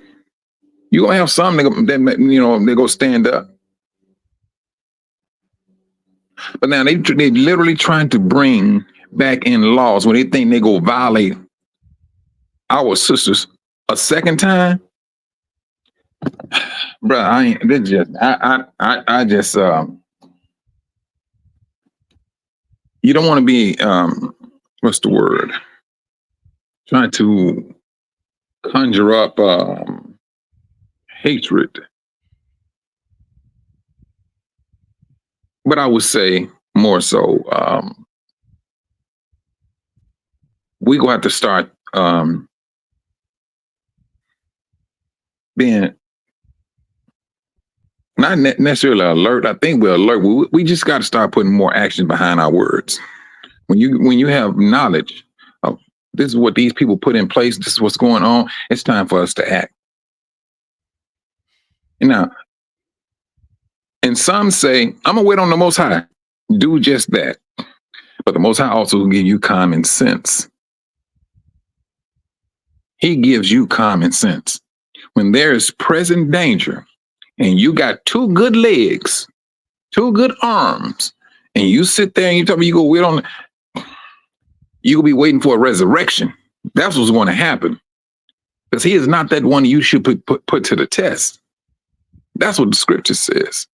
S8: You're going to have some that they go stand up. But now they literally trying to bring back in laws when they think they go violate our sisters a second time. Bro, I just you don't want to be what's the word? Trying to conjure up hatred. But I would say more so, we gonna have to start being not necessarily alert. I think we're alert. We just got to start putting more action behind our words. When you have knowledge of this is what these people put in place, this is what's going on, it's time for us to act. Now, and some say, I'm gonna wait on the Most High. Do just that. But the Most High also will give you common sense. He gives you common sense. When there is present danger and you got two good legs, two good arms, and you sit there and you tell me you go wait on, you'll be waiting for a resurrection. That's what's going to happen. Because he is not that one you should put to the test. That's what the scripture says.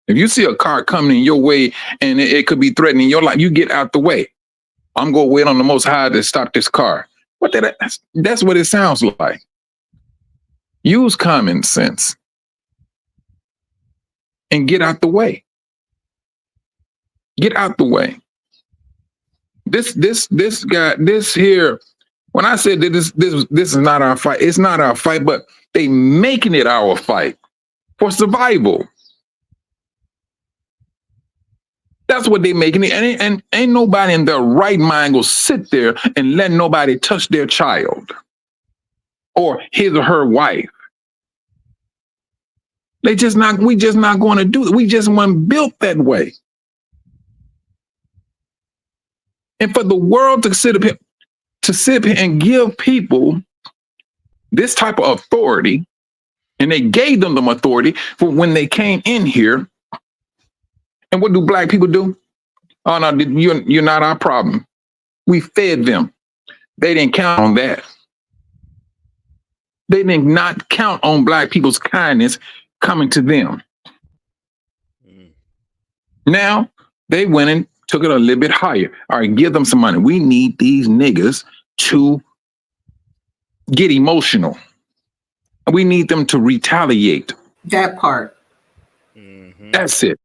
S8: If you see a car coming in your way and it could be threatening your life, you get out the way. I'm going to wait on the Most High to stop this car. That's what it sounds like. Use common sense and get out the way. Get out the way. This guy, this here, when I said that this is not our fight, it's not our fight, but they making it our fight for survival. That's what they making it. And ain't nobody in their right mind go sit there and let nobody touch their child or his or her wife. We just not going to do it. We just weren't built that way. And for the world to sit up here and give people this type of authority, and they gave them the authority for when they came in here. And what do black people do? Oh no, you're not our problem. We fed them. They didn't count on that. They did not count on black people's kindness coming to them. Now they went and took it a little bit higher. All right, give them some money. We need these niggas to get emotional. We need them to retaliate.
S2: That part.
S8: That's it.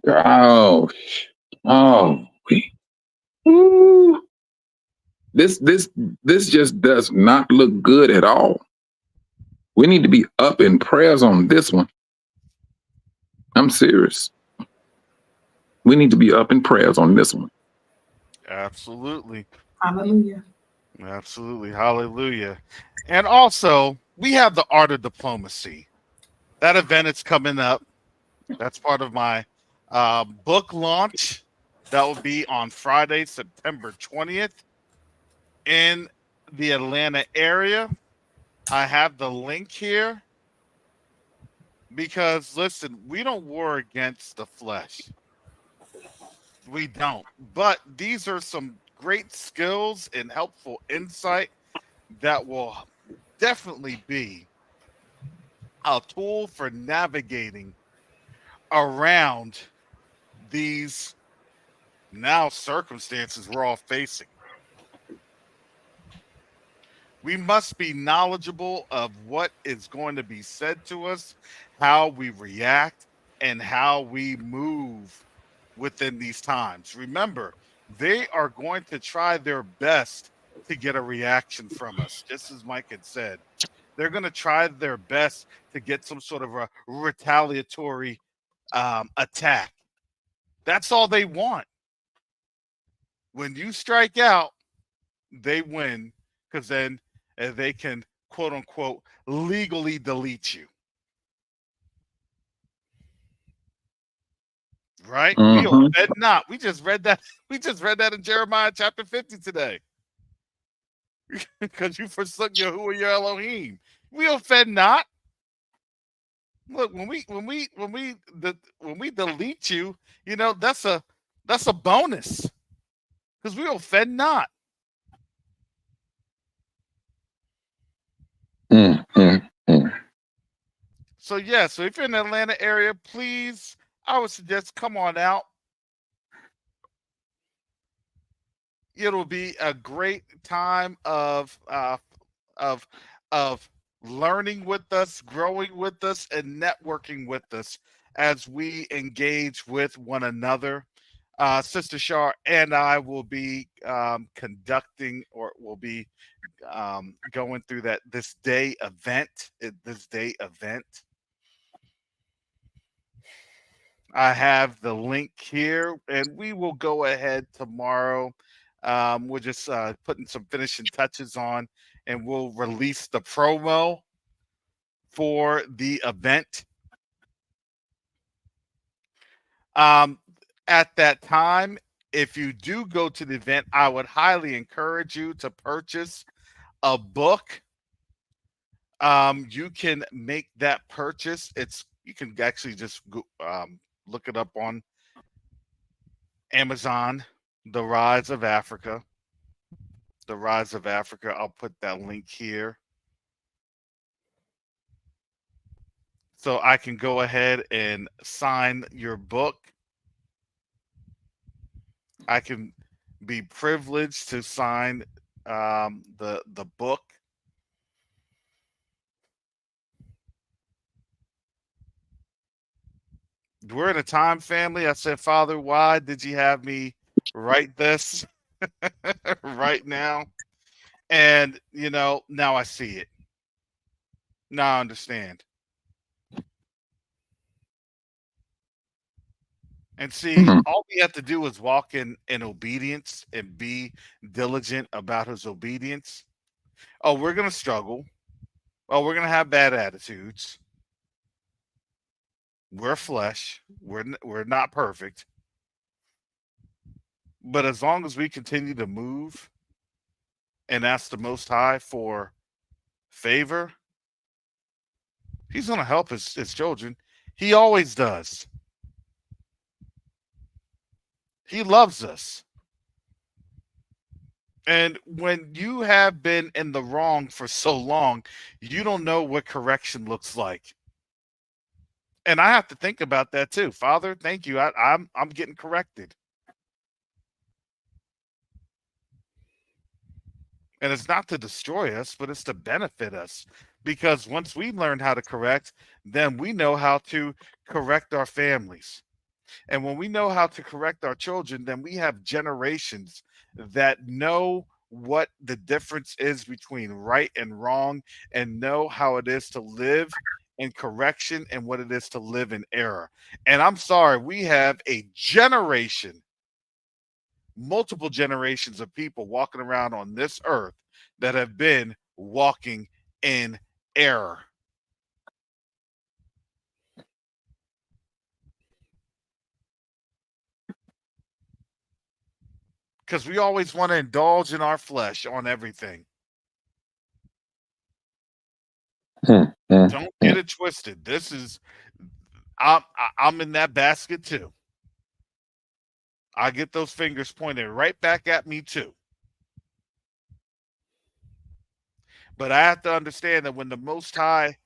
S8: Oh, Ooh. This just does not look good at all. We need to be up in prayers on this one. I'm serious. We need to be up in prayers on this one.
S3: Absolutely.
S2: Hallelujah.
S3: Absolutely. Hallelujah. And also, we have the Art of Diplomacy. That event is coming up. That's part of my book launch. That will be on Friday, September 20th in the Atlanta area. I have the link here because, listen, we don't war against the flesh. We don't. But these are some great skills and helpful insight that will definitely be a tool for navigating around these now circumstances we're all facing. We must be knowledgeable of what is going to be said to us, how we react, and how we move within these times. Remember, they are going to try their best to get a reaction from us, just as Mike had said. They're going to try their best to get some sort of a retaliatory attack. That's all they want. When you strike out, they win, because then they can, quote unquote, legally delete you. Right? We offend not. We just read that. We just read that in Jeremiah chapter 50 today. Because you forsook Yahuah your Elohim. We offend not. Look, when we delete you, you know, that's a bonus. Because we offend not. So yeah, so if you're in the Atlanta area, please, I would suggest come on out. It'll be a great time of learning with us, growing with us, and networking with us as we engage with one another. Sister Shar and I will be conducting, or will be going through this day event. I have the link here, and we will go ahead tomorrow. We're just putting some finishing touches on, and we'll release the promo for the event. At that time, if you do go to the event, I would highly encourage you to purchase a book. You can make that purchase. You can actually just go, look it up on Amazon, The Rise of Africa. The Rise of Africa. I'll put that link here. So I can go ahead and sign your book. I can be privileged to sign the book. We're in a time, family. I said, Father, why did you have me write this right now? And, you know, now I see it. Now I understand. And see, all we have to do is walk in obedience and be diligent about his obedience. Oh, we're going to struggle. Oh, we're going to have bad attitudes. We're flesh. We're not perfect. But as long as we continue to move and ask the Most High for favor, he's going to help his children. He always does. He loves us. And when you have been in the wrong for so long, you don't know what correction looks like. And I have to think about that too. Father, thank you. I'm getting corrected. And it's not to destroy us, but it's to benefit us. Because once we learn how to correct, then we know how to correct our families. And when we know how to correct our children, then we have generations that know what the difference is between right and wrong and know how it is to live in correction and what it is to live in error. And I'm sorry, we have a generation, multiple generations of people walking around on this earth that have been walking in error. Because we always want to indulge in our flesh on everything. Don't get it twisted. This is, I'm in that basket too. I get those fingers pointed right back at me too. But I have to understand that when the Most High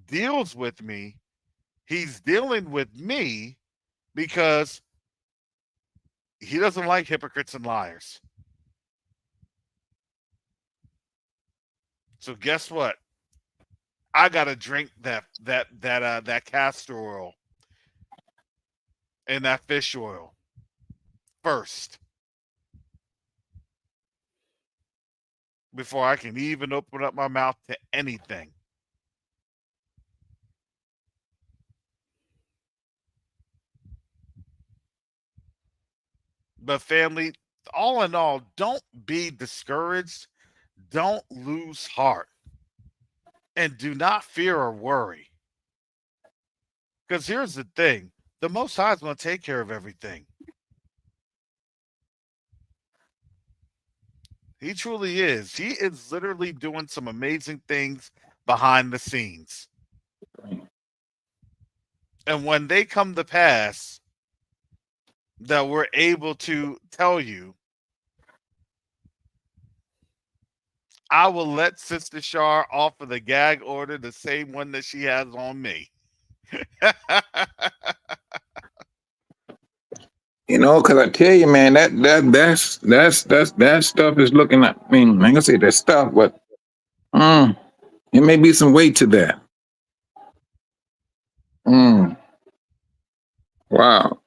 S3: deals with me, he's dealing with me because he doesn't like hypocrites and liars. So guess what? I gotta drink that castor oil and that fish oil first before I can even open up my mouth to anything. But family, all in all, don't be discouraged. Don't lose heart. And do not fear or worry. Because here's the thing. The Most High is going to take care of everything. He truly is. He is literally doing some amazing things behind the scenes. And when they come to pass, that we're able to tell you, I will let Sister Shar off of the gag order, the same one that she has on me.
S8: You know, because I tell you, man, that stuff is looking at. I mean, I ain't gonna say that stuff, but it may be some weight to that. Wow.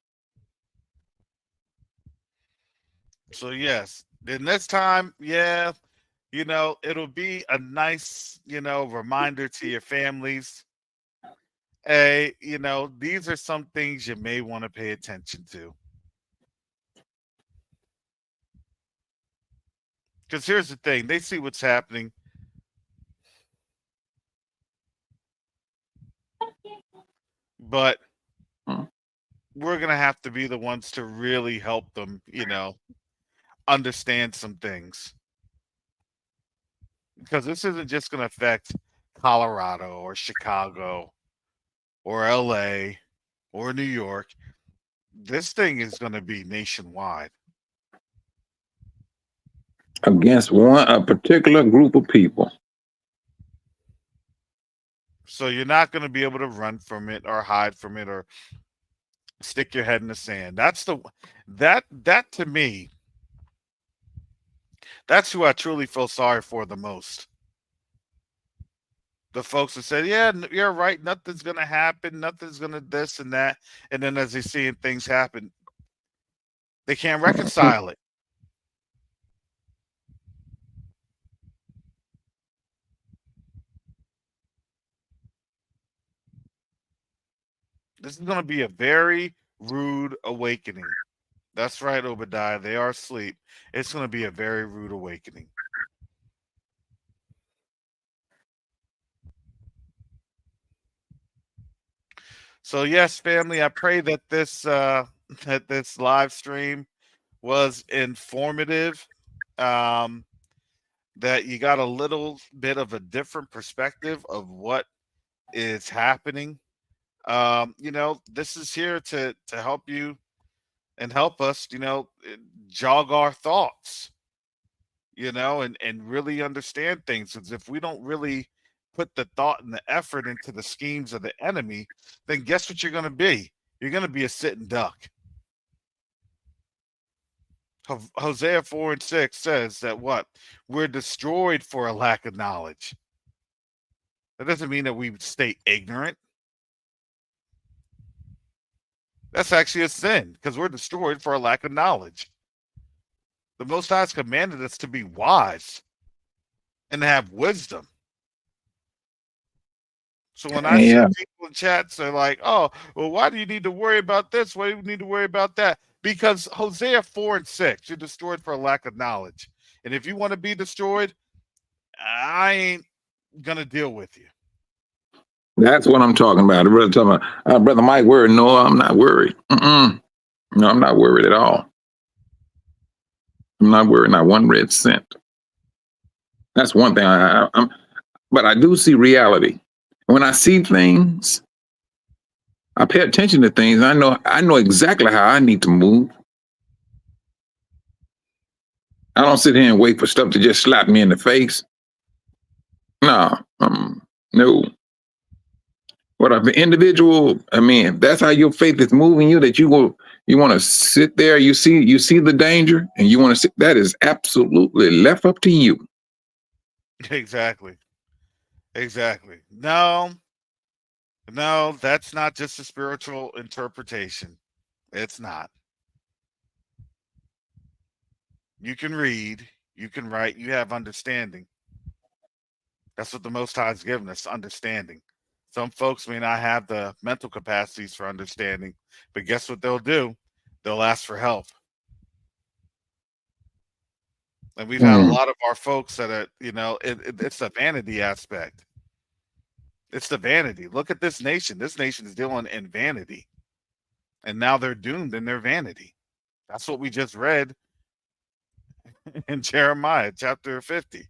S3: So yes, then this time, yeah, it'll be a nice, reminder to your families. Hey, these are some things you may want to pay attention to. Because here's the thing, they see what's happening. But we're going to have to be the ones to really help them, understand some things. Because this isn't just going to affect Colorado or Chicago or LA or New York. This thing is going to be nationwide.
S8: Against a particular group of people.
S3: So you're not going to be able to run from it or hide from it or stick your head in the sand. That to me, that's who I truly feel sorry for the most. The folks that said, yeah, you're right, nothing's going to happen, nothing's going to this and that. And then as they see things happen, they can't reconcile it. This is going to be a very rude awakening. That's right, Obadiah. They are asleep. It's going to be a very rude awakening. So yes, family, I pray that this live stream was informative. That you got a little bit of a different perspective of what is happening. This is here to help you and help us, jog our thoughts, and really understand things. Because if we don't really put the thought and the effort into the schemes of the enemy, then guess what you're going to be? You're going to be a sitting duck. Hosea 4:6 says that what? We're destroyed for a lack of knowledge. That doesn't mean that we stay ignorant. That's actually a sin because we're destroyed for a lack of knowledge. The Most High has commanded us to be wise and to have wisdom. So when I see people in chats, they're like, oh, well, why do you need to worry about this? Why do you need to worry about that? Because Hosea 4:6, you're destroyed for a lack of knowledge. And if you want to be destroyed, I ain't going to deal with you.
S8: That's what I'm talking about. The brother talking about, Brother Mike worried. No, I'm not worried. No, I'm not worried at all. I'm not worried, not one red cent. That's one thing. But I do see reality. When I see things, I pay attention to things. I know exactly how I need to move. I don't sit here and wait for stuff to just slap me in the face. No. What if the individual, if that's how your faith is moving you, that you want to sit there, you see the danger and you want to sit, that is absolutely left up to you.
S3: Exactly. No, that's not just a spiritual interpretation. It's not. You can read, you can write, you have understanding. That's what the Most High has given us, understanding. Some folks may not have the mental capacities for understanding, but guess what they'll do? They'll ask for help. And we've had a lot of our folks that are, it's the vanity aspect. It's the vanity. Look at this nation. This nation is dealing in vanity. And now they're doomed in their vanity. That's what we just read in Jeremiah chapter 50.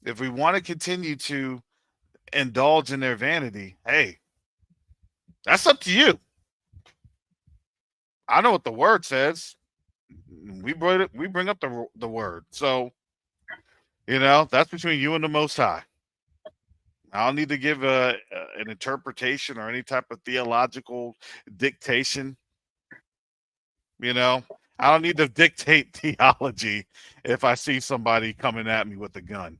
S3: If we want to continue to indulge in their vanity, hey, that's up to you. I know what the word says. We bring up the word. So, that's between you and the Most High. I don't need to give an interpretation or any type of theological dictation. I don't need to dictate theology if I see somebody coming at me with a gun.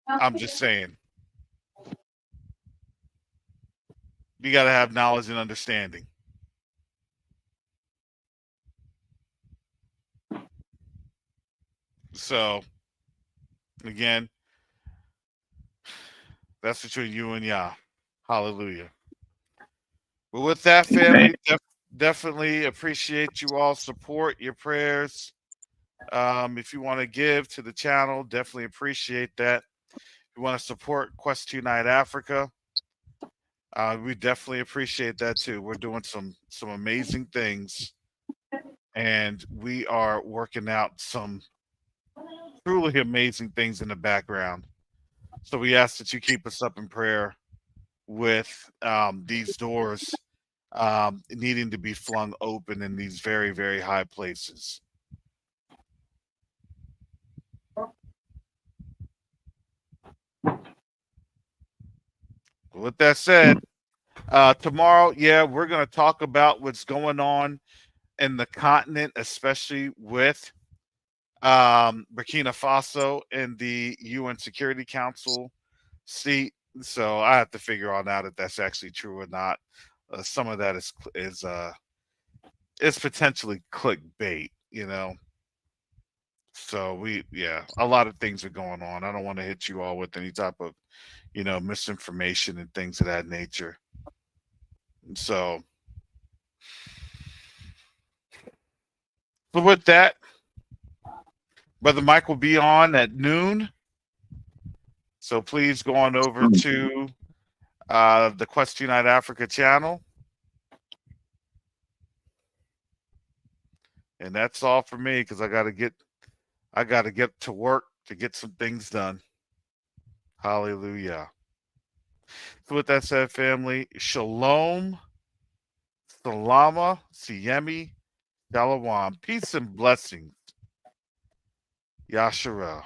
S3: I'm just saying. You got to have knowledge and understanding. So, again, that's between you and Yah. Hallelujah. Well, with that, family, definitely appreciate you all support, your prayers. If you want to give to the channel, definitely appreciate that. If you want to support Quest Unite Africa, we definitely appreciate that too. We're doing some amazing things, and we are working out some truly amazing things in the background. So we ask that you keep us up in prayer with these doors needing to be flung open in these very, very high places. With that said, tomorrow, we're going to talk about what's going on in the continent, especially with Burkina Faso and the UN Security Council seat. So I have to figure on out if that's actually true or not. Some of that is potentially clickbait, So a lot of things are going on. I don't want to hit you all with any type of, misinformation and things of that nature. So with that, Brother Mike will be on at noon. So please go on over to the Quest Unite Africa channel. And that's all for me because I gotta get to work to get some things done. Hallelujah. So with that said, family, shalom, salama, siyemi, shalom, peace and blessings. Yasharah.